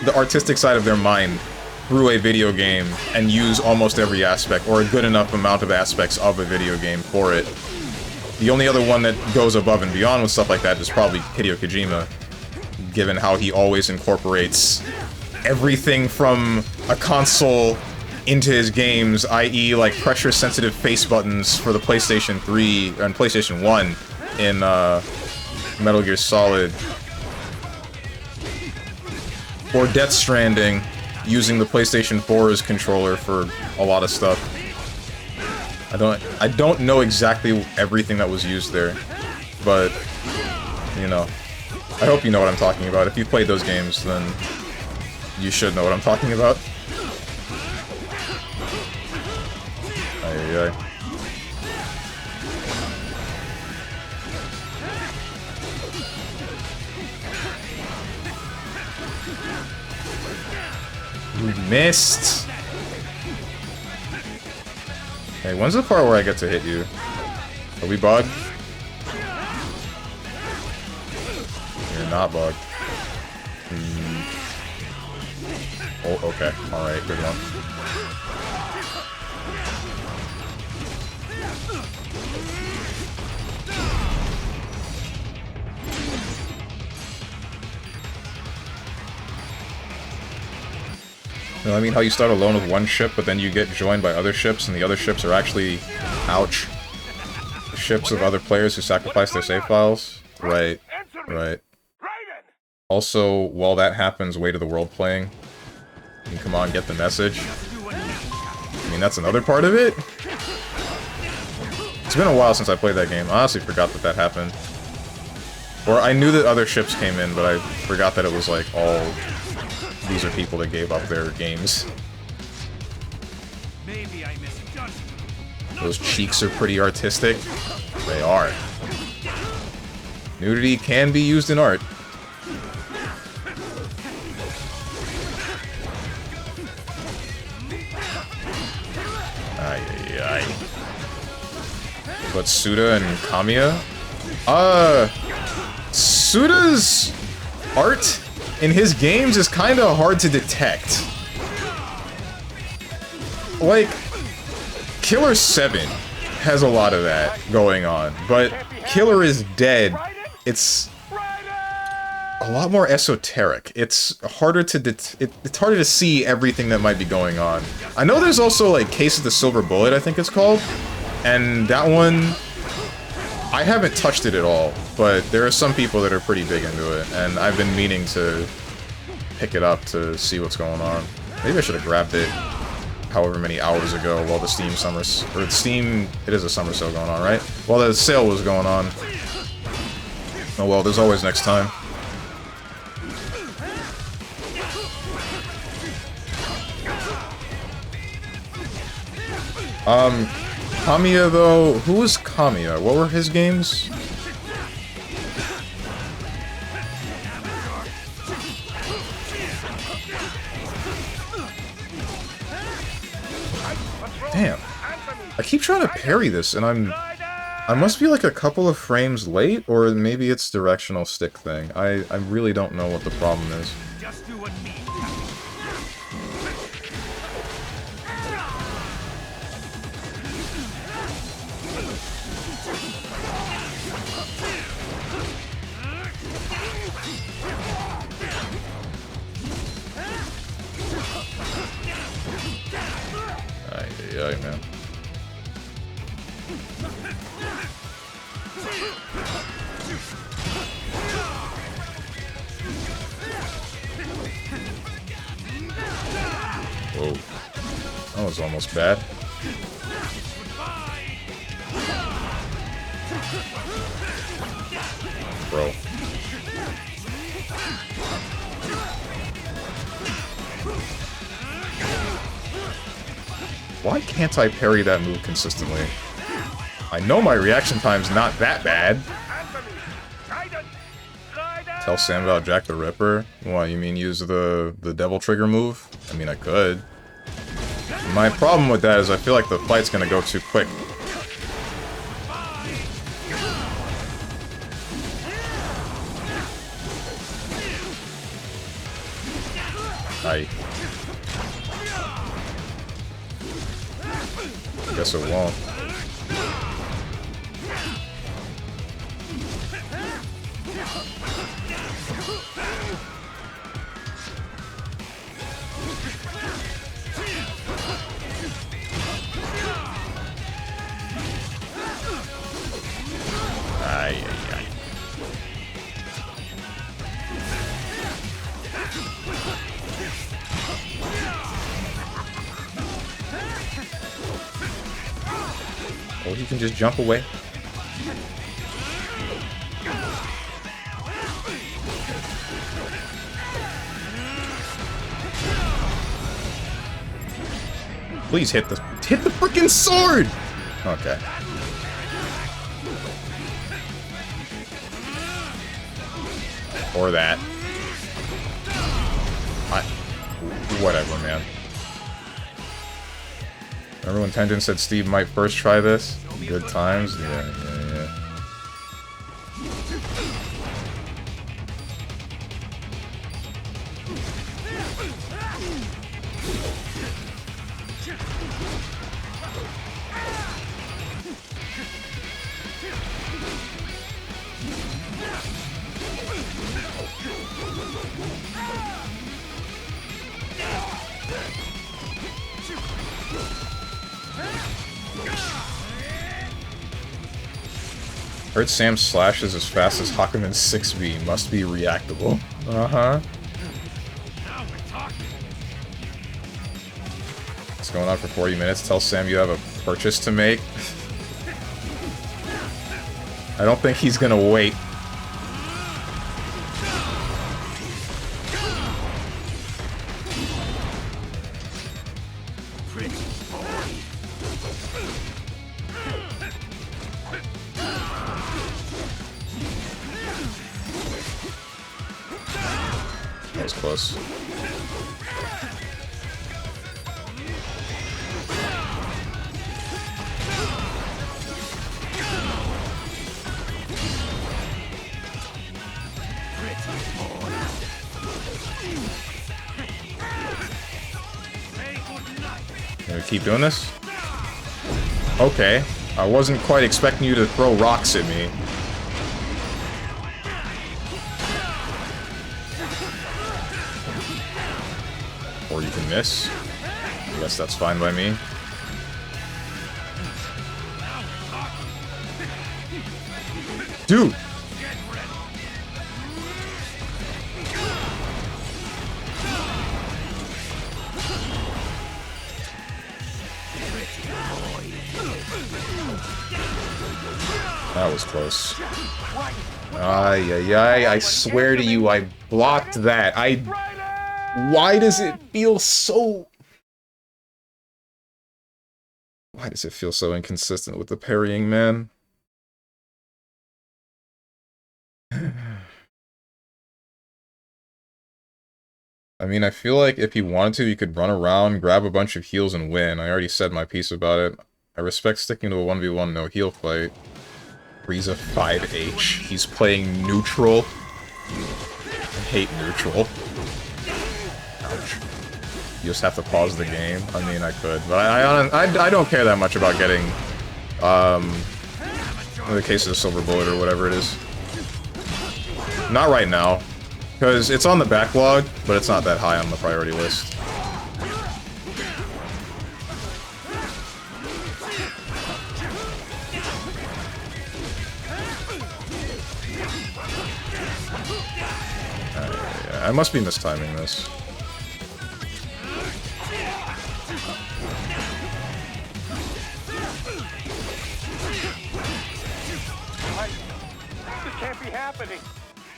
[SPEAKER 1] the artistic side of their mind through a video game and use almost every aspect, or a good enough amount of aspects of a video game for it. The only other one that goes above and beyond with stuff like that is probably Hideo Kojima, given how he always incorporates everything from a console into his games, i.e. like pressure-sensitive face buttons for the PlayStation 3 and PlayStation 1 in Metal Gear Solid, or Death Stranding, using the PlayStation 4's controller for a lot of stuff. I don't know exactly everything that was used there, but, you know, I hope you know what I'm talking about. If you played those games, then you should know what I'm talking about. Ay. You missed! Hey, when's the part where I get to hit you? Are we bugged? You're not bugged. Oh, okay. Alright, good one. You know, I mean how you start alone with one ship, but then you get joined by other ships, and the other ships are actually, ouch, ships of other players who sacrifice their save files? Right. Also, while that happens, Way to the World playing. And come on, get the message. I mean, that's another part of it? It's been a while since I played that game. I honestly forgot that that happened. Or I knew that other ships came in, but I forgot that it was like all... These are people that gave up their games. Those cheeks are pretty artistic. They are. Nudity can be used in art. Ay. But Suda and Kamiya? Suda's art in his games is kind of hard to detect. Like, Killer 7 has a lot of that going on, but Killer is Dead, it's a lot more esoteric. It's harder to it's harder to see everything that might be going on. I know there's also like Case of the Silver Bullet, I think it's called, and that one I haven't touched it at all, but there are some people that are pretty big into it, and I've been meaning to pick it up to see what's going on. Maybe I should have grabbed it however many hours ago while the Steam it is a summer sale going on, right? While the sale was going on. Oh well, there's always next time. Kamiya though, who was Kamiya? What were his games? Damn. I keep trying to parry this, and I must be like a couple of frames late, or maybe it's directional stick thing. I really don't know what the problem is. Ay, man. Whoa. That was almost bad. Bro. Why can't I parry that move consistently? I know my reaction time's not that bad. Tell Sam about Jack the Ripper? What, you mean use the devil trigger move? I mean, I could. My problem with that is I feel like the fight's gonna go too quick. I guess it won't. Ay, ay, ay. Oh, he can just jump away. Please hit the freaking sword. Okay. Or that. Whatever, man. Remember when Tenjin said Steve might first try this? Good times? Yeah. Heard Sam slashes as fast as Hakumen's 6B. Must be reactable. Uh-huh. It's going on for 40 minutes. Tell Sam you have a purchase to make. I don't think he's gonna wait. That was close. Can we keep doing this? Okay. I wasn't quite expecting you to throw rocks at me. Or you can miss. I guess that's fine by me. Dude! That was close. Ay, ay, ay, I swear to you, I blocked that. Why does it feel so... Why does it feel so inconsistent with the parrying, man? I mean, I feel like if you wanted to, you could run around, grab a bunch of heals, and win. I already said my piece about it. I respect sticking to a 1v1 no heal fight. Frieza 5H. He's playing neutral. I hate neutral. Ouch. You just have to pause the game. I mean, I could, but I don't care that much about getting the case of the silver bullet or whatever it is. Not right now, because it's on the backlog, but it's not that high on the priority list. I must be mistiming this.
[SPEAKER 5] This can't be happening.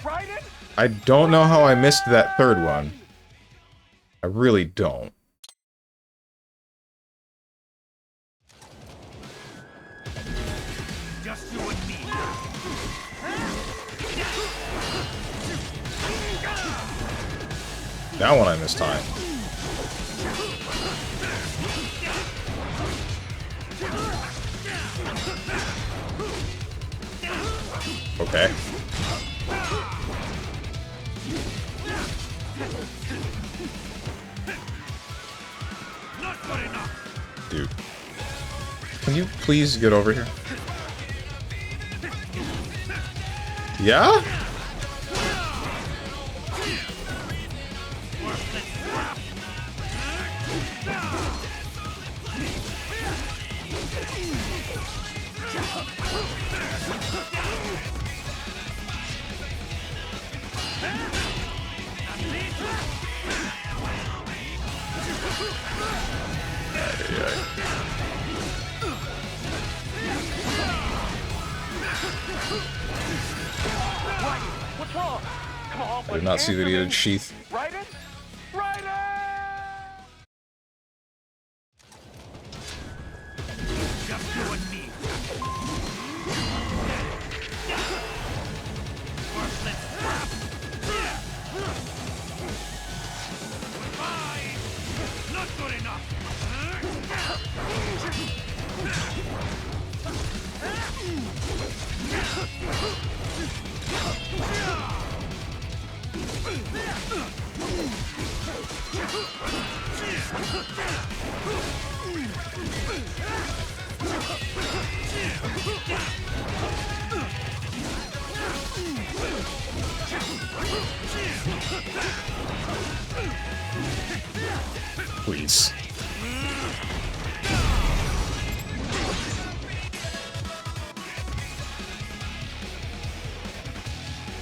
[SPEAKER 5] Raiden?
[SPEAKER 1] I don't know how I missed that third one. I really don't. That one I missed time. Okay. Dude. Can you please get over here? Yeah?
[SPEAKER 4] What's wrong? Come on,
[SPEAKER 1] I did not see that he had a sheath.
[SPEAKER 4] Raiden? Raiden!
[SPEAKER 8] Just you and me. Worthless scrap. Goodbye. Not good enough.
[SPEAKER 1] Please.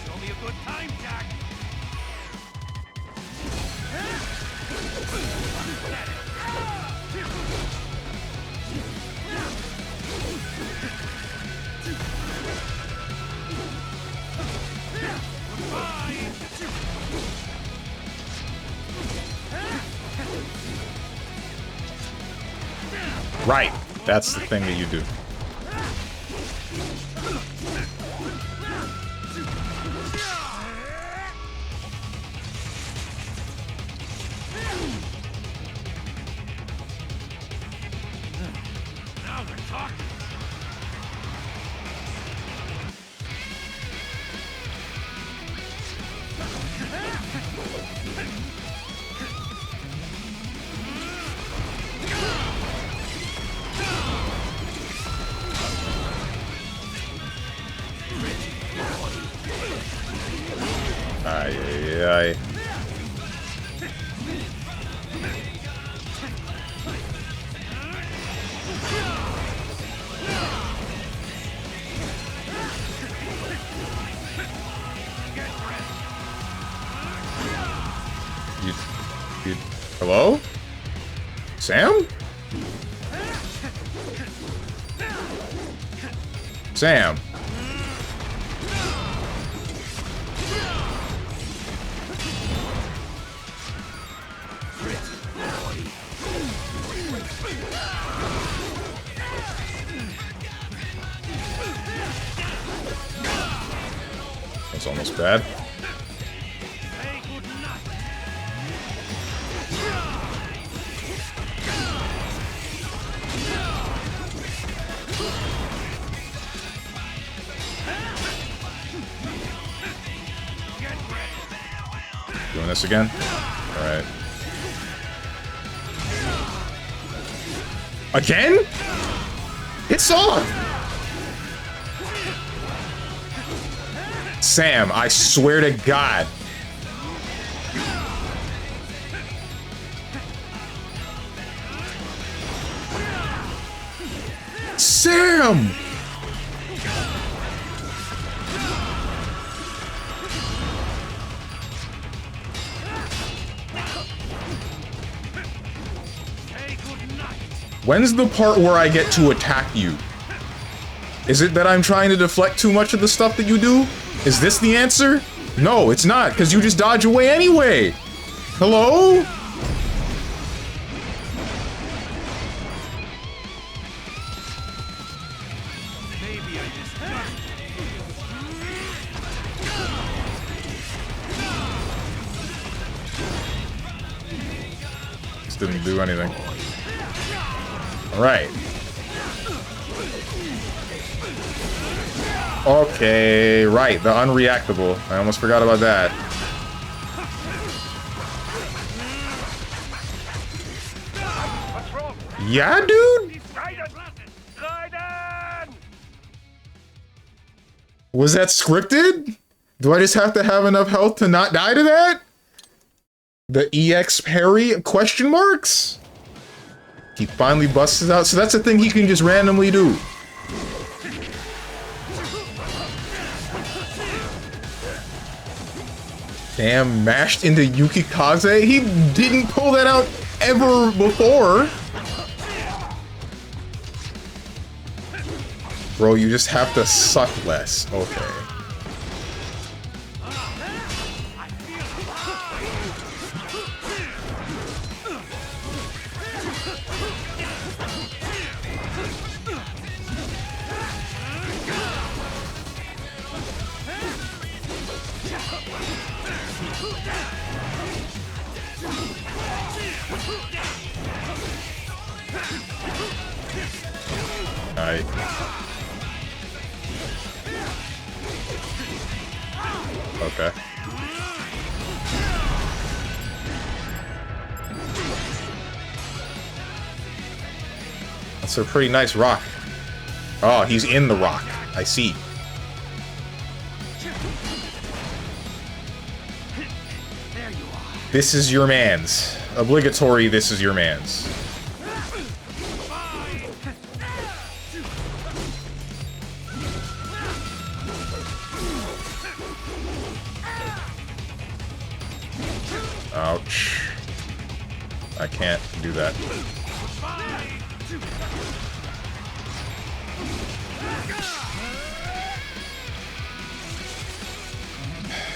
[SPEAKER 8] Show me a good time, Jack.
[SPEAKER 1] Right. That's the thing that you do.
[SPEAKER 8] Now we're talking.
[SPEAKER 1] Ay, ay, ay. You, hello? Sam? Sam. That's almost bad.
[SPEAKER 8] Say good night.
[SPEAKER 1] Doing this again? Alright. Again? It's off! Sam, I swear to God. Sam!
[SPEAKER 8] Say good night.
[SPEAKER 1] When's the part where I get to attack you? Is it that I'm trying to deflect too much of the stuff that you do? Is this the answer? No, it's not, because you just dodge away anyway! Hello?
[SPEAKER 8] Maybe I just got it.
[SPEAKER 1] didn't do anything. Alright. Okay, right, the unreactable. I almost forgot about that.
[SPEAKER 5] What's wrong?
[SPEAKER 1] Yeah, dude?
[SPEAKER 5] Raiden!
[SPEAKER 1] Was that scripted? Do I just have to have enough health to not die to that? The EX parry? Question marks? He finally busts it out. So that's a thing he can just randomly do. Damn, mashed into Yukikaze? He didn't pull that out ever before. Bro, you just have to suck less. Okay. Alright. Okay. That's a pretty nice rock. Oh, he's in the rock. I see. This is your man's. Obligatory, this is your man's. Ouch. I can't do that.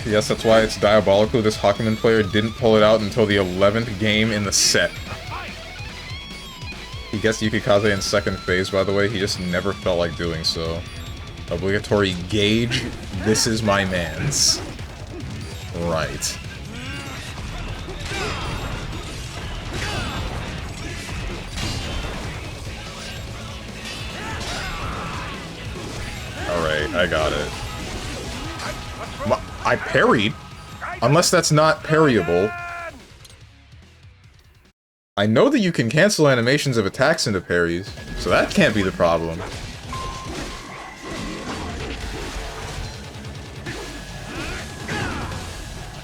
[SPEAKER 1] Yes, that's why it's diabolical. This Hakumen player didn't pull it out until the 11th game in the set. He gets Yukikaze in second phase, by the way. He just never felt like doing so. Obligatory gauge. This is my man's. Right. Alright, I got it. I parried? Unless that's not parryable. I know that you can cancel animations of attacks into parries, so that can't be the problem.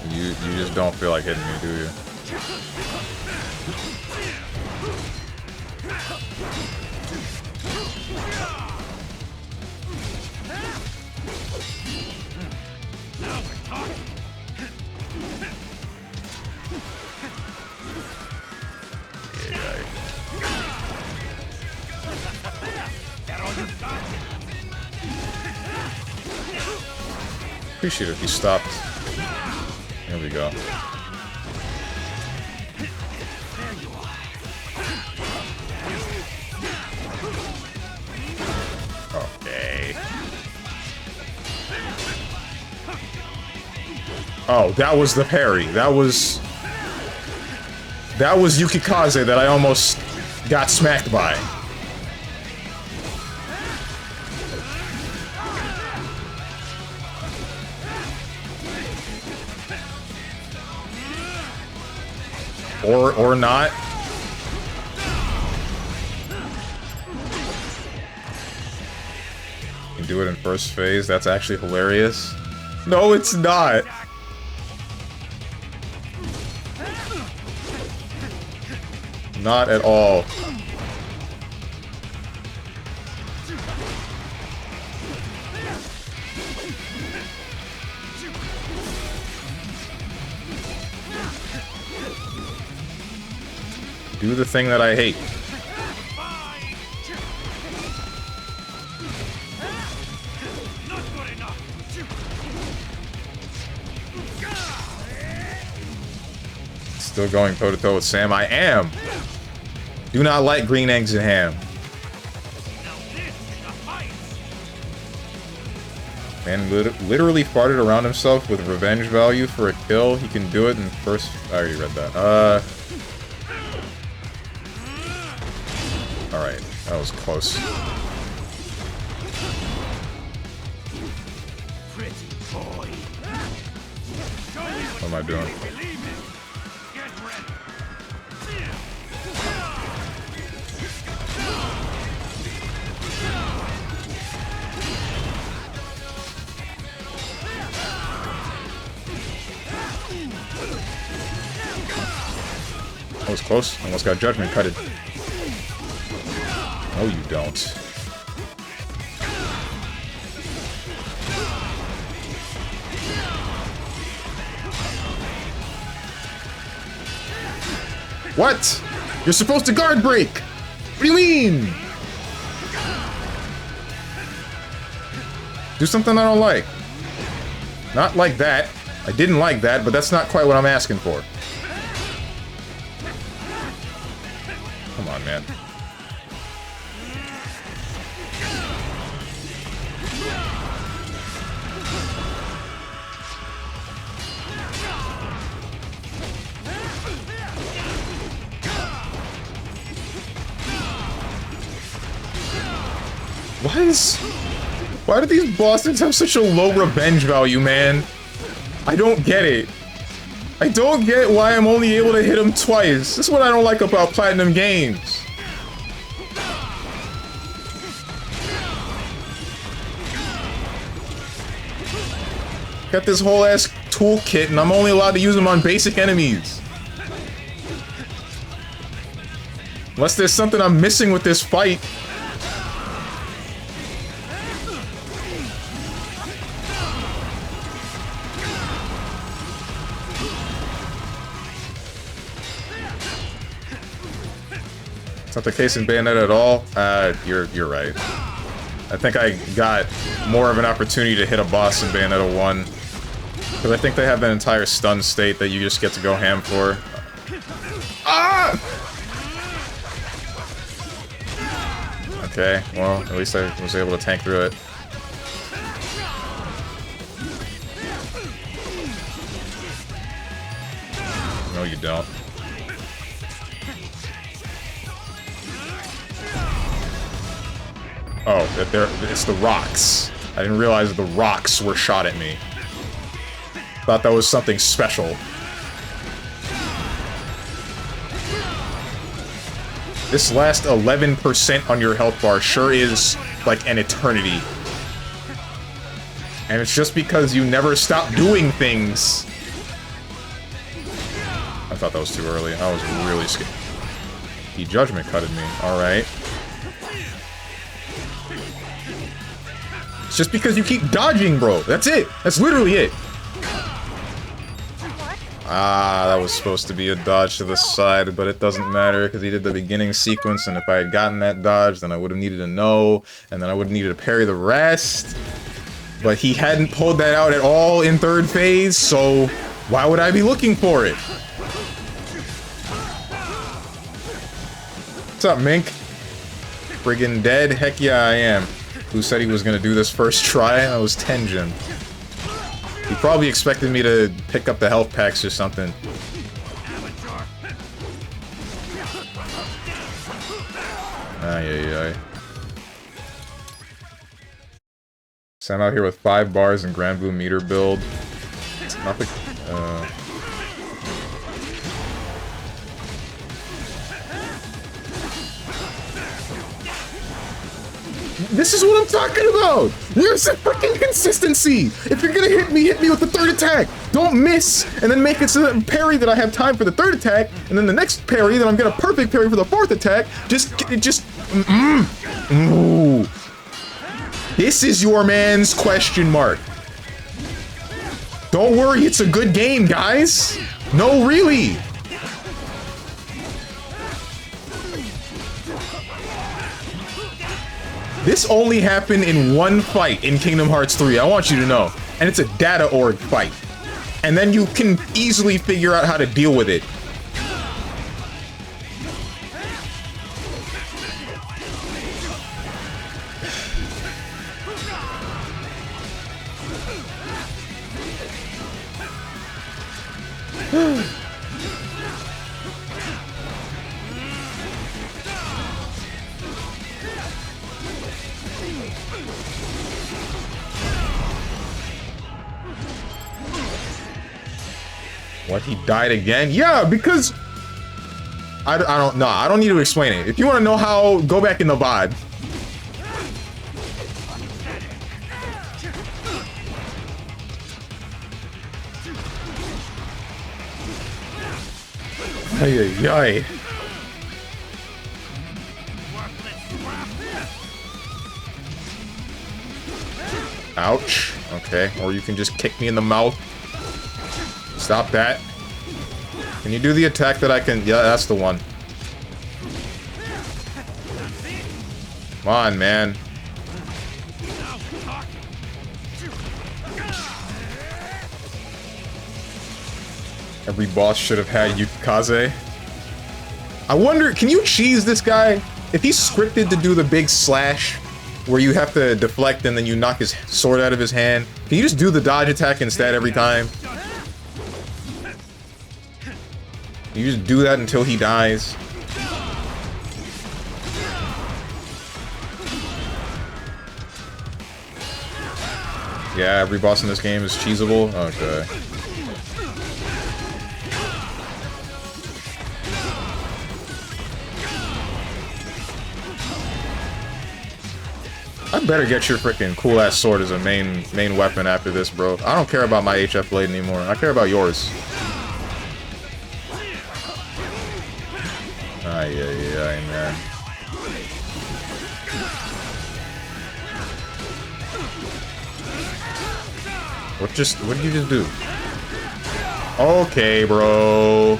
[SPEAKER 1] You just don't feel like hitting me, do you? Appreciate it if you stopped. There we go. Okay. Oh, that was the parry. That was Yukikaze that I almost got smacked by. Or not. You can do it in first phase. That's actually hilarious. No, it's not. Not at all. Do the thing that I hate. Still going toe-to-toe with Sam? I am! Do not like green eggs and ham. Man literally farted around himself with revenge value for a kill. He can do it in first... I already read that. Alright, that was close. What am I doing? That was close. Almost got judgment cutted. No, you don't. What? You're supposed to guard break! What do you mean? Do something I don't like. Not like that. I didn't like that, but that's not quite what I'm asking for. Come on, man. Why do these bosses have such a low revenge value, man? I don't get it. I don't get why I'm only able to hit him twice. This is what I don't like about Platinum games. Got this whole ass toolkit and I'm only allowed to use them on basic enemies. Unless there's something I'm missing with this fight. It's not the case in Bayonetta at all. You're right. I think I got more of an opportunity to hit a boss in Bayonetta 1. Because I think they have that entire stun state that you just get to go ham for. Ah! Okay, well, at least I was able to tank through it. No, you don't. Oh, it's the rocks. I didn't realize the rocks were shot at me. Thought that was something special. This last 11% on your health bar sure is like an eternity. And it's just because you never stop doing things. I thought that was too early. I was really scared. He judgment cutted me. Alright. It's just because you keep dodging, bro. That's it. That's literally it. Ah, that was supposed to be a dodge to the side, but it doesn't matter because he did the beginning sequence, and if I had gotten that dodge, then I would have needed to know, and then I would have needed to parry the rest. But he hadn't pulled that out at all in third phase, so why would I be looking for it? What's up, Mink? Friggin' dead? Heck yeah, I am. Who said he was gonna do this first try? That was Tenjin. He probably expected me to pick up the health packs or something. Ay. So I'm out here with 5 bars and Grand Blue meter build. It's not the... This is what I'm talking about! Where's the freaking consistency? If you're gonna hit me with the third attack! Don't miss, and then make it so that parry that I have time for the third attack, and then the next parry that I'm gonna perfect parry for the fourth attack. Ooh. This is your man's question mark. Don't worry, it's a good game, guys. No, really. This only happened in one fight in Kingdom Hearts 3, I want you to know. And it's a data org fight. And then you can easily figure out how to deal with it. What, he died again? Yeah, because... I don't know. I don't need to explain it. If you want to know how, go back in the VOD. Ay, ay, ay. Ouch. Okay, or you can just kick me in the mouth. Stop that. Can you do the attack that I can... Yeah, that's the one. Come on, man. Every boss should have had Yukikaze. I wonder, can you cheese this guy? If he's scripted to do the big slash, where you have to deflect and then you knock his sword out of his hand, can you just do the dodge attack instead every time? You just do that until he dies. Yeah, every boss in this game is cheesable? Okay. I better get your freaking cool-ass sword as a main weapon after this, bro. I don't care about my HF blade anymore. I care about yours. Ay, ay, ay, man. What did you just do? Okay, bro.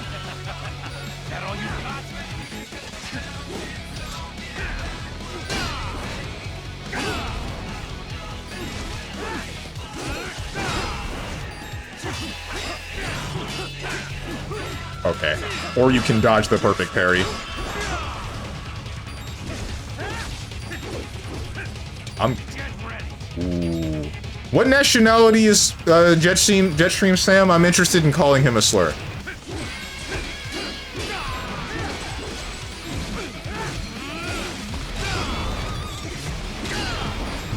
[SPEAKER 1] Okay. Or you can dodge the perfect parry. Ooh. What nationality is Jetstream Sam? I'm interested in calling him a slur.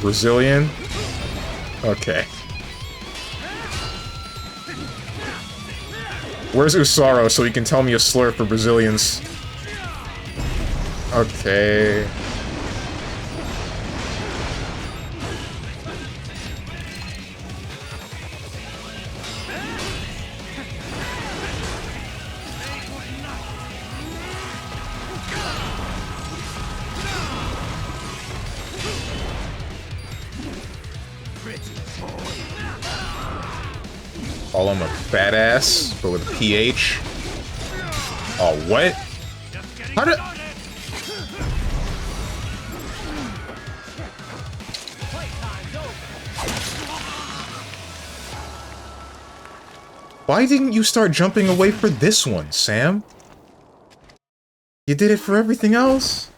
[SPEAKER 1] Brazilian? Okay. Where's Usaro so he can tell me a slur for Brazilians? Okay. Call him a fat ass, but with a PH. Oh, what? How did... Why didn't you start jumping away for this one, Sam? You did it for everything else?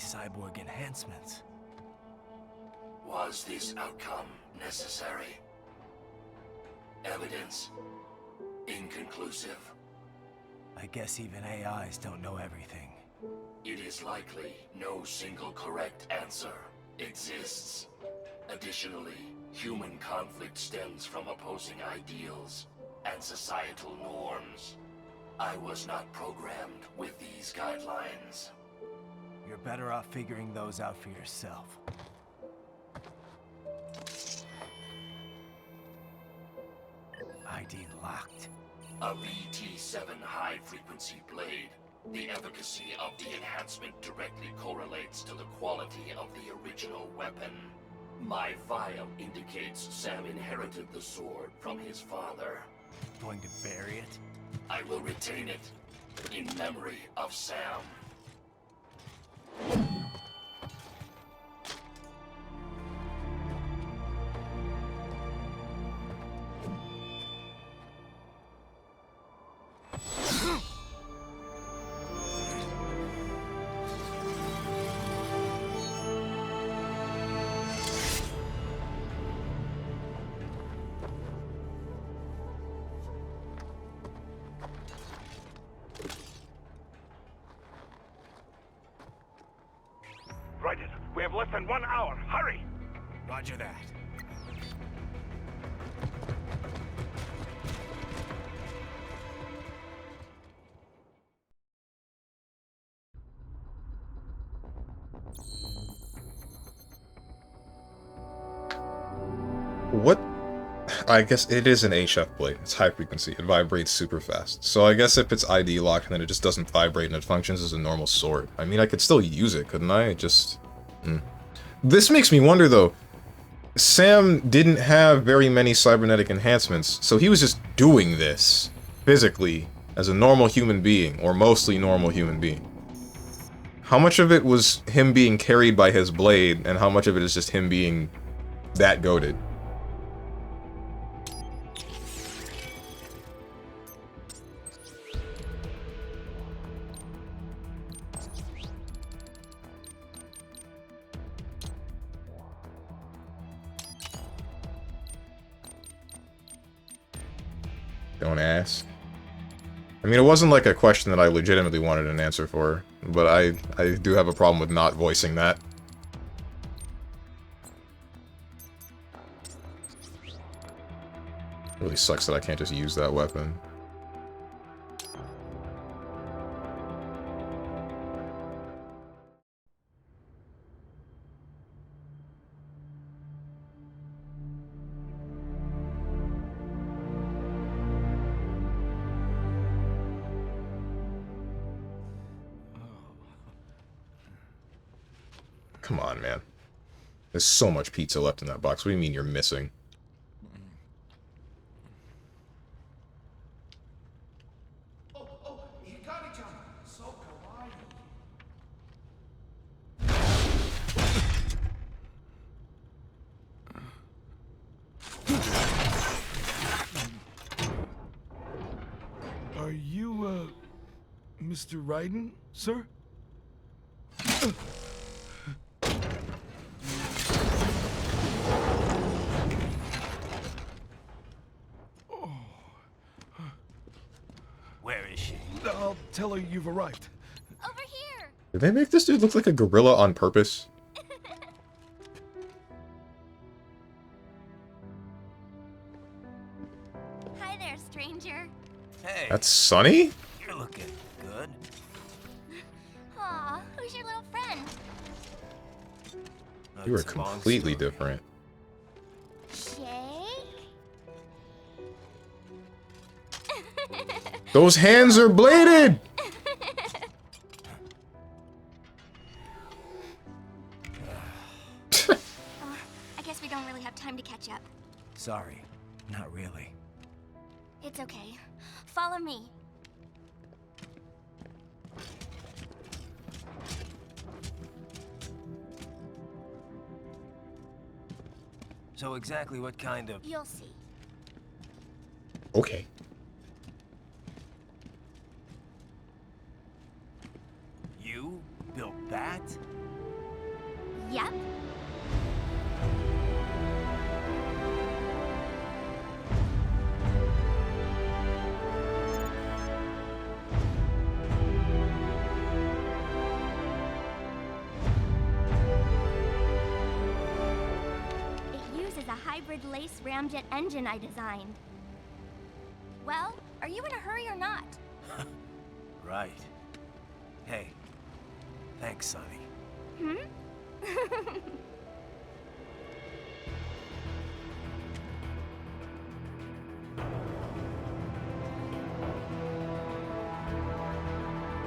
[SPEAKER 3] Cyborg enhancements.
[SPEAKER 6] Was this outcome necessary? Evidence inconclusive.
[SPEAKER 3] I guess even AIs don't know everything.
[SPEAKER 6] It is likely no single correct answer exists. Additionally, human conflict stems from opposing ideals and societal norms. I was not programmed with these guidelines.
[SPEAKER 3] You're better off figuring those out for yourself. ID locked.
[SPEAKER 6] A VT7 high-frequency blade. The efficacy of the enhancement directly correlates to the quality of the original weapon. My file indicates Sam inherited the sword from his father.
[SPEAKER 3] Going to bury it?
[SPEAKER 6] I will retain it in memory of Sam.
[SPEAKER 5] Right it. We have less than 1 hour. Hurry!
[SPEAKER 3] Roger that.
[SPEAKER 1] What? I guess it is an HF blade. It's high frequency. It vibrates super fast. So I guess if it's ID locked and then it just doesn't vibrate and it functions as a normal sword. I mean, I could still use it, couldn't I? It just... This makes me wonder, though. Sam didn't have very many cybernetic enhancements, so he was just doing this physically as a normal human being, or mostly normal human being. How much of it was him being carried by his blade, and how much of it is just him being that goated? Don't ask. I mean, it wasn't like a question that I legitimately wanted an answer for, but I do have a problem with not voicing that. It really sucks that I can't just use that weapon. Come on, man. There's so much pizza left in that box. What do you mean you're missing?
[SPEAKER 9] Are you, Mr. Raiden, sir?
[SPEAKER 3] Where is she?
[SPEAKER 9] I'll tell her you've arrived.
[SPEAKER 7] Over here!
[SPEAKER 1] Did they make this dude look like a gorilla on purpose?
[SPEAKER 7] Hi there, stranger.
[SPEAKER 3] Hey,
[SPEAKER 1] That's Sonny?
[SPEAKER 3] you're looking good.
[SPEAKER 7] Aw, who's your little friend?
[SPEAKER 1] You were
[SPEAKER 3] That's a long
[SPEAKER 1] completely
[SPEAKER 3] story.
[SPEAKER 1] different.
[SPEAKER 7] Shake?
[SPEAKER 1] Those hands are bladed!
[SPEAKER 7] I guess we don't really have time to catch up.
[SPEAKER 3] Sorry, not really.
[SPEAKER 7] It's okay. Follow me.
[SPEAKER 3] So exactly what kind of...
[SPEAKER 7] You'll see.
[SPEAKER 1] Okay.
[SPEAKER 3] You built that?
[SPEAKER 7] Yep. It uses a hybrid lace ramjet engine I designed. Well, are you in a hurry or not?
[SPEAKER 3] Right. Hey, thanks, Sonny.
[SPEAKER 7] Hmm?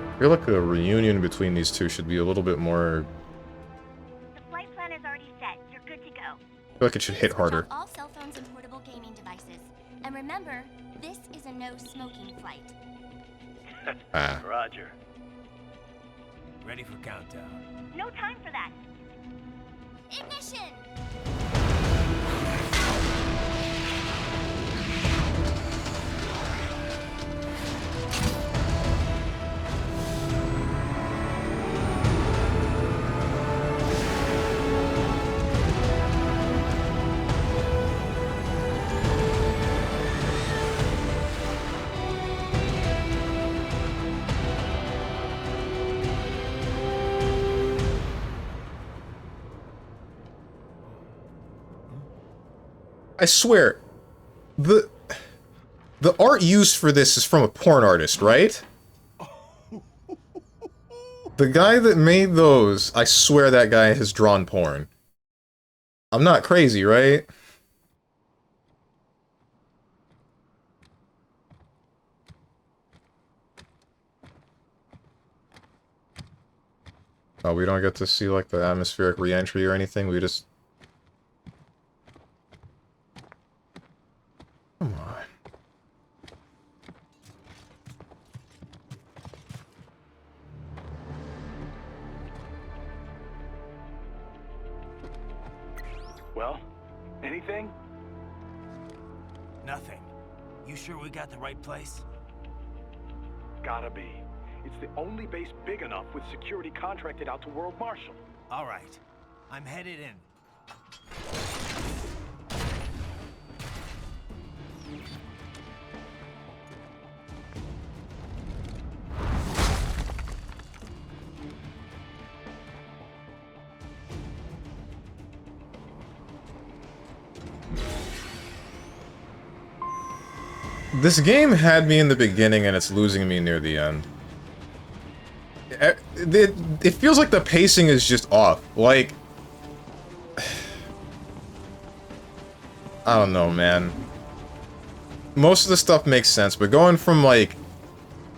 [SPEAKER 1] I feel like a reunion between these two should be a little bit more...
[SPEAKER 7] The flight plan is already set. You're good to go.
[SPEAKER 1] I feel like it should hit harder.
[SPEAKER 7] All cell phones and portable gaming devices. And remember, this is a no smoking flight.
[SPEAKER 1] Ah.
[SPEAKER 5] Roger.
[SPEAKER 3] Ready for countdown.
[SPEAKER 7] No time for that. Ignition!
[SPEAKER 1] I swear, the art used for this is from a porn artist, right? The guy that made those, I swear that guy has drawn porn. I'm not crazy, right? Oh, we don't get to see, like, the atmospheric re-entry or anything? We just... Come on.
[SPEAKER 4] Well, anything?
[SPEAKER 3] Nothing. You sure we got the right place?
[SPEAKER 4] Gotta be. It's the only base big enough with security contracted out to World Marshal.
[SPEAKER 3] All right. I'm headed in.
[SPEAKER 1] This game had me in the beginning and it's losing me near the end. It feels like the pacing is just off. Like... I don't know, man. Most of the stuff makes sense, but going from, like,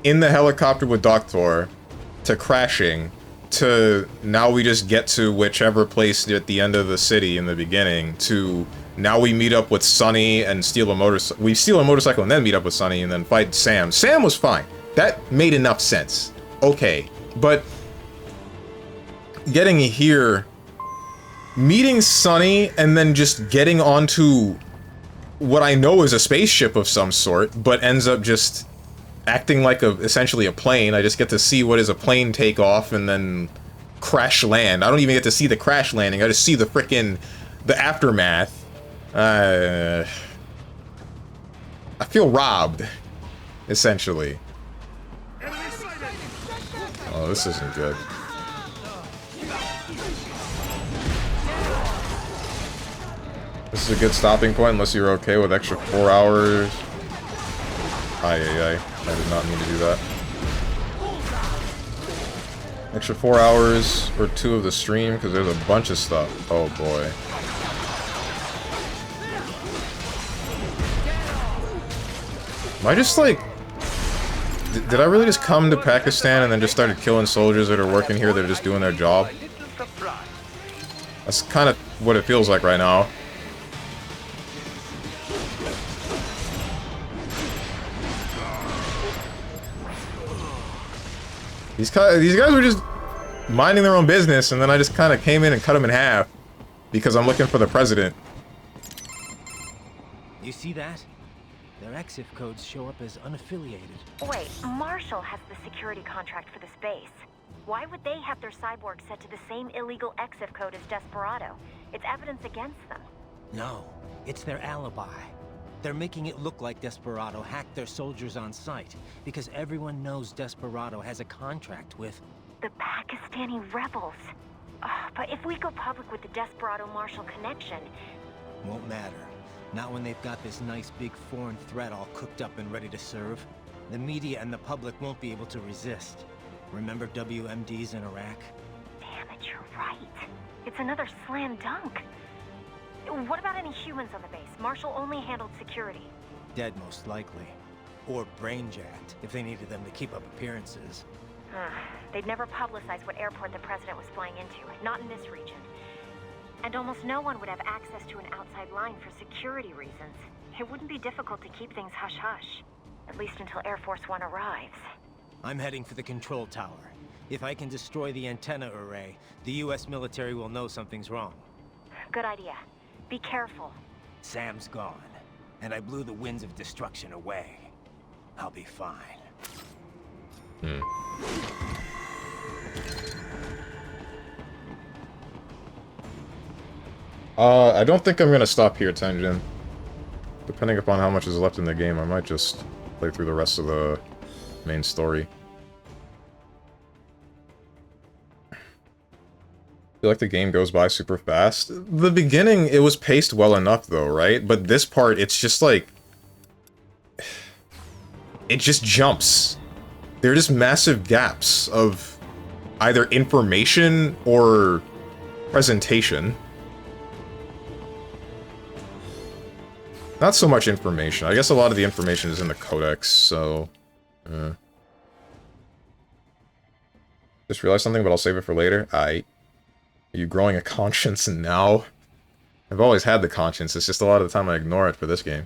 [SPEAKER 1] in the helicopter with Doktor, to crashing, to now we just get to whichever place at the end of the city in the beginning, to now we meet up with Sonny and steal a motorcycle. We steal a motorcycle and then meet up with Sonny and then fight Sam. Sam was fine. That made enough sense. Okay. But getting here, meeting Sonny and then just getting onto what I know is a spaceship of some sort, but ends up just acting like essentially a plane. I just get to see what is a plane take off and then crash land. I don't even get to see the crash landing. I just see the the aftermath. I feel robbed, essentially. Oh, this isn't good. This is a good stopping point unless you're okay with extra 4 hours. I did not mean to do that. Extra 4 hours or 2 of the stream, because there's a bunch of stuff. Oh boy. Am I just like... Did I really just come to Pakistan and then just started killing soldiers that are working here that are just doing their job? That's kind of what it feels like right now. These guys were just minding their own business, and then I just kind of came in and cut them in half because I'm looking for the president.
[SPEAKER 3] You see that? Their EXIF codes show up as unaffiliated.
[SPEAKER 10] Wait, Marshall has the security contract for this base. Why would they have their cyborg set to the same illegal EXIF code as Desperado? It's evidence against them.
[SPEAKER 3] No, it's their alibi. They're making it look like Desperado hacked their soldiers on site, because everyone knows Desperado has a contract with...
[SPEAKER 10] the Pakistani rebels. But if we go public with the Desperado-Marshall connection...
[SPEAKER 3] Won't matter. Not when they've got this nice big foreign threat all cooked up and ready to serve. The media and the public won't be able to resist. Remember WMDs in Iraq?
[SPEAKER 10] Damn it, you're right. It's another slam dunk. What about any humans on the base? Marshall only handled security.
[SPEAKER 3] Dead, most likely. Or brain-jacked, if they needed them to keep up appearances.
[SPEAKER 10] They'd never publicize what airport the president was flying into, not in this region. And almost no one would have access to an outside line for security reasons. It wouldn't be difficult to keep things hush-hush. At least until Air Force One arrives.
[SPEAKER 3] I'm heading for the control tower. If I can destroy the antenna array, the US military will know something's wrong.
[SPEAKER 10] Good idea. Be careful.
[SPEAKER 3] Sam's gone, and I blew the winds of destruction away. I'll be fine.
[SPEAKER 1] I don't think I'm gonna stop here, Tenjin. Depending upon how much is left in the game, I might just play through the rest of the main story. I feel like the game goes by super fast. The beginning, it was paced well enough, though, right? But this part, it's just like... it just jumps. There are just massive gaps of either information or presentation. Not so much information. I guess a lot of the information is in the codex, so... Just realized something, but I'll save it for later. Are you growing a conscience now? I've always had the conscience, it's just a lot of the time I ignore it for this game.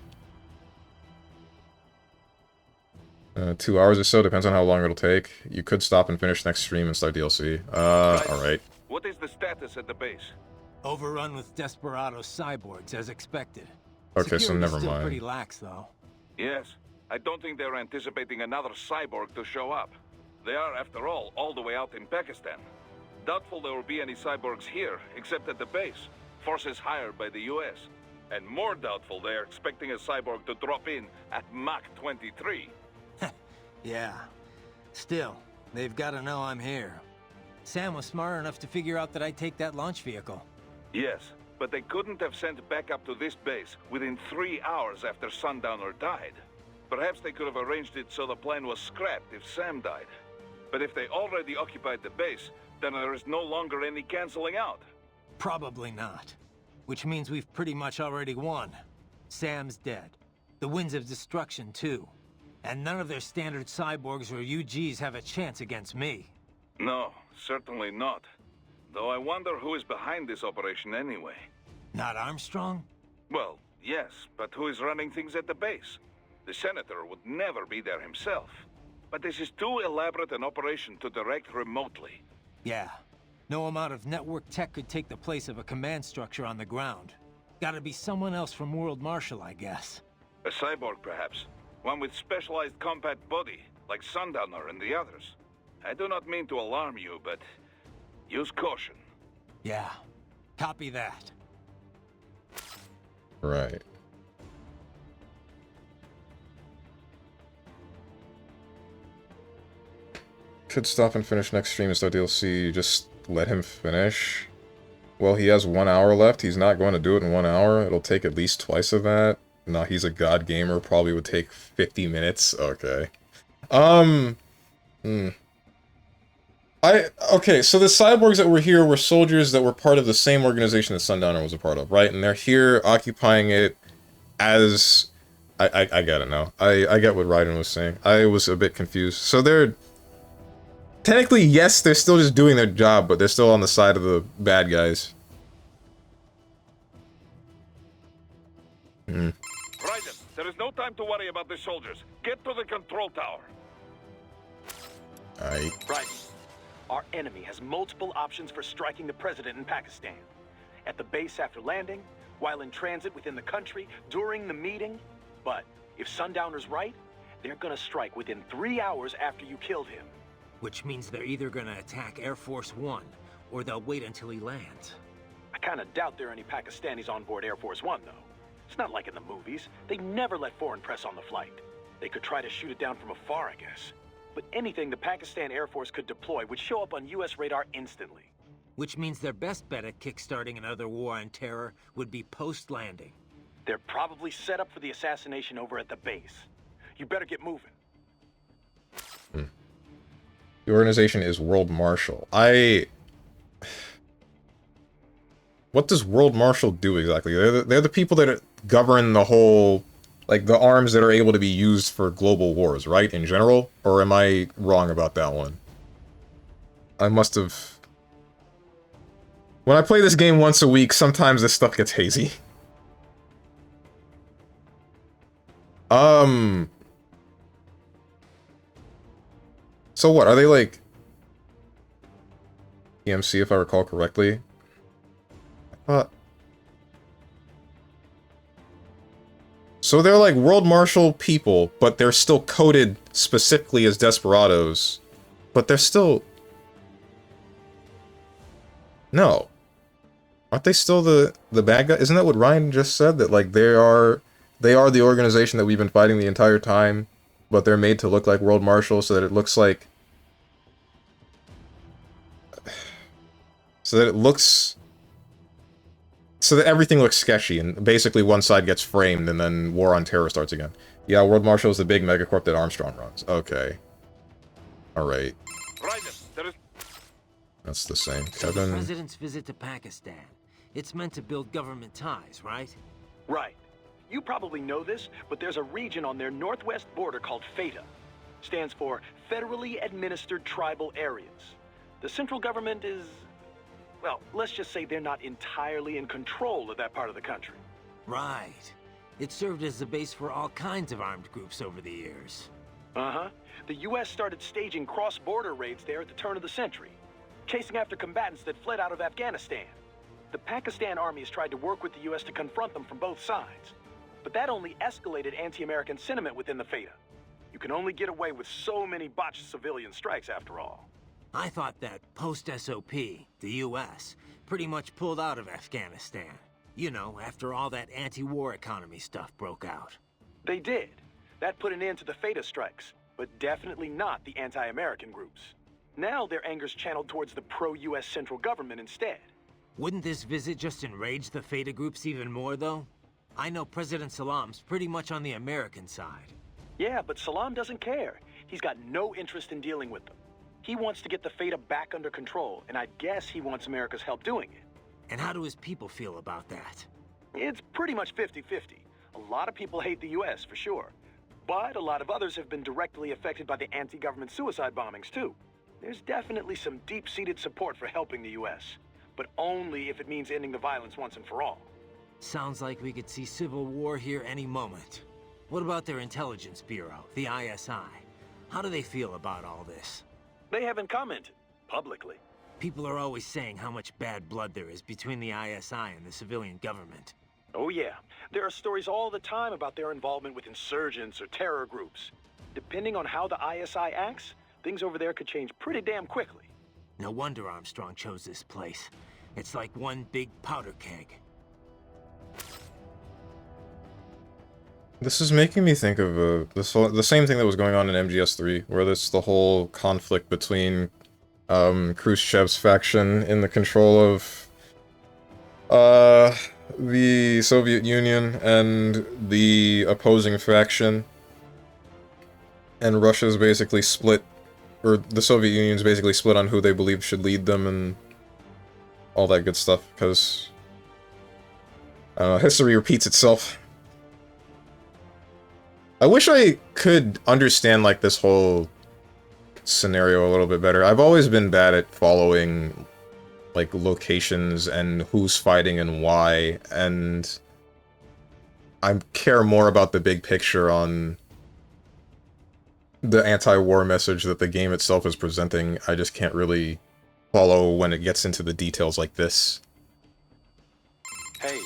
[SPEAKER 1] 2 hours or so, depends on how long it'll take. You could stop and finish next stream and start DLC. Alright.
[SPEAKER 2] What is the status at the base?
[SPEAKER 3] Overrun with desperado cyborgs, as expected.
[SPEAKER 1] Okay, so
[SPEAKER 3] Security's
[SPEAKER 1] never
[SPEAKER 3] still
[SPEAKER 1] mind.
[SPEAKER 3] pretty lax, though.
[SPEAKER 2] Yes. I don't think they're anticipating another cyborg to show up. They are, after all the way out in Pakistan. Doubtful there will be any cyborgs here, except at the base. Forces hired by the US. And more doubtful they are expecting a cyborg to drop in at Mach 23.
[SPEAKER 3] Yeah. Still, they've got to know I'm here. Sam was smart enough to figure out that I'd take that launch vehicle.
[SPEAKER 2] Yes, but they couldn't have sent backup to this base within 3 hours after Sundowner died. Perhaps they could have arranged it so the plane was scrapped if Sam died. But if they already occupied the base, then there is no longer any canceling out.
[SPEAKER 3] Probably not. Which means we've pretty much already won. Sam's dead. The winds of destruction, too. And none of their standard cyborgs or UGs have a chance against me.
[SPEAKER 2] No, certainly not. Though I wonder who is behind this operation anyway.
[SPEAKER 3] Not Armstrong?
[SPEAKER 2] Well, yes, but who is running things at the base? The Senator would never be there himself. But this is too elaborate an operation to direct remotely.
[SPEAKER 3] Yeah. No amount of network tech could take the place of a command structure on the ground. Gotta be someone else from World Marshal, I guess.
[SPEAKER 2] A cyborg, perhaps. One with specialized compact body, like Sundowner and the others. I do not mean to alarm you, but use caution.
[SPEAKER 3] Yeah. Copy that.
[SPEAKER 1] Right. Could stop and finish next stream and start DLC. Just let him finish. Well, he has 1 hour left. He's not going to do it in 1 hour. It'll take at least twice of that. No, he's a god gamer. Probably would take 50 minutes. Okay. Okay, so the cyborgs that were here were soldiers that were part of the same organization that Sundowner was a part of, right? And they're here occupying it as... I get it now. I get what Raiden was saying. I was a bit confused. So they're... Technically, yes, they're still just doing their job, but they're still on the side of the bad guys.
[SPEAKER 2] Raiden, there is no time to worry about the soldiers. Get to the control tower.
[SPEAKER 1] Alright.
[SPEAKER 4] Right. Our enemy has multiple options for striking the president in Pakistan. At the base after landing, while in transit within the country, during the meeting. But if Sundowner's right, they're gonna strike within 3 hours after you killed him.
[SPEAKER 3] Which means they're either gonna attack Air Force One, or they'll wait until he lands.
[SPEAKER 4] I kinda doubt there are any Pakistanis on board Air Force One, though. It's not like in the movies. They never let foreign press on the flight. They could try to shoot it down from afar, I guess. But anything the Pakistan Air Force could deploy would show up on US radar instantly.
[SPEAKER 3] Which means their best bet at kickstarting another war on terror would be post-landing.
[SPEAKER 4] They're probably set up for the assassination over at the base. You better get moving.
[SPEAKER 1] The organization is World Marshal. What does World Marshal do exactly? They're the people that govern the whole... Like, the arms that are able to be used for global wars, right? In general? Or am I wrong about that one? I must have... When I play this game once a week, sometimes this stuff gets hazy. So what, are they like... PMC, if I recall correctly. I thought... So they're like World Marshal people, but they're still coded specifically as desperados. But they're still... No. Aren't they still the bad guy? Isn't that what Ryan just said? That like they are the organization that we've been fighting the entire time, but they're made to look like World Marshal so that it looks like... So that everything looks sketchy, and basically one side gets framed, and then War on Terror starts again. Yeah, World Marshal is the big megacorp that Armstrong runs. Okay. Alright. That's the same. Kevin...
[SPEAKER 3] The president's visit to Pakistan. It's meant to build government ties, right?
[SPEAKER 4] Right. You probably know this, but there's a region on their northwest border called FATA. Stands for Federally Administered Tribal Areas. The central government is... well, let's just say they're not entirely in control of that part of the country.
[SPEAKER 3] Right. It served as a base for all kinds of armed groups over the years.
[SPEAKER 4] Uh-huh. The U.S. started staging cross-border raids there at the turn of the century, chasing after combatants that fled out of Afghanistan. The Pakistan armies tried to work with the U.S. to confront them from both sides, but that only escalated anti-American sentiment within the FATA. You can only get away with so many botched civilian strikes after all.
[SPEAKER 3] I thought that post-SOP, the U.S., pretty much pulled out of Afghanistan. You know, after all that anti-war economy stuff broke out.
[SPEAKER 4] They did. That put an end to the FATA strikes, but definitely not the anti-American groups. Now their anger's channeled towards the pro-U.S. central government instead.
[SPEAKER 3] Wouldn't this visit just enrage the FATA groups even more, though? I know President Salam's pretty much on the American side.
[SPEAKER 4] Yeah, but Salam doesn't care. He's got no interest in dealing with them. He wants to get the FATA back under control, and I guess he wants America's help doing it.
[SPEAKER 3] And how do his people feel about that?
[SPEAKER 4] It's pretty much 50-50. A lot of people hate the U.S., for sure. But a lot of others have been directly affected by the anti-government suicide bombings, too. There's definitely some deep-seated support for helping the U.S., but only if it means ending the violence once and for all.
[SPEAKER 3] Sounds like we could see civil war here any moment. What about their intelligence bureau, the ISI? How do they feel about all this?
[SPEAKER 4] They haven't commented, publicly.
[SPEAKER 3] People are always saying how much bad blood there is between the ISI and the civilian government.
[SPEAKER 4] Oh yeah, there are stories all the time about their involvement with insurgents or terror groups. Depending on how the ISI acts, things over there could change pretty damn quickly.
[SPEAKER 3] No wonder Armstrong chose this place. It's like one big powder keg.
[SPEAKER 1] This is making me think of the same thing that was going on in MGS3, where there's the whole conflict between Khrushchev's faction in the control of the Soviet Union and the opposing faction, and Russia's basically split, or the Soviet Union's basically split on who they believe should lead them and all that good stuff, because history repeats itself. I wish I could understand, like, this whole scenario a little bit better. I've always been bad at following, like, locations and who's fighting and why, and I care more about the big picture on the anti-war message that the game itself is presenting. I just can't really follow when it gets into the details like this.
[SPEAKER 4] Hey,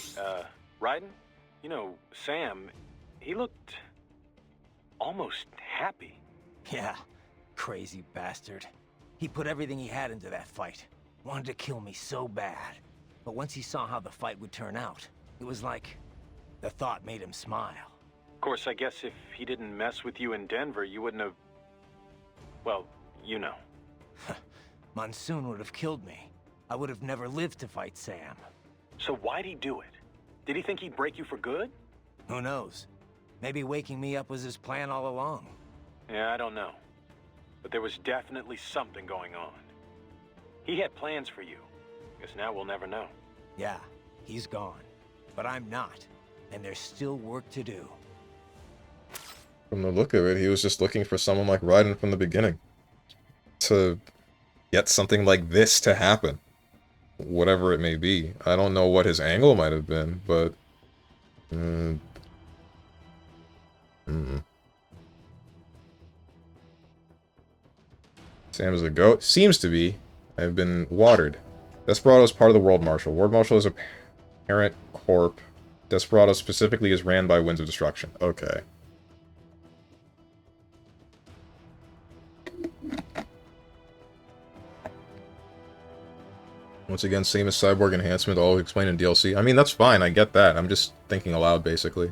[SPEAKER 4] Raiden? You know, Sam, he looked almost happy.
[SPEAKER 3] Yeah, crazy bastard. He put everything he had into that fight. Wanted to kill me so bad. But once he saw how the fight would turn out, it was like the thought made him smile.
[SPEAKER 4] Of course, I guess if he didn't mess with you in Denver, you wouldn't have... well, you know.
[SPEAKER 3] Monsoon would have killed me. I would have never lived to fight Sam.
[SPEAKER 4] So why'd he do it? Did he think he'd break you for good?
[SPEAKER 3] Who knows? Maybe waking me up was his plan all along.
[SPEAKER 4] Yeah, I don't know. But there was definitely something going on. He had plans for you. Guess now we'll never know.
[SPEAKER 3] Yeah, he's gone. But I'm not. And there's still work to do.
[SPEAKER 1] From the look of it, he was just looking for someone like Raiden from the beginning. To get something like this to happen. Whatever it may be. I don't know what his angle might have been, but... Sam is a goat. Seems to be. I have been watered. Desperado is part of the World Marshal. World Marshal is a parent corp. Desperado specifically is ran by Winds of Destruction. Okay. Once again, same as Cyborg enhancement, all explained in DLC. I mean, that's fine, I get that. I'm just thinking aloud, basically.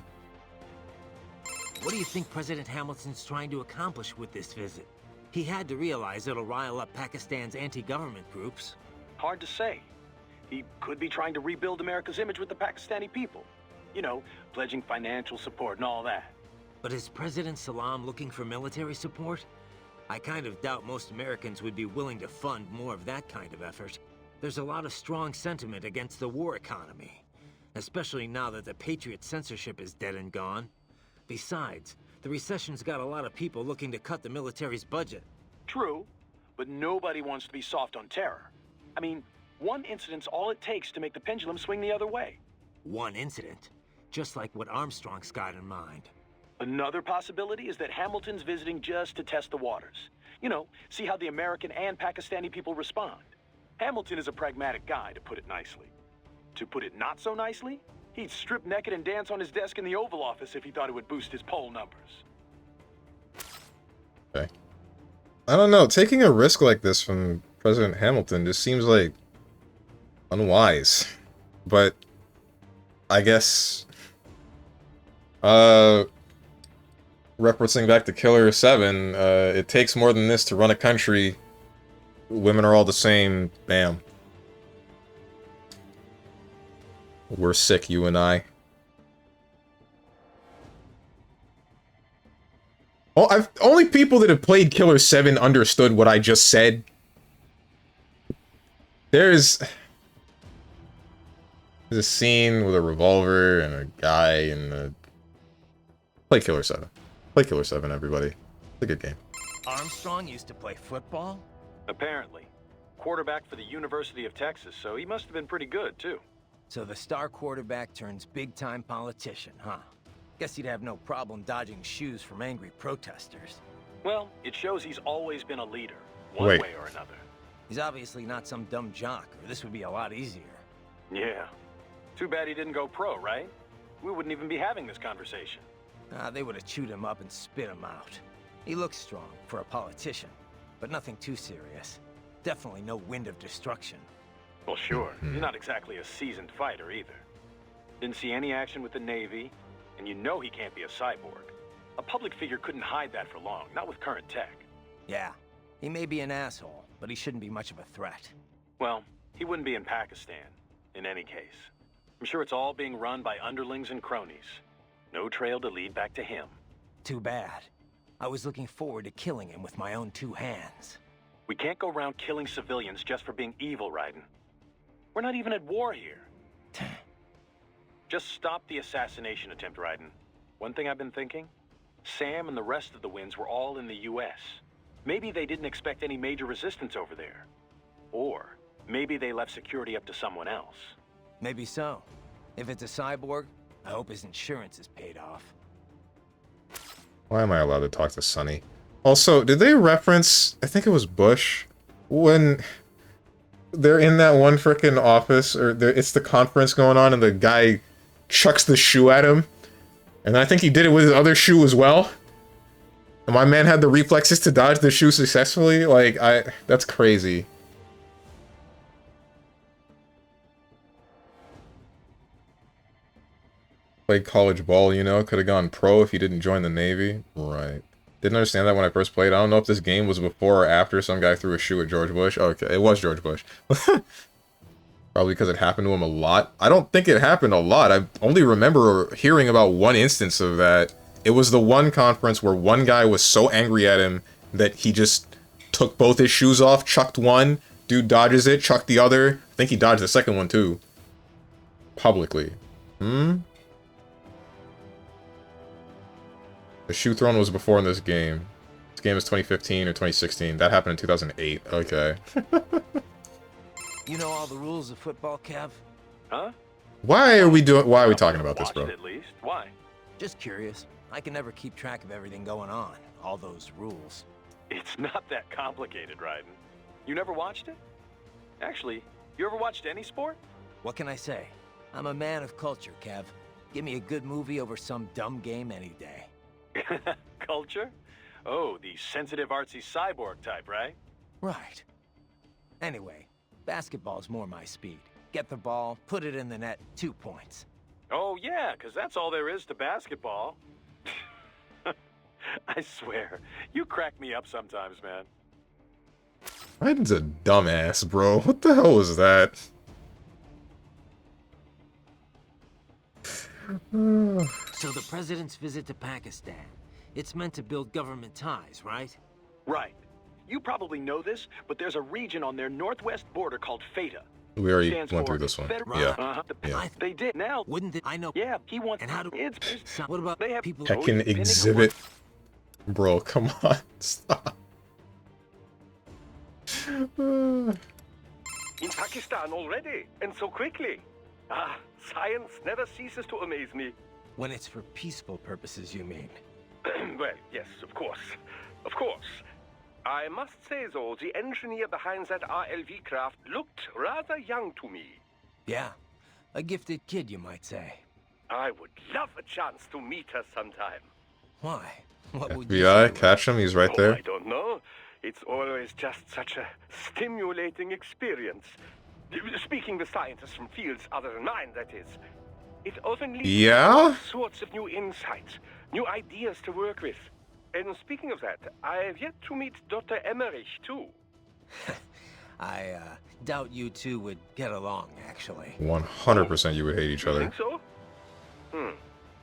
[SPEAKER 3] What do you think President Hamilton's trying to accomplish with this visit? He had to realize it'll rile up Pakistan's anti-government groups.
[SPEAKER 4] Hard to say. He could be trying to rebuild America's image with the Pakistani people. You know, pledging financial support and all that.
[SPEAKER 3] But is President Salam looking for military support? I kind of doubt most Americans would be willing to fund more of that kind of effort. There's a lot of strong sentiment against the war economy, especially now that the Patriot censorship is dead and gone. Besides, the recession's got a lot of people looking to cut the military's budget.
[SPEAKER 4] True, but nobody wants to be soft on terror. I mean, one incident's all it takes to make the pendulum swing the other way.
[SPEAKER 3] One incident, just like what Armstrong's got in mind.
[SPEAKER 4] Another possibility is that Hamilton's visiting just to test the waters. You know, see how the American and Pakistani people respond. Hamilton is a pragmatic guy, to put it nicely. To put it not so nicely, he'd strip naked and dance on his desk in the Oval Office if he thought it would boost his poll numbers.
[SPEAKER 1] Okay. I don't know, taking a risk like this from President Hamilton just seems like unwise. But I guess referencing back to Killer 7, it takes more than this to run a country. Women are all the same. Bam. We're sick, you and I. Oh, only people that have played Killer 7 understood what I just said. There's a scene with a revolver and a guy and a... Play Killer 7. Play Killer 7, everybody. It's a good game.
[SPEAKER 3] Armstrong used to play football?
[SPEAKER 4] Apparently. Quarterback for the University of Texas, so he must have been pretty good, too.
[SPEAKER 3] So the star quarterback turns big-time politician, huh? Guess he'd have no problem dodging shoes from angry protesters.
[SPEAKER 4] Well, it shows he's always been a leader, one
[SPEAKER 1] Wait.
[SPEAKER 4] way or another.
[SPEAKER 3] He's obviously not some dumb jock, or this would be a lot easier.
[SPEAKER 4] Yeah. Too bad he didn't go pro, right? We wouldn't even be having this conversation.
[SPEAKER 3] They would have chewed him up and spit him out. He looks strong for a politician, but nothing too serious. Definitely no wind of destruction.
[SPEAKER 4] Well, sure. He's not exactly a seasoned fighter, either. Didn't see any action with the Navy, and you know he can't be a cyborg. A public figure couldn't hide that for long, not with current tech.
[SPEAKER 3] Yeah, he may be an asshole, but he shouldn't be much of a threat.
[SPEAKER 4] Well, he wouldn't be in Pakistan, in any case. I'm sure it's all being run by underlings and cronies. No trail to lead back to him.
[SPEAKER 3] Too bad. I was looking forward to killing him with my own two hands.
[SPEAKER 4] We can't go around killing civilians just for being evil, Raiden. We're not even at war here. Just stop the assassination attempt, Raiden. One thing I've been thinking? Sam and the rest of the Winds were all in the U.S. Maybe they didn't expect any major resistance over there. Or maybe they left security up to someone else.
[SPEAKER 3] Maybe so. If it's a cyborg, I hope his insurance is paid off.
[SPEAKER 1] Why am I allowed to talk to Sonny? Also, did they reference... I think it was Bush? When they're in that one frickin' office, or it's the conference going on, and the guy chucks the shoe at him. And I think he did it with his other shoe as well. And my man had the reflexes to dodge the shoe successfully. Like, that's crazy. Played college ball, you know? Could have gone pro if he didn't join the Navy. Right. Didn't understand that when I first played. I don't know if this game was before or after some guy threw a shoe at George Bush. Okay, it was George Bush. Probably because it happened to him a lot. I don't think it happened a lot. I only remember hearing about one instance of that. It was the one conference where one guy was so angry at him that he just took both his shoes off, chucked one, dude dodges it, chucked the other. I think he dodged the second one too. Publicly. The shoe thrown was before in this game. This game is 2015 or 2016. That happened in 2008. Okay.
[SPEAKER 3] You know all the rules of football, Kev?
[SPEAKER 4] Huh?
[SPEAKER 1] Why are we talking about this, bro?
[SPEAKER 4] At least. Why?
[SPEAKER 3] Just curious. I can never keep track of everything going on. All those rules.
[SPEAKER 4] It's not that complicated, Raiden. You never watched it? Actually, you ever watched any sport?
[SPEAKER 3] What can I say? I'm a man of culture, Kev. Give me a good movie over some dumb game any day.
[SPEAKER 4] Culture? Oh, the sensitive artsy cyborg type, right?
[SPEAKER 3] Right. Anyway, basketball's more my speed. Get the ball, put it in the net, 2 points.
[SPEAKER 4] Oh, yeah, because that's all there is to basketball. I swear, you crack me up sometimes, man.
[SPEAKER 1] Raiden's a dumbass, bro. What the hell was that?
[SPEAKER 3] So the president's visit to Pakistan, it's meant to build government ties, right?
[SPEAKER 4] Right. You probably know this, but there's a region on their northwest border called FATA.
[SPEAKER 1] We already
[SPEAKER 4] Stands
[SPEAKER 1] went
[SPEAKER 4] for
[SPEAKER 1] through this one.
[SPEAKER 4] Federal-
[SPEAKER 1] Yeah. Yeah.
[SPEAKER 4] They did. Now,
[SPEAKER 3] Wouldn't it? I know.
[SPEAKER 4] yeah, he wants...
[SPEAKER 3] And how do...
[SPEAKER 4] It's...
[SPEAKER 3] So, what about
[SPEAKER 4] They have
[SPEAKER 3] people...
[SPEAKER 1] Heckin' exhibit. Bro, come on. Stop.
[SPEAKER 5] In Pakistan already, and so quickly. Ah, science never ceases to amaze me.
[SPEAKER 3] When it's for peaceful purposes, you mean?
[SPEAKER 5] Well, yes, of course. Of course. I must say, though, the engineer behind that RLV craft looked rather young to me.
[SPEAKER 3] Yeah. A gifted kid, you might say.
[SPEAKER 5] I would love a chance to meet her sometime.
[SPEAKER 3] Why? What would you
[SPEAKER 1] FBI,
[SPEAKER 3] say?
[SPEAKER 1] catch him. He's right
[SPEAKER 5] Oh,
[SPEAKER 1] there.
[SPEAKER 5] I don't know. It's always just such a stimulating experience. Speaking with scientists from fields other than mine, that is. It often leads to all sorts of new insights, new ideas to work with. And speaking of that, I've yet to meet Dr. Emmerich, too.
[SPEAKER 3] I doubt you two would get along, actually.
[SPEAKER 1] 100% you would hate each
[SPEAKER 5] You
[SPEAKER 1] other.
[SPEAKER 5] think so?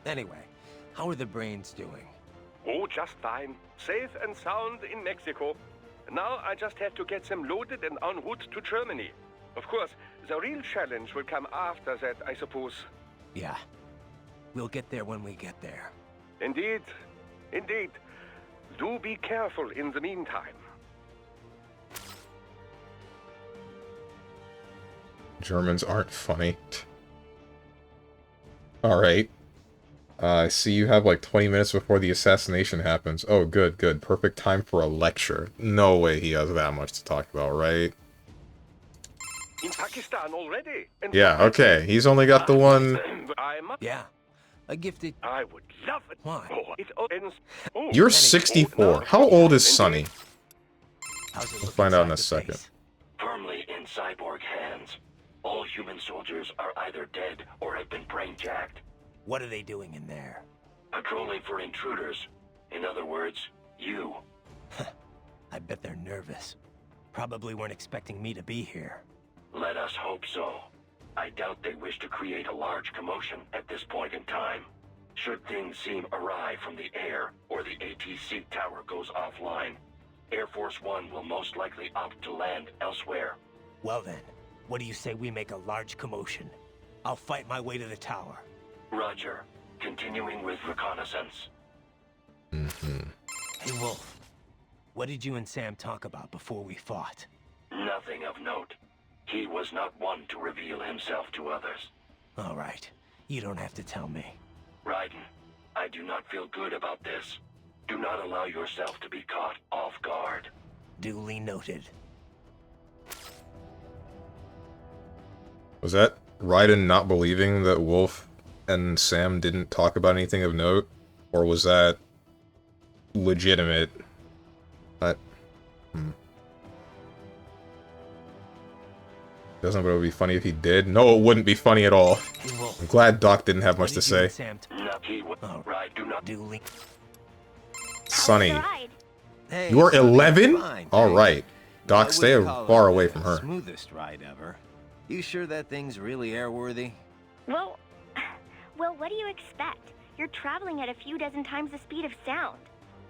[SPEAKER 3] Anyway, how are the brains doing?
[SPEAKER 5] Oh, just fine. Safe and sound in Mexico. Now I just have to get them loaded and en route to Germany. Of course, the real challenge will come after that, I suppose.
[SPEAKER 3] Yeah. We'll get there when we get there.
[SPEAKER 5] Indeed. Indeed. Do be careful in the meantime.
[SPEAKER 1] Germans aren't funny. Alright. I see you have like 20 minutes before the assassination happens. Oh, good, good. Perfect time for a lecture. No way he has that much to talk about, right?
[SPEAKER 5] In Pakistan already. And
[SPEAKER 1] Yeah, okay. He's only got the one...
[SPEAKER 3] Yeah. A gifted...
[SPEAKER 5] I would love it.
[SPEAKER 3] Why?
[SPEAKER 5] Oh, it ends... Oh,
[SPEAKER 1] You're
[SPEAKER 5] oh,
[SPEAKER 1] 64.
[SPEAKER 5] no.
[SPEAKER 1] How old is Sonny?
[SPEAKER 3] How's it
[SPEAKER 1] We'll
[SPEAKER 3] look
[SPEAKER 1] find out in a
[SPEAKER 3] inside the
[SPEAKER 1] second.
[SPEAKER 3] base?
[SPEAKER 6] Firmly in cyborg hands. All human soldiers are either dead or have been brain-jacked.
[SPEAKER 3] What are they doing in there?
[SPEAKER 6] Patrolling for intruders. In other words, you.
[SPEAKER 3] I bet they're nervous. Probably weren't expecting me to be here.
[SPEAKER 6] Let us hope so. I doubt they wish to create a large commotion at this point in time. Should things seem awry from the air, or the ATC tower goes offline, Air Force One will most likely opt to land elsewhere.
[SPEAKER 3] Well then, what do you say we make a large commotion? I'll fight my way to the tower.
[SPEAKER 6] Roger. Continuing with reconnaissance.
[SPEAKER 3] Hey Wolf, what did you and Sam talk about before we fought?
[SPEAKER 6] Nothing of note. He was not one to reveal himself to others.
[SPEAKER 3] All right, you don't have to tell me.
[SPEAKER 6] Raiden, I do not feel good about this. Do not allow yourself to be caught off guard.
[SPEAKER 3] Duly noted.
[SPEAKER 1] Was that Raiden not believing that Wolf and Sam didn't talk about anything of note? Or was that legitimate? Doesn't it would be funny if he did? No, it wouldn't be funny at all.
[SPEAKER 3] Hey Wolf,
[SPEAKER 1] I'm glad Doc didn't have much
[SPEAKER 3] what
[SPEAKER 1] to
[SPEAKER 3] did you
[SPEAKER 1] say.
[SPEAKER 3] and Sam
[SPEAKER 6] No, he would.
[SPEAKER 3] Oh.
[SPEAKER 6] Right, do not.
[SPEAKER 3] duly...
[SPEAKER 1] Sonny,
[SPEAKER 7] Ride.
[SPEAKER 3] Hey,
[SPEAKER 1] you're
[SPEAKER 3] Sonny,
[SPEAKER 1] 11?
[SPEAKER 3] fine,
[SPEAKER 1] All
[SPEAKER 3] thanks.
[SPEAKER 1] right. Doc,
[SPEAKER 3] I
[SPEAKER 1] stay
[SPEAKER 3] wouldn't call
[SPEAKER 1] far
[SPEAKER 3] it
[SPEAKER 1] away
[SPEAKER 3] the
[SPEAKER 1] from her.
[SPEAKER 3] Smoothest ride ever. You sure that thing's really airworthy?
[SPEAKER 7] Well, what do you expect? You're traveling at a few dozen times the speed of sound.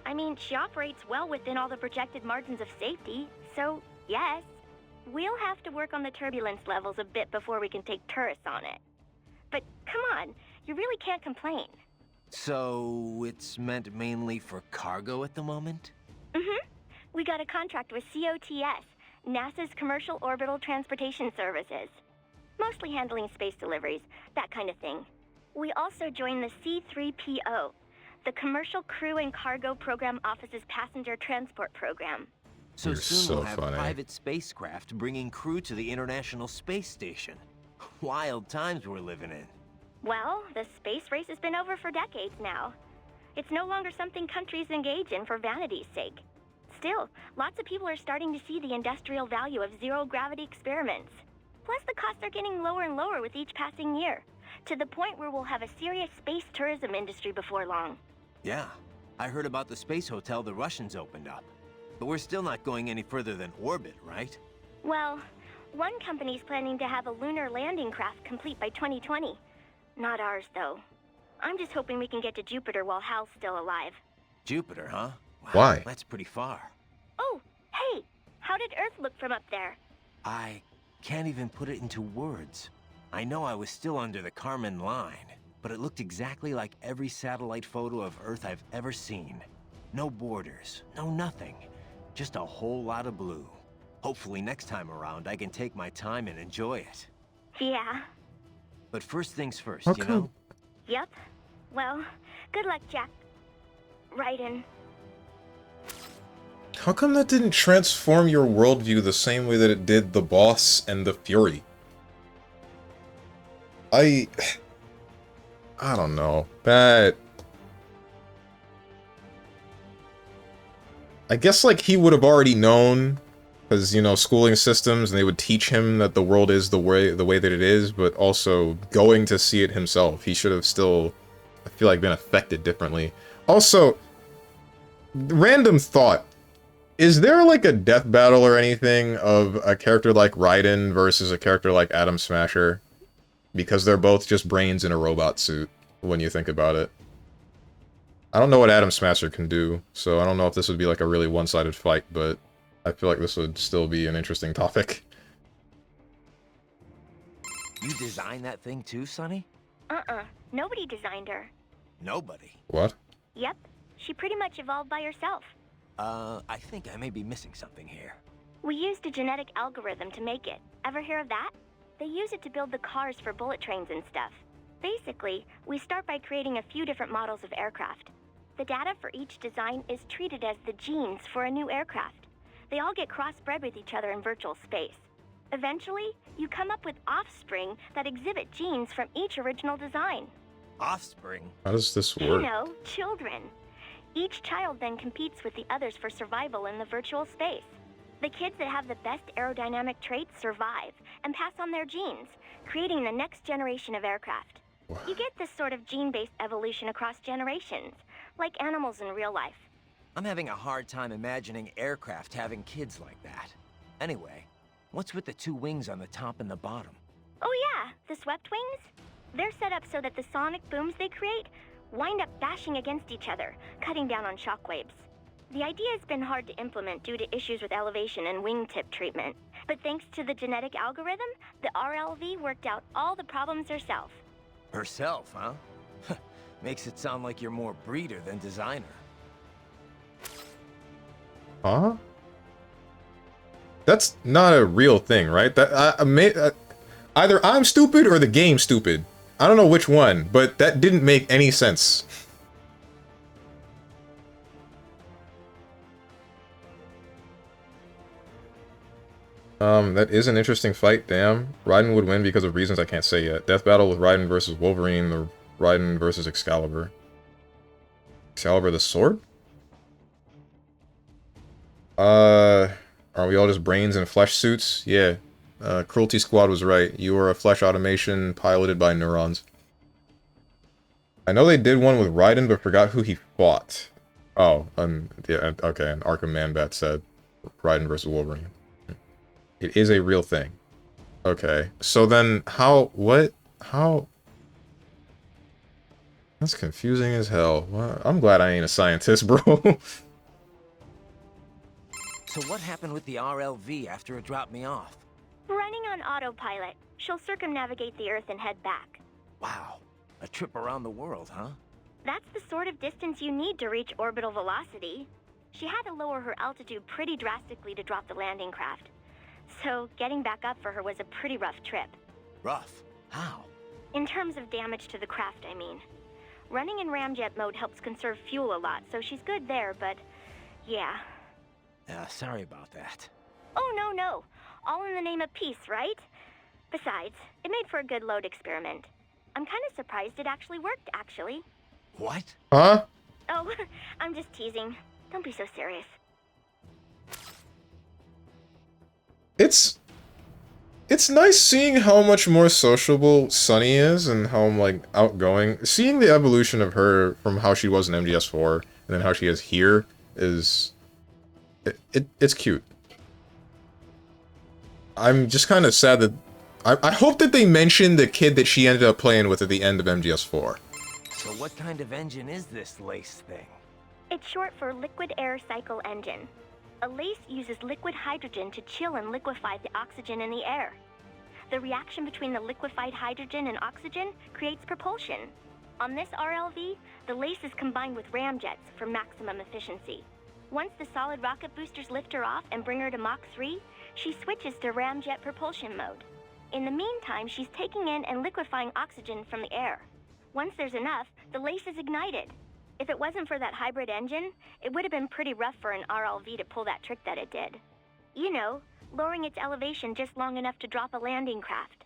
[SPEAKER 7] I mean, she operates well within all the projected margins of safety, so yes. We'll have to work on the turbulence levels a bit before we can take tourists on it. But come on, you really can't complain.
[SPEAKER 3] So, it's meant mainly for cargo at the moment?
[SPEAKER 7] We got a contract with COTS, NASA's Commercial Orbital Transportation Services. Mostly handling space deliveries, that kind of thing. We also joined the C3PO, the Commercial Crew and Cargo Program Office's Passenger Transport Program.
[SPEAKER 3] So
[SPEAKER 1] You're
[SPEAKER 3] soon
[SPEAKER 1] so
[SPEAKER 3] we'll have
[SPEAKER 1] funny.
[SPEAKER 3] private spacecraft bringing crew to the International Space Station. Wild times we're living in.
[SPEAKER 7] Well, the space race has been over for decades now. It's no longer something countries engage in for vanity's sake. Still, lots of people are starting to see the industrial value of zero-gravity experiments. Plus, the costs are getting lower and lower with each passing year, to the point where we'll have a serious space tourism industry before long.
[SPEAKER 3] Yeah, I heard about the space hotel the Russians opened up. But we're still not going any further than orbit, right?
[SPEAKER 7] Well, one company's planning to have a lunar landing craft complete by 2020. Not ours, though. I'm just hoping we can get to Jupiter while Hal's still alive.
[SPEAKER 3] Jupiter, huh? Wow,
[SPEAKER 1] Why?
[SPEAKER 3] That's pretty far.
[SPEAKER 7] Oh, hey! How did Earth look from up there?
[SPEAKER 3] I can't even put it into words. I know I was still under the Kármán line, but it looked exactly like every satellite photo of Earth I've ever seen. No borders, no nothing. Just a whole lot of blue. Hopefully next time around I can take my time and enjoy it.
[SPEAKER 7] Yeah.
[SPEAKER 3] But first things first,
[SPEAKER 1] Okay.
[SPEAKER 3] you know?
[SPEAKER 7] Yep. Well, good luck, Jack. Raiden.
[SPEAKER 1] How come that didn't transform your worldview the same way that it did the boss and the Fury? I don't know. I guess, like, he would have already known, because, you know, schooling systems, and they would teach him that the world is the way that it is, but also going to see it himself. He should have still, I feel like, been affected differently. Also, random thought. Is there, like, a death battle or anything of a character like Raiden versus a character like Atom Smasher? Because they're both just brains in a robot suit, when you think about it. I don't know what Atom Smasher can do, so I don't know if this would be like a really one-sided fight, but I feel like this would still be an interesting topic.
[SPEAKER 3] You designed that thing too, Sonny?
[SPEAKER 7] Nobody designed her.
[SPEAKER 3] Nobody.
[SPEAKER 1] What?
[SPEAKER 7] Yep. She pretty much evolved by herself.
[SPEAKER 3] I think I may be missing something here.
[SPEAKER 7] We used a genetic algorithm to make it. Ever hear of that? They use it to build the cars for bullet trains and stuff. Basically, we start by creating a few different models of aircraft. The data for each design is treated as the genes for a new aircraft. They all get crossbred with each other in virtual space. Eventually, you come up with offspring that exhibit genes from each original design.
[SPEAKER 3] Offspring?
[SPEAKER 1] How does this
[SPEAKER 7] You
[SPEAKER 1] work?
[SPEAKER 7] know, children. Each child then competes with the others for survival in the virtual space. The kids that have the best aerodynamic traits survive and pass on their genes, creating the next generation of aircraft. You get this sort of gene-based evolution across generations, like animals in real life.
[SPEAKER 3] I'm having a hard time imagining aircraft having kids like that. Anyway, what's with the two wings on the top and the bottom?
[SPEAKER 7] Oh yeah, the swept wings? They're set up so that the sonic booms they create wind up bashing against each other, cutting down on shockwaves. The idea has been hard to implement due to issues with elevation and wingtip treatment. But thanks to the genetic algorithm, the RLV worked out all the problems herself.
[SPEAKER 3] Herself, huh? Makes it sound like you're more breeder than designer.
[SPEAKER 1] Huh? That's not a real thing, right? That either I'm stupid or the game's stupid. I don't know which one, but that didn't make any sense. That is an interesting fight, damn. Raiden would win because of reasons I can't say yet. Death battle with Raiden versus Wolverine, or Raiden versus Excalibur. Excalibur the sword? Are we all just brains in flesh suits? Yeah. Cruelty Squad was right. You are a flesh automation piloted by neurons. I know they did one with Raiden, but forgot who he fought. Oh, yeah, okay, and Arkham Man-Bat said Raiden versus Wolverine. It is a real thing. Okay, so then how, how? That's confusing as hell. Well, I'm glad I ain't a scientist, bro.
[SPEAKER 3] So what happened with the RLV after it dropped me off?
[SPEAKER 7] Running on autopilot, she'll circumnavigate the Earth and head back.
[SPEAKER 3] Wow, a trip around the world, huh?
[SPEAKER 7] That's the sort of distance you need to reach orbital velocity. She had to lower her altitude pretty drastically to drop the landing craft. So getting back up for her was a pretty rough trip.
[SPEAKER 3] Rough? How?
[SPEAKER 7] In terms of damage to the craft, I mean. Running in ramjet mode helps conserve fuel a lot, so she's good there, but yeah.
[SPEAKER 3] Sorry about that.
[SPEAKER 7] Oh, no. All in the name of peace, right? Besides, it made for a good load experiment. I'm kind of surprised it actually worked, actually.
[SPEAKER 3] What?
[SPEAKER 1] Huh?
[SPEAKER 7] Oh, I'm just teasing. Don't be so serious.
[SPEAKER 1] It's nice seeing how much more sociable Sunny is and how, like, outgoing. Seeing the evolution of her from how she was in MGS4 and then how she is here is... It's cute. I'm just kind of sad that... I hope that they mention the kid that she ended up playing with at the end of MGS4.
[SPEAKER 3] So what kind of engine is this lace thing?
[SPEAKER 7] It's short for liquid air cycle engine. A lace uses liquid hydrogen to chill and liquefy the oxygen in the air. The reaction between the liquefied hydrogen and oxygen creates propulsion. On this RLV, the lace is combined with ramjets for maximum efficiency. Once the solid rocket boosters lift her off and bring her to Mach 3, she switches to ramjet propulsion mode. In the meantime, she's taking in and liquefying oxygen from the air. Once there's enough, the lace is ignited. If it wasn't for that hybrid engine, it would have been pretty rough for an RLV to pull that trick that it did. You know, lowering its elevation just long enough to drop a landing craft.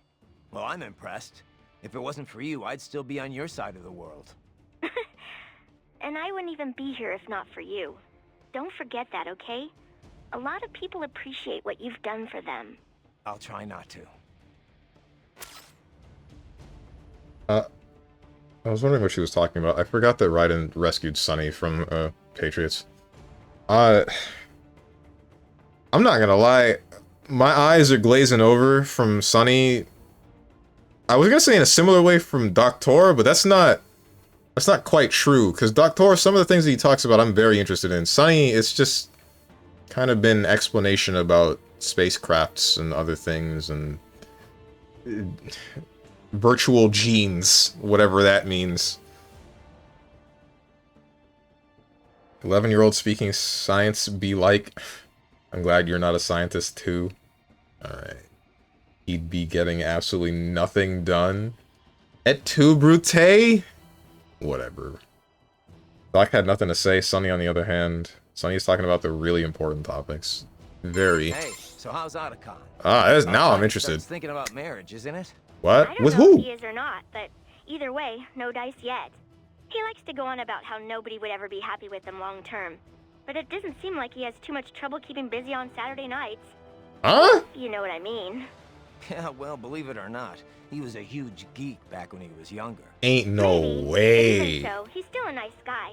[SPEAKER 3] Well, I'm impressed. If it wasn't for you, I'd still be on your side of the world.
[SPEAKER 7] And I wouldn't even be here if not for you. Don't forget that, okay? A lot of people appreciate what you've done for them.
[SPEAKER 3] I'll try not to.
[SPEAKER 1] I was wondering what she was talking about. I forgot that Raiden rescued Sunny from, Patriots. I'm not gonna lie. My eyes are glazing over from Sunny. I was gonna say in a similar way from Doktor, but that's not quite true, because Doktor, some of the things that he talks about, I'm very interested in. Sunny, it's just kind of been explanation about spacecrafts and other things, and virtual genes, whatever that means. 11-year-old speaking science be like. I'm glad you're not a scientist too. Alright. He'd be getting absolutely nothing done. Et tu, Brute? Whatever. Doc had nothing to say. Sunny, on the other hand, Sunny's talking about the really important topics. Very.
[SPEAKER 3] Hey, so how's Otacon?
[SPEAKER 1] Now I'm interested.
[SPEAKER 3] Starts thinking about marriage, isn't it?
[SPEAKER 1] What?
[SPEAKER 7] I don't
[SPEAKER 1] With
[SPEAKER 7] know
[SPEAKER 1] who?
[SPEAKER 7] if he is or not, but either way, no dice yet. He likes to go on about how nobody would ever be happy with him long term. But it doesn't seem like he has too much trouble keeping busy on Saturday nights.
[SPEAKER 1] Huh?
[SPEAKER 7] You know what I mean.
[SPEAKER 3] Yeah, well, believe it or not, he was a huge geek back when he was younger.
[SPEAKER 1] Ain't no
[SPEAKER 7] Maybe.
[SPEAKER 1] way.
[SPEAKER 7] Even so, he's still a nice guy.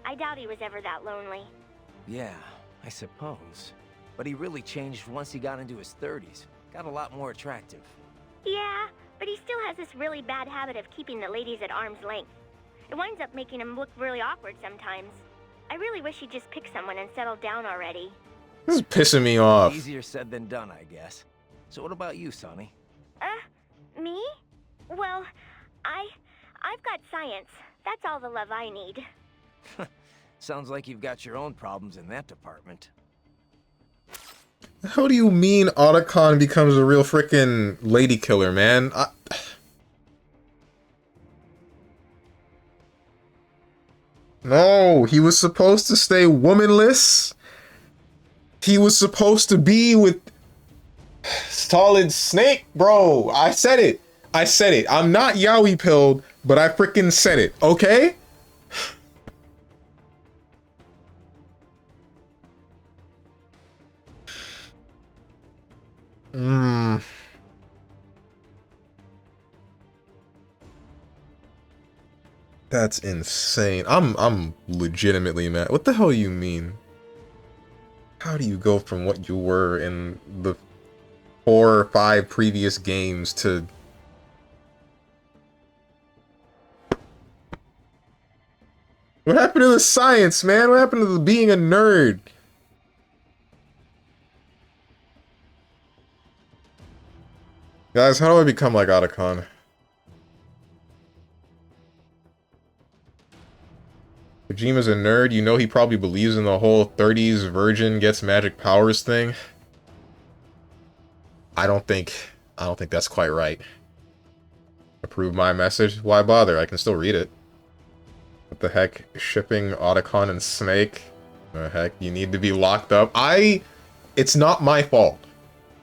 [SPEAKER 7] I doubt he was ever that lonely.
[SPEAKER 3] Yeah, I suppose. But he really changed once he got into his 30s. Got a lot more attractive.
[SPEAKER 7] Yeah, but he still has this really bad habit of keeping the ladies at arm's length. It winds up making him look really awkward sometimes. I really wish he'd just pick someone and settle down already.
[SPEAKER 1] This is pissing me off.
[SPEAKER 3] Easier said than done, I guess. So what about you, Sonny?
[SPEAKER 7] Me? Well, I've got science. That's all the love I need.
[SPEAKER 3] Sounds like you've got your own problems in that department.
[SPEAKER 1] How do you mean Otacon becomes a real frickin' lady killer, man? No, he was supposed to stay womanless. He was supposed to be with Solid Snake, bro. I said it. I'm not yaoi pilled, but I frickin' said it, okay? That's insane. I'm legitimately mad. What the hell you mean? How do you go from what you were in the 4 or 5 previous games to... What happened to the science, man? What happened to the being a nerd? Guys, how do I become like Otacon? Kojima's a nerd. You know he probably believes in the whole 30s virgin gets magic powers thing. I don't think that's quite right. Approve my message? Why bother? I can still read it. What the heck? Shipping Otacon and Snake? The heck, you need to be locked up. It's not my fault.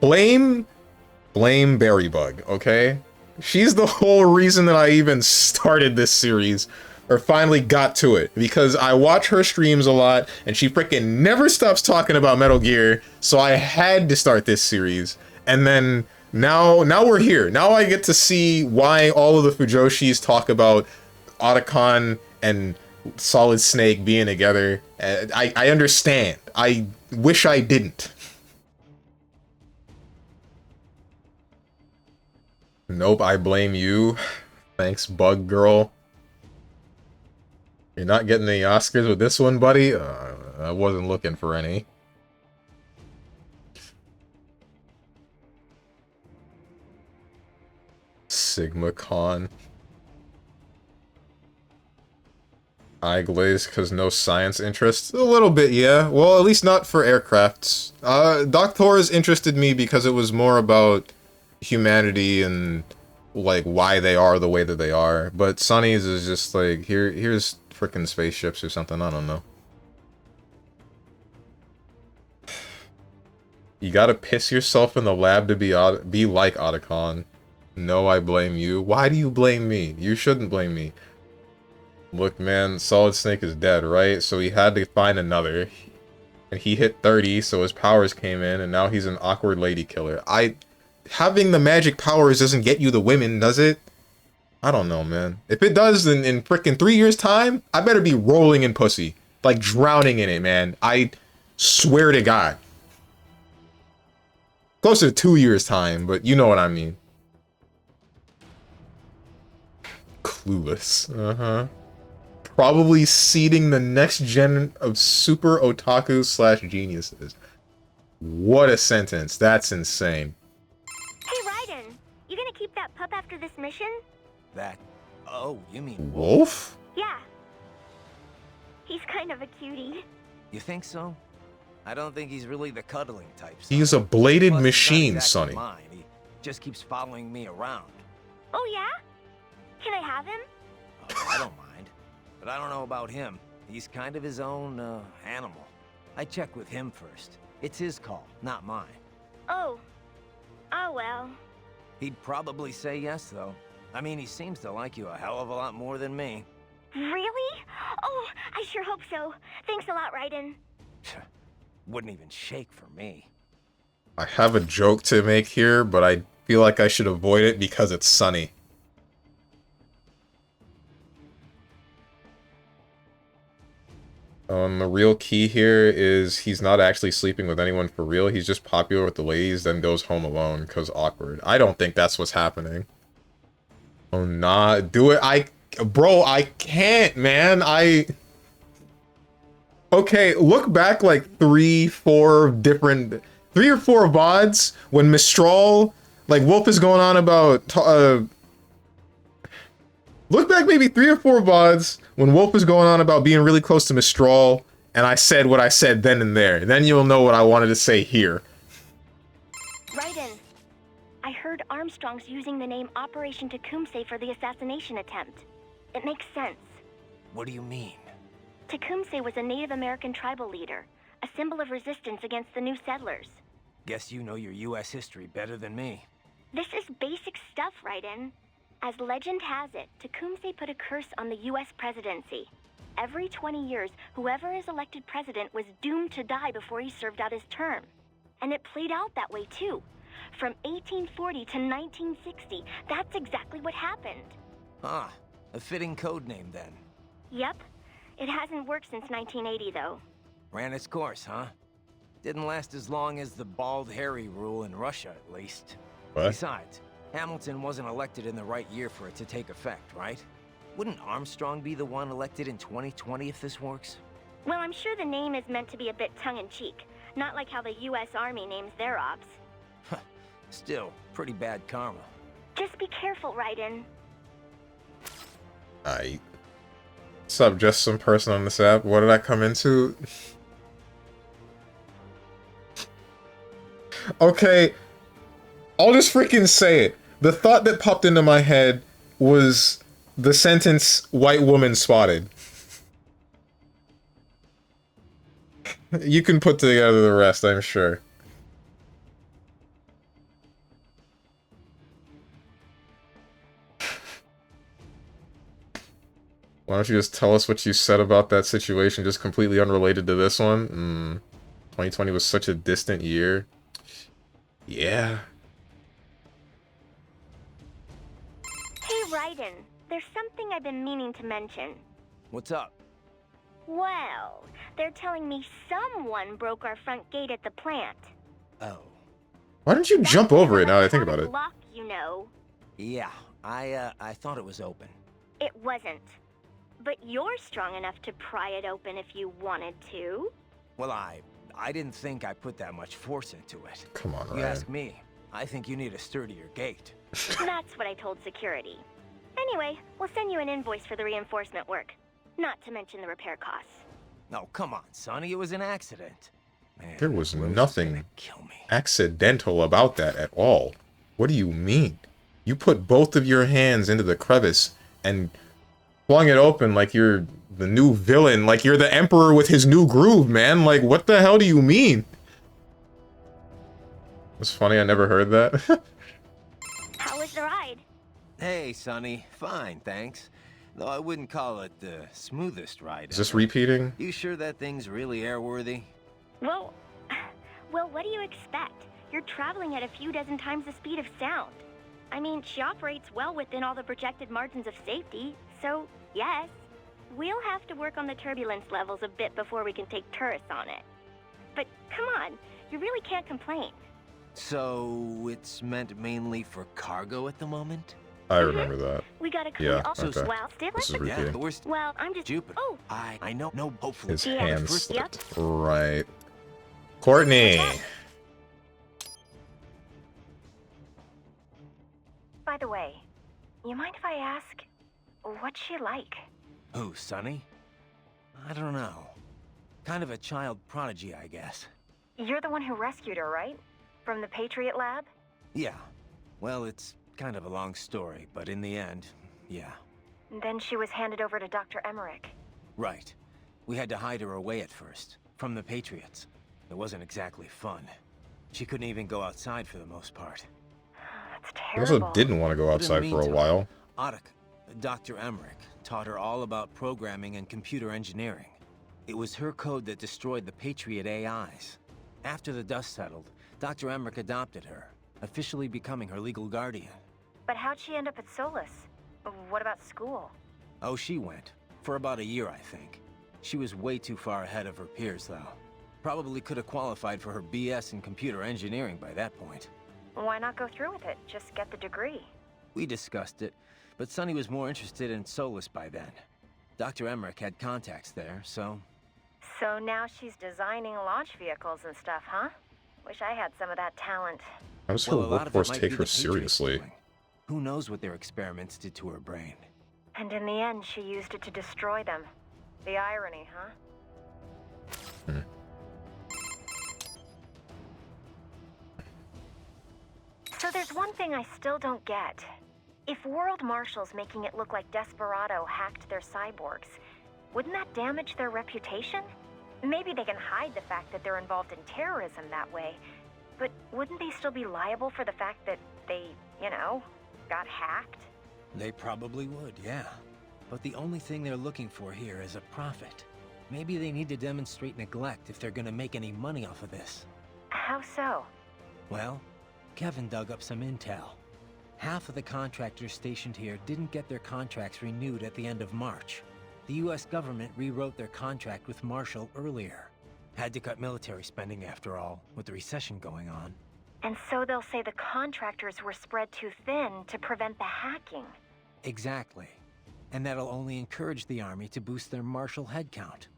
[SPEAKER 1] Blame Berrybug, okay? She's the whole reason that I even started this series, or finally got to it, because I watch her streams a lot, and she freaking never stops talking about Metal Gear, so I had to start this series. And then now we're here. Now I get to see why all of the Fujoshis talk about Otacon and Solid Snake being together. I understand. I wish I didn't. Nope, I blame you. Thanks, Bug Girl. You're not getting any Oscars with this one, buddy? I wasn't looking for any. Sigma Con. Eye glaze because no science interest? A little bit, yeah. Well, at least not for aircrafts. Doktor's interested me because it was more about humanity and like why they are the way that they are. But Sunny's is just like, here's frickin' spaceships or something, I don't know. You gotta piss yourself in the lab to be like Otacon. No, I blame you. Why do you blame me? You shouldn't blame me. Look, man, Solid Snake is dead, right? So he had to find another. And he hit 30, so his powers came in, and now he's an awkward lady killer. Having the magic powers doesn't get you the women, does it? I don't know, man. If it does, then in frickin' 3 years' time, I better be rolling in pussy. Like, drowning in it, man. I swear to God. Closer to 2 years' time, but you know what I mean. Clueless. Uh-huh. Probably seeding the next gen of super otaku / geniuses. What a sentence. That's insane.
[SPEAKER 7] Hey, Raiden, you gonna keep that pup after this mission?
[SPEAKER 3] That... Oh, you mean
[SPEAKER 1] Wolf?
[SPEAKER 7] Yeah. He's kind of a cutie.
[SPEAKER 3] You think so? I don't think he's really the cuddling type.
[SPEAKER 1] He's a bladed
[SPEAKER 3] Plus,
[SPEAKER 1] machine,
[SPEAKER 3] he's
[SPEAKER 1] Sonny.
[SPEAKER 3] not exactly mine. He just keeps following me around.
[SPEAKER 7] Oh, yeah? Can I have him?
[SPEAKER 3] Oh, I don't mind. But I don't know about him. He's kind of his own, animal. I check with him first. It's his call, not mine.
[SPEAKER 7] Oh. Oh, well.
[SPEAKER 3] He'd probably say yes, though. I mean, he seems to like you a hell of a lot more than me.
[SPEAKER 7] Really? Oh, I sure hope so. Thanks a lot, Raiden.
[SPEAKER 3] Wouldn't even shake for me.
[SPEAKER 1] I have a joke to make here, but I feel like I should avoid it because it's Sunny. The real key here is he's not actually sleeping with anyone for real. He's just popular with the ladies, then goes home alone because awkward. I don't think that's what's happening. Oh, nah. Do it. Bro, I can't, man. Okay, look back like 3 or 4 VODs when Mistral, like Wolf is going on about, look back maybe 3 or 4 VODs when Wolf is going on about being really close to Mistral, and I said what I said then and there. Then you'll know what I wanted to say here.
[SPEAKER 7] Raiden, I heard Armstrong's using the name Operation Tecumseh for the assassination attempt. It makes sense.
[SPEAKER 3] What do you mean?
[SPEAKER 7] Tecumseh was a Native American tribal leader, a symbol of resistance against the new settlers.
[SPEAKER 3] Guess you know your U.S. history better than me.
[SPEAKER 7] This is basic stuff, Raiden. As legend has it, Tecumseh put a curse on the U.S. presidency. Every 20 years, whoever is elected president was doomed to die before he served out his term. And it played out that way, too. From 1840 to 1960, that's exactly what happened.
[SPEAKER 3] Ah, a fitting code name then.
[SPEAKER 7] Yep. It hasn't worked since 1980, though.
[SPEAKER 3] Ran its course, huh? Didn't last as long as the Bald Harry rule in Russia, at least.
[SPEAKER 1] What?
[SPEAKER 3] Besides, Hamilton wasn't elected in the right year for it to take effect, right? Wouldn't Armstrong be the one elected in 2020 if this works?
[SPEAKER 7] Well, I'm sure the name is meant to be a bit tongue-in-cheek. Not like how the U.S. Army names their ops.
[SPEAKER 3] Still, pretty bad karma.
[SPEAKER 7] Just be careful, Raiden.
[SPEAKER 1] What's up, just some person on this app? What did I come into? Okay, I'll just freaking say it. The thought that popped into my head was the sentence, white woman spotted. You can put together the rest, I'm sure. Why don't you just tell us what you said about that situation, just completely unrelated to this one? 2020 was such a distant year. Yeah.
[SPEAKER 7] Hey, Raiden, there's something I've been meaning to mention.
[SPEAKER 3] What's up?
[SPEAKER 7] Well, they're telling me someone broke our front gate at the plant.
[SPEAKER 3] Oh.
[SPEAKER 1] Why don't you jump over it now that I think about it?
[SPEAKER 7] Lock, you know.
[SPEAKER 3] Yeah, I thought it was open.
[SPEAKER 7] It wasn't. But you're strong enough to pry it open if you wanted to.
[SPEAKER 3] Well, I didn't think I put that much force into it.
[SPEAKER 1] Come on,
[SPEAKER 3] You
[SPEAKER 1] Ryan.
[SPEAKER 3] ask me, I think you need a sturdier gate.
[SPEAKER 7] That's what I told security. Anyway, we'll send you an invoice for the reinforcement work. Not to mention the repair costs.
[SPEAKER 3] No, come on, Sonny, it was an accident. Man,
[SPEAKER 1] There was
[SPEAKER 3] Rose is
[SPEAKER 1] nothing
[SPEAKER 3] gonna kill me.
[SPEAKER 1] accidental about that at all. What do you mean? You put both of your hands into the crevice and flung it open like you're the new villain, like you're the Emperor with his new groove, man. Like, what the hell do you mean? It's funny, I never heard that.
[SPEAKER 7] How was the ride?
[SPEAKER 3] Hey, Sonny, fine, thanks. Though I wouldn't call it the smoothest ride.
[SPEAKER 1] Is this repeating?
[SPEAKER 3] You sure that thing's really airworthy?
[SPEAKER 7] Well, what do you expect? You're traveling at a few dozen times the speed of sound. I mean, she operates well within all the projected margins of safety, so yes. We'll have to work on the turbulence levels a bit before we can take tourists on it. But come on, you really can't complain.
[SPEAKER 3] So, it's meant mainly for cargo at the moment?
[SPEAKER 1] I remember that.
[SPEAKER 7] We got a crew
[SPEAKER 1] Yeah,
[SPEAKER 7] also
[SPEAKER 1] okay.
[SPEAKER 7] well, still
[SPEAKER 1] This is
[SPEAKER 3] Yeah,
[SPEAKER 1] repeating.
[SPEAKER 3] but we're
[SPEAKER 7] well, I'm just
[SPEAKER 3] Jupiter.
[SPEAKER 7] Oh,
[SPEAKER 3] I know, no, hopefully.
[SPEAKER 1] His
[SPEAKER 7] Yeah,
[SPEAKER 1] hands
[SPEAKER 3] first-
[SPEAKER 1] slipped. Right. Courtney!
[SPEAKER 10] By the way, you mind if I ask, what's she like?
[SPEAKER 3] Who, Sonny? I don't know. Kind of a child prodigy, I guess.
[SPEAKER 10] You're the one who rescued her, right? From the Patriot lab?
[SPEAKER 3] Yeah. Well, it's kind of a long story, but in the end, yeah.
[SPEAKER 10] Then she was handed over to Dr. Emmerich.
[SPEAKER 3] Right. We had to hide her away at first, from the Patriots. It wasn't exactly fun. She couldn't even go outside for the most part.
[SPEAKER 10] That's
[SPEAKER 1] He also
[SPEAKER 10] terrible.
[SPEAKER 1] didn't want to go
[SPEAKER 3] But in
[SPEAKER 1] outside
[SPEAKER 3] the
[SPEAKER 1] for a
[SPEAKER 3] meantime,
[SPEAKER 1] while.
[SPEAKER 3] Ottoc, Dr. Emmerich, taught her all about programming and computer engineering. It was her code that destroyed the Patriot AIs. After the dust settled, Dr. Emmerich adopted her, officially becoming her legal guardian.
[SPEAKER 10] But how'd she end up at Solus? What about school?
[SPEAKER 3] Oh, she went. For about a year, I think. She was way too far ahead of her peers, though. Probably could have qualified for her BS in computer engineering by that point.
[SPEAKER 10] Why not go through with it? Just get the degree.
[SPEAKER 3] We discussed it, but Sonny was more interested in Solus by then. Dr. Emmerich had contacts there, so...
[SPEAKER 10] So now she's designing launch vehicles and stuff, huh? Wish I had some of that talent.
[SPEAKER 1] How does her
[SPEAKER 3] Well, a lot of it
[SPEAKER 1] workforce
[SPEAKER 3] might
[SPEAKER 1] take
[SPEAKER 3] be
[SPEAKER 1] her
[SPEAKER 3] the Patriots
[SPEAKER 1] seriously?
[SPEAKER 3] doing. Who knows what their experiments did to her brain?
[SPEAKER 10] And in the end, she used it to destroy them. The irony, huh? So there's one thing I still don't get. If World Marshal's making it look like Desperado hacked their cyborgs, wouldn't that damage their reputation? Maybe they can hide the fact that they're involved in terrorism that way, but wouldn't they still be liable for the fact that they, you know, got hacked?
[SPEAKER 3] They probably would, yeah. But the only thing they're looking for here is a profit. Maybe they need to demonstrate neglect if they're gonna make any money off of this.
[SPEAKER 10] How so?
[SPEAKER 3] Well, Kevin dug up some intel. Half of the contractors stationed here didn't get their contracts renewed at the end of March. The US government rewrote their contract with Marshall earlier. Had to cut military spending after all, with the recession going on.
[SPEAKER 10] And so they'll say the contractors were spread too thin to prevent the hacking.
[SPEAKER 3] Exactly. And that'll only encourage the army to boost their Marshall headcount.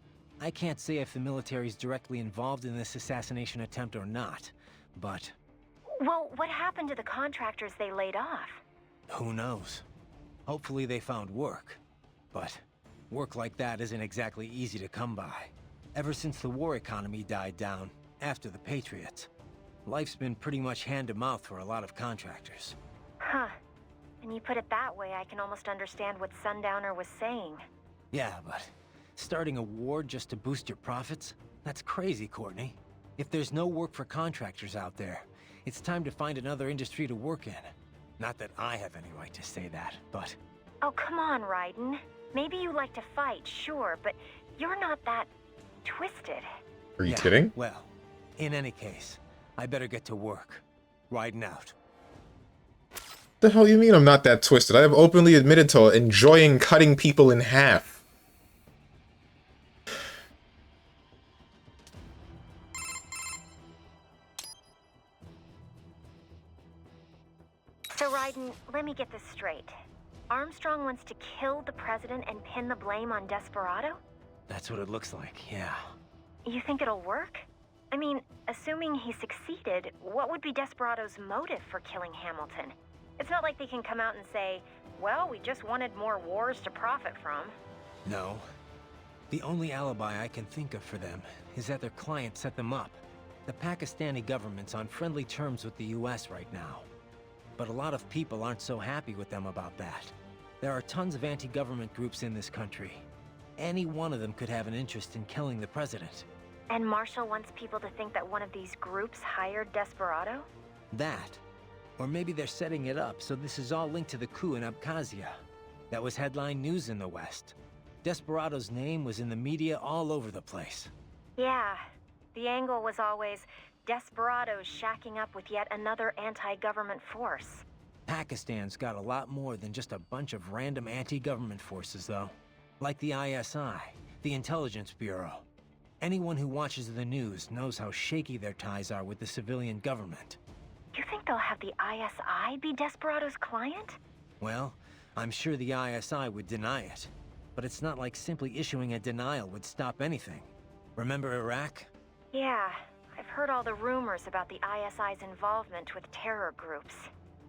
[SPEAKER 3] I can't say if the military's directly involved in this assassination attempt or not, but
[SPEAKER 10] Well, what happened to the contractors they laid off?
[SPEAKER 3] who knows? Hopefully they found work. But work like that isn't exactly easy to come by. Ever since the war economy died down, after the Patriots, life's been pretty much hand-to-mouth for a lot of contractors.
[SPEAKER 10] Huh. When you put it that way, I can almost understand what Sundowner was saying.
[SPEAKER 3] Yeah, but starting a war just to boost your profits? That's crazy, Courtney. If there's no work for contractors out there, it's time to find another industry to work in. Not that I have any right to say that, but...
[SPEAKER 10] Oh, come on, Raiden. Maybe you like to fight, sure, but you're not that... twisted.
[SPEAKER 1] Are you kidding?
[SPEAKER 3] Well, in any case, I better get to work. Raiden out.
[SPEAKER 1] The hell you mean I'm not that twisted? I have openly admitted to enjoying cutting people in half.
[SPEAKER 10] So, Raiden, let me get this straight. Armstrong wants to kill the president and pin the blame on Desperado?
[SPEAKER 3] That's what it looks like, yeah.
[SPEAKER 10] You think it'll work? I mean, assuming he succeeded, what would be Desperado's motive for killing Hamilton? It's not like they can come out and say, well, we just wanted more wars to profit from.
[SPEAKER 3] No. The only alibi I can think of for them is that their client set them up. The Pakistani government's on friendly terms with the US right now. But a lot of people aren't so happy with them about that. There are tons of anti-government groups in this country. Any one of them could have an interest in killing the president.
[SPEAKER 10] And Marshall wants people to think that one of these groups hired Desperado?
[SPEAKER 3] That. Or maybe they're setting it up so this is all linked to the coup in Abkhazia. That was headline news in the West. Desperado's name was in the media all over the place.
[SPEAKER 10] Yeah. The angle was always Desperado's shacking up with yet another anti-government force.
[SPEAKER 3] Pakistan's got a lot more than just a bunch of random anti-government forces, though. Like the ISI, the Intelligence Bureau. Anyone who watches the news knows how shaky their ties are with the civilian government.
[SPEAKER 10] You think they'll have the ISI be Desperado's client?
[SPEAKER 3] Well, I'm sure the ISI would deny it. But it's not like simply issuing a denial would stop anything. Remember Iraq?
[SPEAKER 10] Yeah, I've heard all the rumors about the ISI's involvement with terror groups.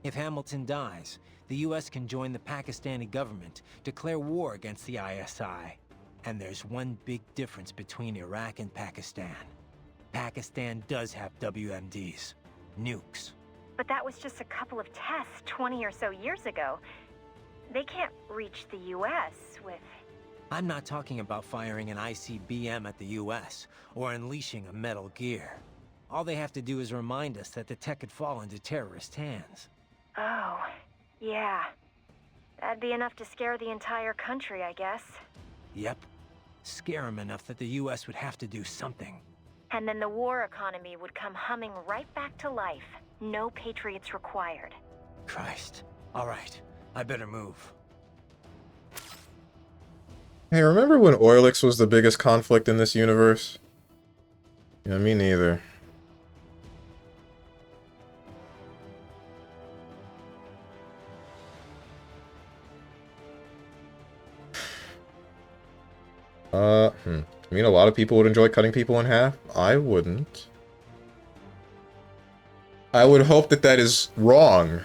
[SPEAKER 3] If Hamilton dies, the US can join the Pakistani government, declare war against the ISI. And there's one big difference between Iraq and Pakistan. Pakistan does have WMDs. Nukes.
[SPEAKER 10] But that was just a couple of tests 20 or so years ago. They can't reach the US with...
[SPEAKER 3] I'm not talking about firing an ICBM at the US, or unleashing a Metal Gear. All they have to do is remind us that the tech could fall into terrorist hands.
[SPEAKER 10] Oh, yeah. That'd be enough to scare the entire country, I guess.
[SPEAKER 3] Yep. Scare them enough that the US would have to do something.
[SPEAKER 10] And then the war economy would come humming right back to life. No Patriots required.
[SPEAKER 3] Christ. All right. I better move.
[SPEAKER 1] Hey, remember when Oilix was the biggest conflict in this universe? Yeah, me neither. I mean, a lot of people would enjoy cutting people in half. I wouldn't. I would hope that that is wrong.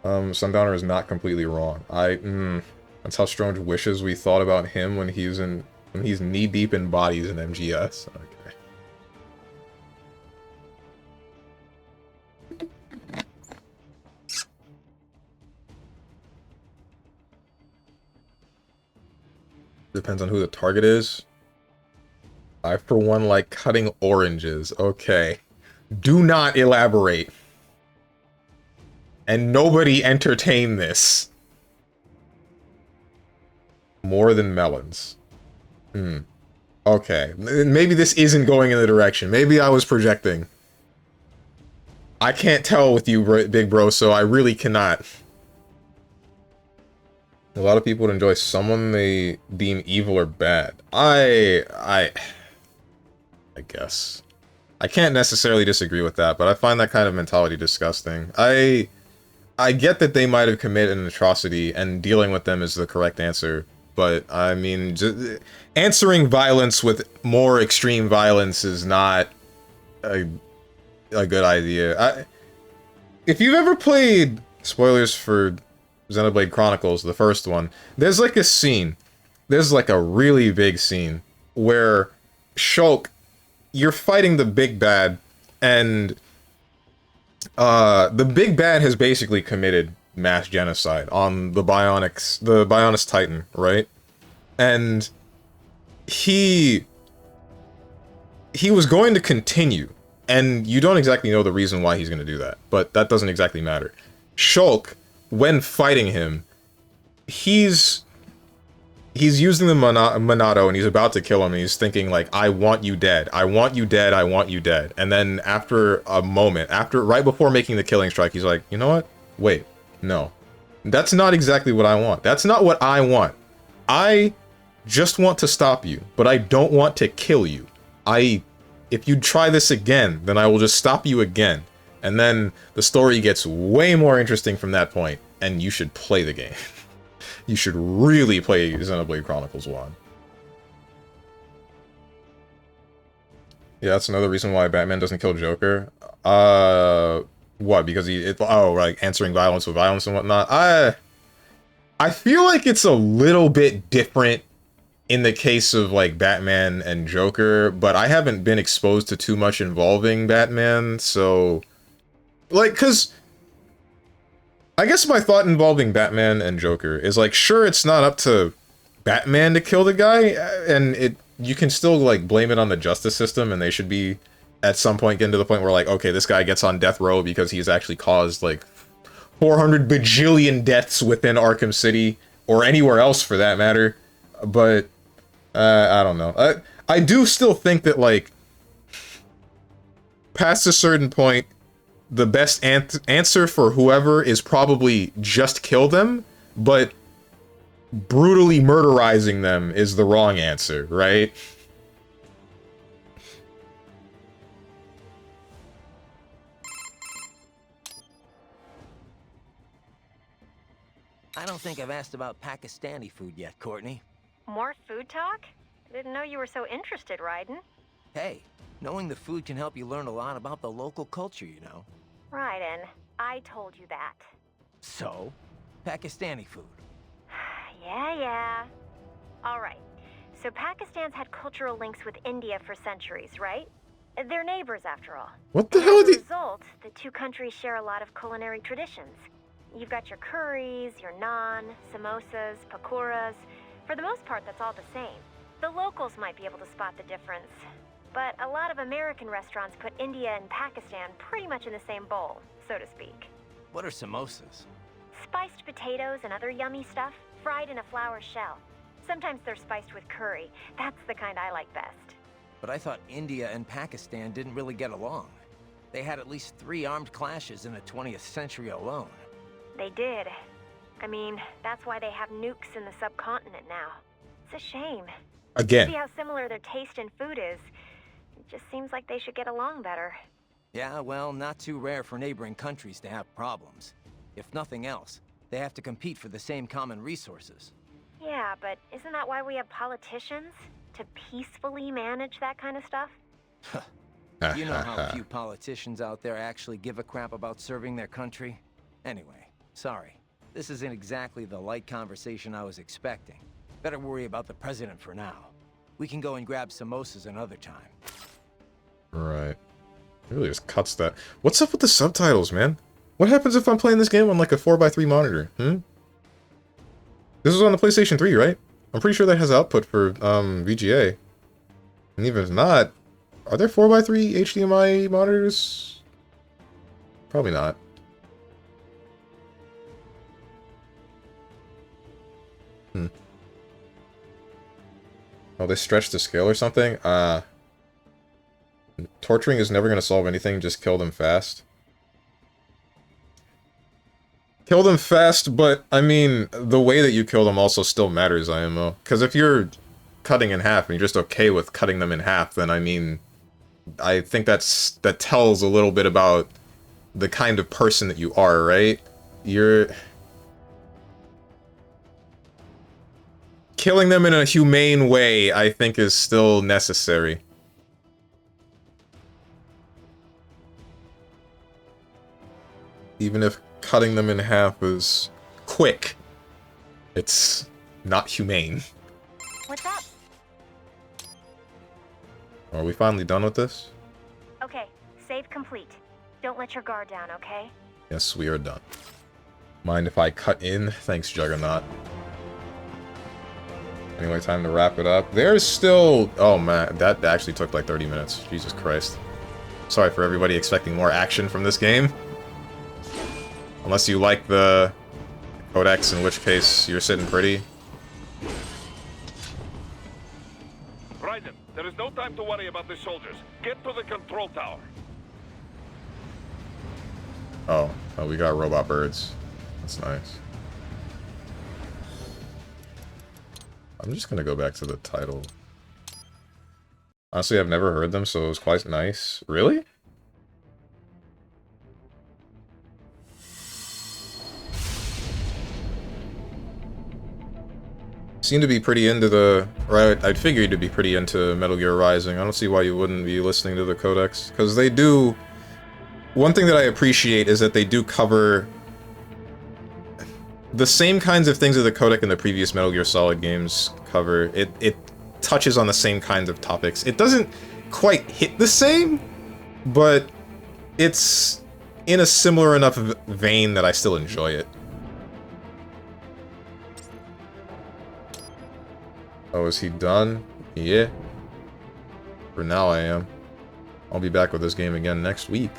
[SPEAKER 1] Sundowner is not completely wrong. That's how Strange wishes we thought about him when he's knee-deep in bodies in MGS. Okay. Depends on who the target is. I, for one, like cutting oranges. Okay. Do not elaborate. And nobody entertain this. More than melons. Okay. Maybe this isn't going in the direction. Maybe I was projecting. I can't tell with you, big bro, so I really cannot. A lot of people would enjoy someone they deem evil or bad. I guess. I can't necessarily disagree with that, but I find that kind of mentality disgusting. I get that they might have committed an atrocity, and dealing with them is the correct answer. But, I mean, just answering violence with more extreme violence is not a good idea. If you've ever played... Spoilers for Xenoblade Chronicles, the first one. There's like a scene. There's like a really big scene where Shulk, you're fighting the big bad, and the big bad has basically committed mass genocide on the Bionist Titan, right? And he was going to continue, and you don't exactly know the reason why he's going to do that, but that doesn't exactly matter. Shulk, when fighting him, he's using the Monado, and he's about to kill him, and he's thinking, like, I want you dead. I want you dead. I want you dead. And then after a moment, right before making the killing strike, he's like, you know what? Wait, no. That's not exactly what I want. That's not what I want. I just want to stop you, but I don't want to kill you. If you try this again, then I will just stop you again. And then the story gets way more interesting from that point, and you should play the game. You should really play Xenoblade Chronicles 1. Yeah, that's another reason why Batman doesn't kill Joker. What? Because like answering violence with violence and whatnot. I feel like it's a little bit different in the case of like Batman and Joker, but I haven't been exposed to too much involving Batman, so like, cause I guess my thought involving Batman and Joker is like, sure, it's not up to Batman to kill the guy, and you can still like blame it on the justice system, and they should be at some point getting to the point where like, okay, this guy gets on death row because he's actually caused like 400 bajillion deaths within Arkham City, or anywhere else for that matter. But I don't know. I do still think that like past a certain point, the best answer for whoever is probably just kill them, but brutally murderizing them is the wrong answer, right?
[SPEAKER 3] I don't think I've asked about Pakistani food yet, Courtney.
[SPEAKER 10] More food talk? Didn't know you were so interested, Raiden.
[SPEAKER 3] Hey, knowing the food can help you learn a lot about the local culture, you know.
[SPEAKER 10] Raiden, I told you that.
[SPEAKER 3] So? Pakistani food.
[SPEAKER 10] Yeah. All right. So Pakistan's had cultural links with India for centuries, right? They're neighbors, after all.
[SPEAKER 1] What the hell
[SPEAKER 10] As
[SPEAKER 1] are
[SPEAKER 10] a result, the two countries share a lot of culinary traditions. You've got your curries, your naan, samosas, pakoras. For the most part, that's all the same. The locals might be able to spot the difference. But a lot of American restaurants put India and Pakistan pretty much in the same bowl, so to speak.
[SPEAKER 3] What are samosas?
[SPEAKER 10] Spiced potatoes and other yummy stuff, fried in a flour shell. Sometimes they're spiced with curry. That's the kind I like best.
[SPEAKER 3] But I thought India and Pakistan didn't really get along. They had at least 3 armed clashes in the 20th century alone.
[SPEAKER 10] They did. I mean, that's why they have nukes in the subcontinent now. It's a shame.
[SPEAKER 1] Again.
[SPEAKER 10] See how similar their taste in food is. It just seems like they should get along better.
[SPEAKER 3] Yeah, well, not too rare for neighboring countries to have problems. If nothing else, they have to compete for the same common resources.
[SPEAKER 10] Yeah, but isn't that why we have politicians? To peacefully manage that kind of stuff?
[SPEAKER 3] You know how few politicians out there actually give a crap about serving their country? Anyway, sorry. This isn't exactly the light conversation I was expecting. Better worry about the president for now. We can go and grab samosas another time.
[SPEAKER 1] Right. It really just cuts that. What's up with the subtitles, man? What happens if I'm playing this game on like a 4x3 monitor? This was on the PlayStation 3, right? I'm pretty sure that has output for VGA. And even if not, are there 4x3 HDMI monitors? Probably not. Oh, they stretched the scale or something? Torturing is never going to solve anything, just kill them fast. Kill them fast, but, I mean, the way that you kill them also still matters, IMO. Because if you're cutting in half and you're just okay with cutting them in half, then, I mean, I think that tells a little bit about the kind of person that you are, right? Killing them in a humane way, I think, is still necessary. Even if cutting them in half is quick, it's not humane.
[SPEAKER 10] What's up?
[SPEAKER 1] Are we finally done with this?
[SPEAKER 10] Okay, save complete. Don't let your guard down, okay?
[SPEAKER 1] Yes, we are done. Mind if I cut in? Thanks, Juggernaut. Anyway, time to wrap it up. There's still... Oh, man. That actually took like 30 minutes. Jesus Christ. Sorry for everybody expecting more action from this game. Unless you like the codex, in which case you're sitting pretty.
[SPEAKER 2] Raiden, there is no time to worry about the soldiers. Get to the control tower.
[SPEAKER 1] Oh, we got robot birds. That's nice. I'm just gonna go back to the title. Honestly, I've never heard them, so it was quite nice. Really? Seem to be pretty into the... Right, I'd figure you'd be pretty into Metal Gear Rising. I don't see why you wouldn't be listening to the codex. Because they do... One thing that I appreciate is that they do cover the same kinds of things that the codec in the previous Metal Gear Solid games cover. It touches on the same kinds of topics. It doesn't quite hit the same, but it's in a similar enough vein that I still enjoy it. Oh, is he done? Yeah. For now I am. I'll be back with this game again next week.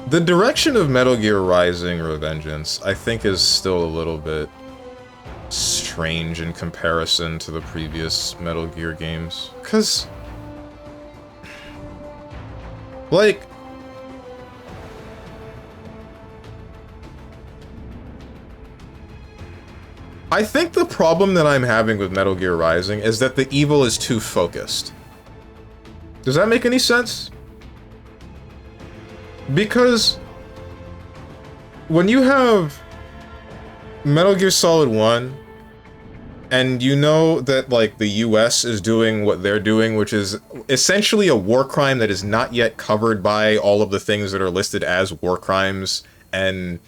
[SPEAKER 1] The direction of Metal Gear Rising Revengeance, I think, is still a little bit strange in comparison to the previous Metal Gear games. 'Cause... like... I think the problem that I'm having with Metal Gear Rising is that the evil is too focused. Does that make any sense? Because when you have Metal Gear Solid 1, and you know that, like, the US is doing what they're doing, which is essentially a war crime that is not yet covered by all of the things that are listed as war crimes, and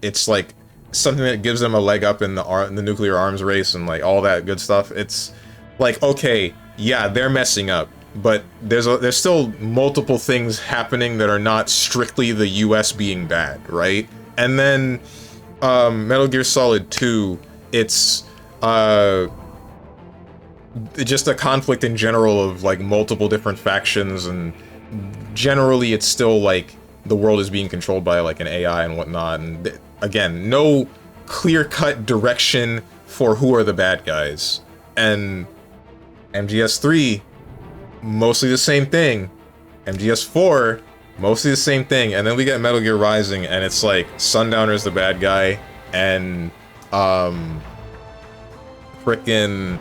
[SPEAKER 1] it's, like, something that gives them a leg up in the nuclear arms race and, like, all that good stuff. It's like, okay, yeah, they're messing up. But there's still multiple things happening that are not strictly the US being bad, right? And then Metal Gear Solid 2, it's just a conflict in general of like multiple different factions, and generally it's still like the world is being controlled by like an AI and whatnot. And again, no clear-cut direction for who are the bad guys. And MGS3, mostly the same thing. MGS4, mostly the same thing. And then we get Metal Gear Rising, and it's like Sundowner's the bad guy, and frickin'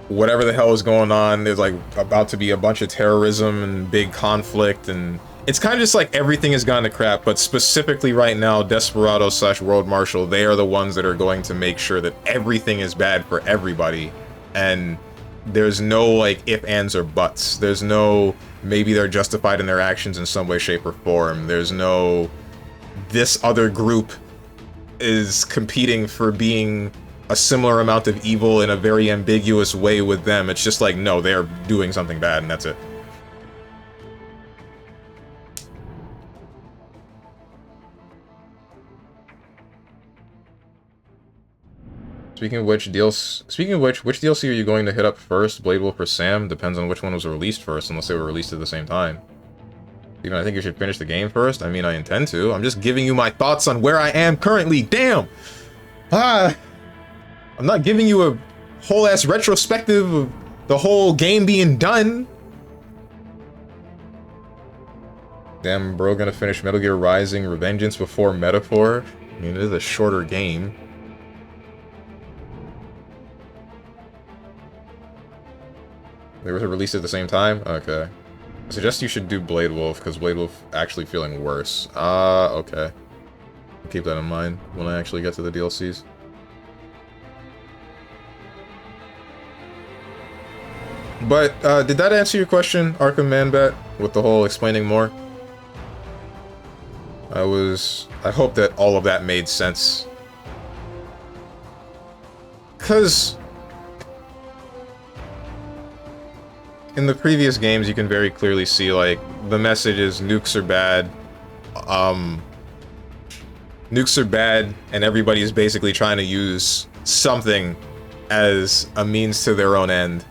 [SPEAKER 1] whatever the hell is going on, there's like about to be a bunch of terrorism and big conflict, and it's kind of just like everything has gone to crap. But specifically right now, Desperado / World Marshal, they are the ones that are going to make sure that everything is bad for everybody. And there's no, like, if, ands, or buts. There's no, maybe they're justified in their actions in some way, shape, or form. There's no, this other group is competing for being a similar amount of evil in a very ambiguous way with them. It's just like, no, they're doing something bad, and that's it. Speaking of which, which DLC are you going to hit up first? Blade Wolf or Sam? Depends on which one was released first, unless they were released at the same time. Even I think you should finish the game first. I mean, I intend to. I'm just giving you my thoughts on where I am currently. Damn! I'm not giving you a whole-ass retrospective of the whole game being done. Damn, bro, gonna finish Metal Gear Rising Revengeance before Metaphor? I mean, it is a shorter game. They were released at the same time? Okay. I suggest you should do Blade Wolf, because Blade Wolf actually feeling worse. Okay. I'll keep that in mind when I actually get to the DLCs. But, did that answer your question, Arkham Manbat? With the whole explaining more? I hope that all of that made sense. 'Cause in the previous games, you can very clearly see, like, the message is nukes are bad. Nukes are bad, and everybody is basically trying to use something as a means to their own end.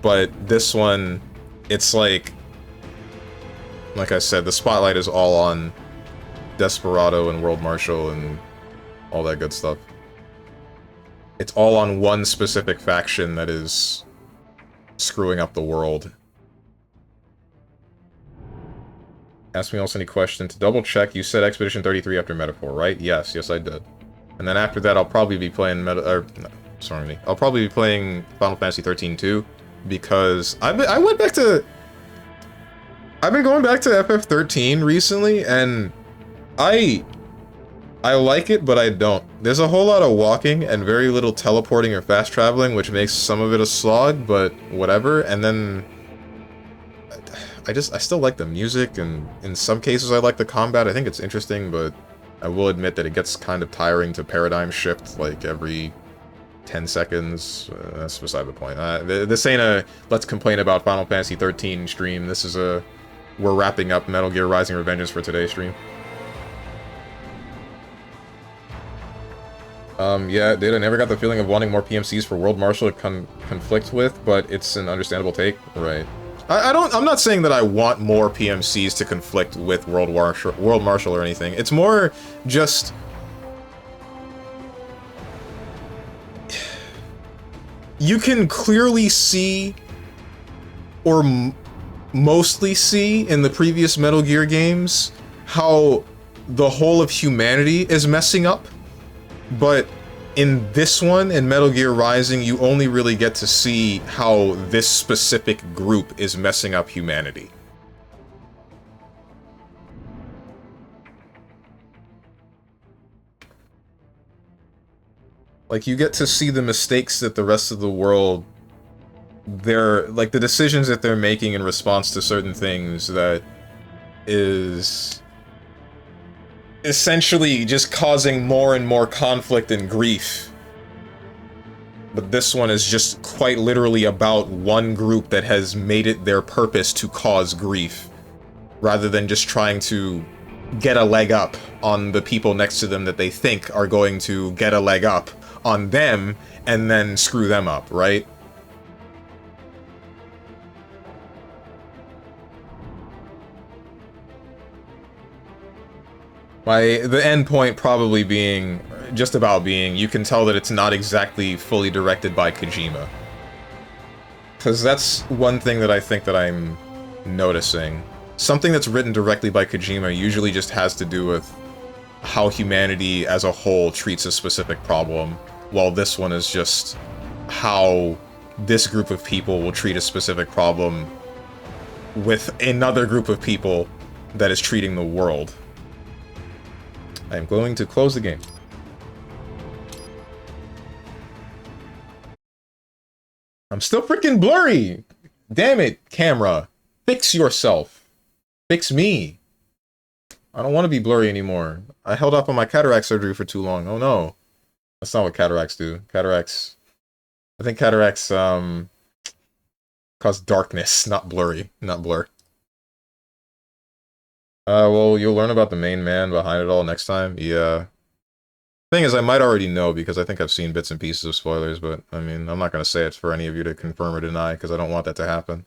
[SPEAKER 1] But this one, it's like I said, the spotlight is all on Desperado and World Marshal and all that good stuff. It's all on one specific faction that is screwing up the world. Ask me also any question. To double check, you said Expedition 33 after Metaphor, right? Yes, I did. And then after that, I'll probably be playing I'll probably be playing Final Fantasy 13 too, because I've been going back to FF13 recently, and I like it, but I don't. There's a whole lot of walking and very little teleporting or fast traveling, which makes some of it a slog, but whatever. And then I still like the music, and in some cases I like the combat. I think it's interesting, but I will admit that it gets kind of tiring to paradigm shift like every 10 seconds. That's beside the point. This ain't a let's complain about Final Fantasy 13 stream. This is a we're wrapping up Metal Gear Rising Revengeance for today's stream. Yeah, dude, I never got the feeling of wanting more PMCs for World Marshal to conflict with, but it's an understandable take. Right. I'm not saying that I want more PMCs to conflict with World Marshal or anything. It's more just... You can clearly see, or mostly see in the previous Metal Gear games, how the whole of humanity is messing up. But in this one, in Metal Gear Rising, you only really get to see how this specific group is messing up humanity. Like, you get to see the mistakes that the rest of the world... like, the decisions that they're making in response to certain things that is... essentially just causing more and more conflict and grief. But this one is just quite literally about one group that has made it their purpose to cause grief, rather than just trying to get a leg up on the people next to them that they think are going to get a leg up on them and then screw them up, right? The end point probably being, just about being, you can tell that it's not exactly fully directed by Kojima. Because that's one thing that I think that I'm noticing. Something that's written directly by Kojima usually just has to do with how humanity as a whole treats a specific problem, while this one is just how this group of people will treat a specific problem with another group of people that is treating the world. I am going to close the game. I'm still freaking blurry! Damn it, camera. Fix yourself. Fix me. I don't want to be blurry anymore. I held up on my cataract surgery for too long. Oh no. That's not what cataracts do. Cataracts... I think cataracts, cause darkness, not blurry. Not blur. Well, you'll learn about the main man behind it all next time. Yeah. Thing is, I might already know because I think I've seen bits and pieces of spoilers, but, I mean, I'm not going to say it for any of you to confirm or deny because I don't want that to happen.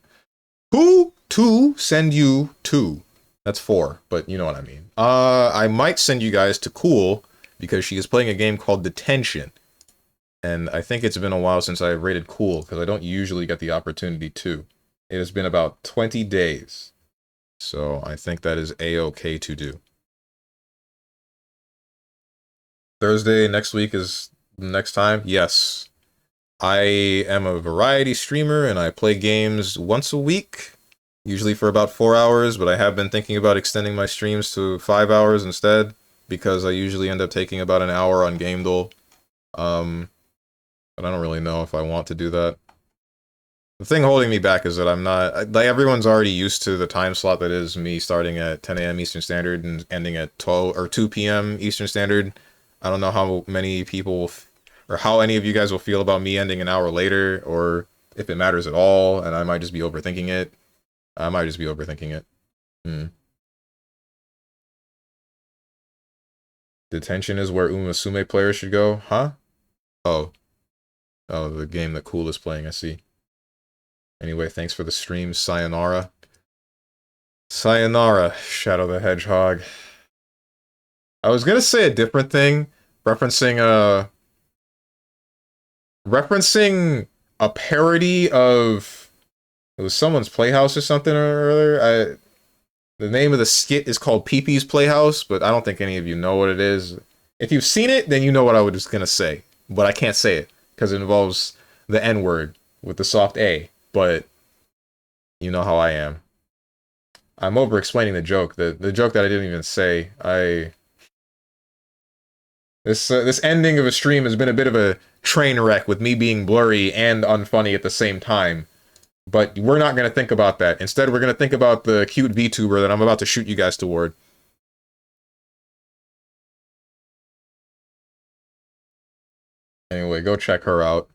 [SPEAKER 1] Who to send you to? That's 4, but you know what I mean. I might send you guys to Cool because she is playing a game called Detention. And I think it's been a while since I rated Cool because I don't usually get the opportunity to. It has been about 20 days. So I think that is A-okay to do. Thursday next week is next time? Yes. I am a variety streamer and I play games once a week, usually for about 4 hours, but I have been thinking about extending my streams to 5 hours instead, because I usually end up taking about an hour on Game Duel. But I don't really know if I want to do that. The thing holding me back is that I'm not... Like, everyone's already used to the time slot that is me starting at 10 a.m. Eastern Standard and ending at 2 p.m. Eastern Standard. I don't know how many people... or how any of you guys will feel about me ending an hour later, or if it matters at all, and I might just be overthinking it. I might just be overthinking it. Detention is where Umasume players should go, huh? Oh. Oh, the game that Cool is playing, I see. Anyway, thanks for the stream. Sayonara. Sayonara, Shadow the Hedgehog. I was gonna say a different thing, referencing a parody of, it was someone's Playhouse or something earlier. The name of the skit is called Pee-Pee's Playhouse, but I don't think any of you know what it is. If you've seen it, then you know what I was gonna say, but I can't say it because it involves the N-word with the soft A. But you know how I am. I'm over-explaining the joke. The joke that I didn't even say. This ending of a stream has been a bit of a train wreck with me being blurry and unfunny at the same time. But we're not going to think about that. Instead, we're going to think about the cute VTuber that I'm about to shoot you guys toward. Anyway, go check her out.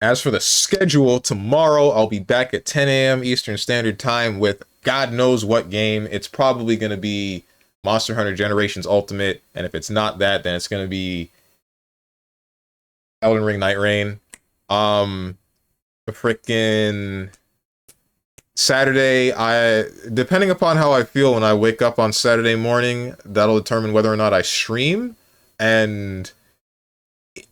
[SPEAKER 1] As for the schedule, tomorrow I'll be back at 10 a.m. Eastern Standard Time with God knows what game. It's probably going to be Monster Hunter Generations Ultimate, and if it's not that, then it's going to be Elden Ring Night Rain. Frickin' Saturday, depending upon how I feel when I wake up on Saturday morning, that'll determine whether or not I stream, and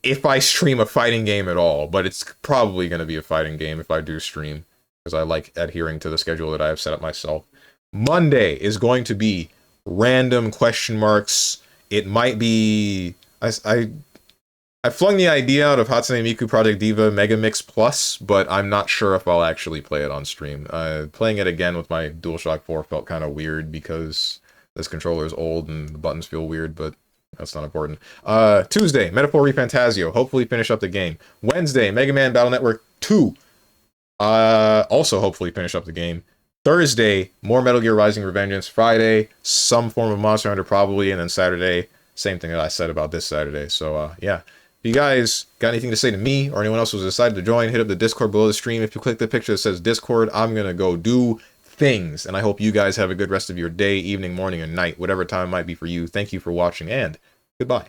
[SPEAKER 1] if I stream a fighting game at all, but it's probably going to be a fighting game if I do stream, because I like adhering to the schedule that I have set up myself. Monday is going to be random question marks. It might be... I flung the idea out of Hatsune Miku Project Diva Mega Mix Plus, but I'm not sure if I'll actually play it on stream. Playing it again with my DualShock 4 felt kind of weird because this controller is old and the buttons feel weird, but that's not important. Tuesday, Metaphor ReFantazio. Hopefully finish up the game. Wednesday, Mega Man Battle Network 2. Also hopefully finish up the game. Thursday, more Metal Gear Rising Revengeance. Friday, some form of Monster Hunter probably. And then Saturday, same thing that I said about this Saturday. So, yeah. If you guys got anything to say to me or anyone else who's decided to join, hit up the Discord below the stream. If you click the picture that says Discord, I'm going to go do things. And I hope you guys have a good rest of your day, evening, morning, or night, whatever time it might be for you. Thank you for watching, and goodbye.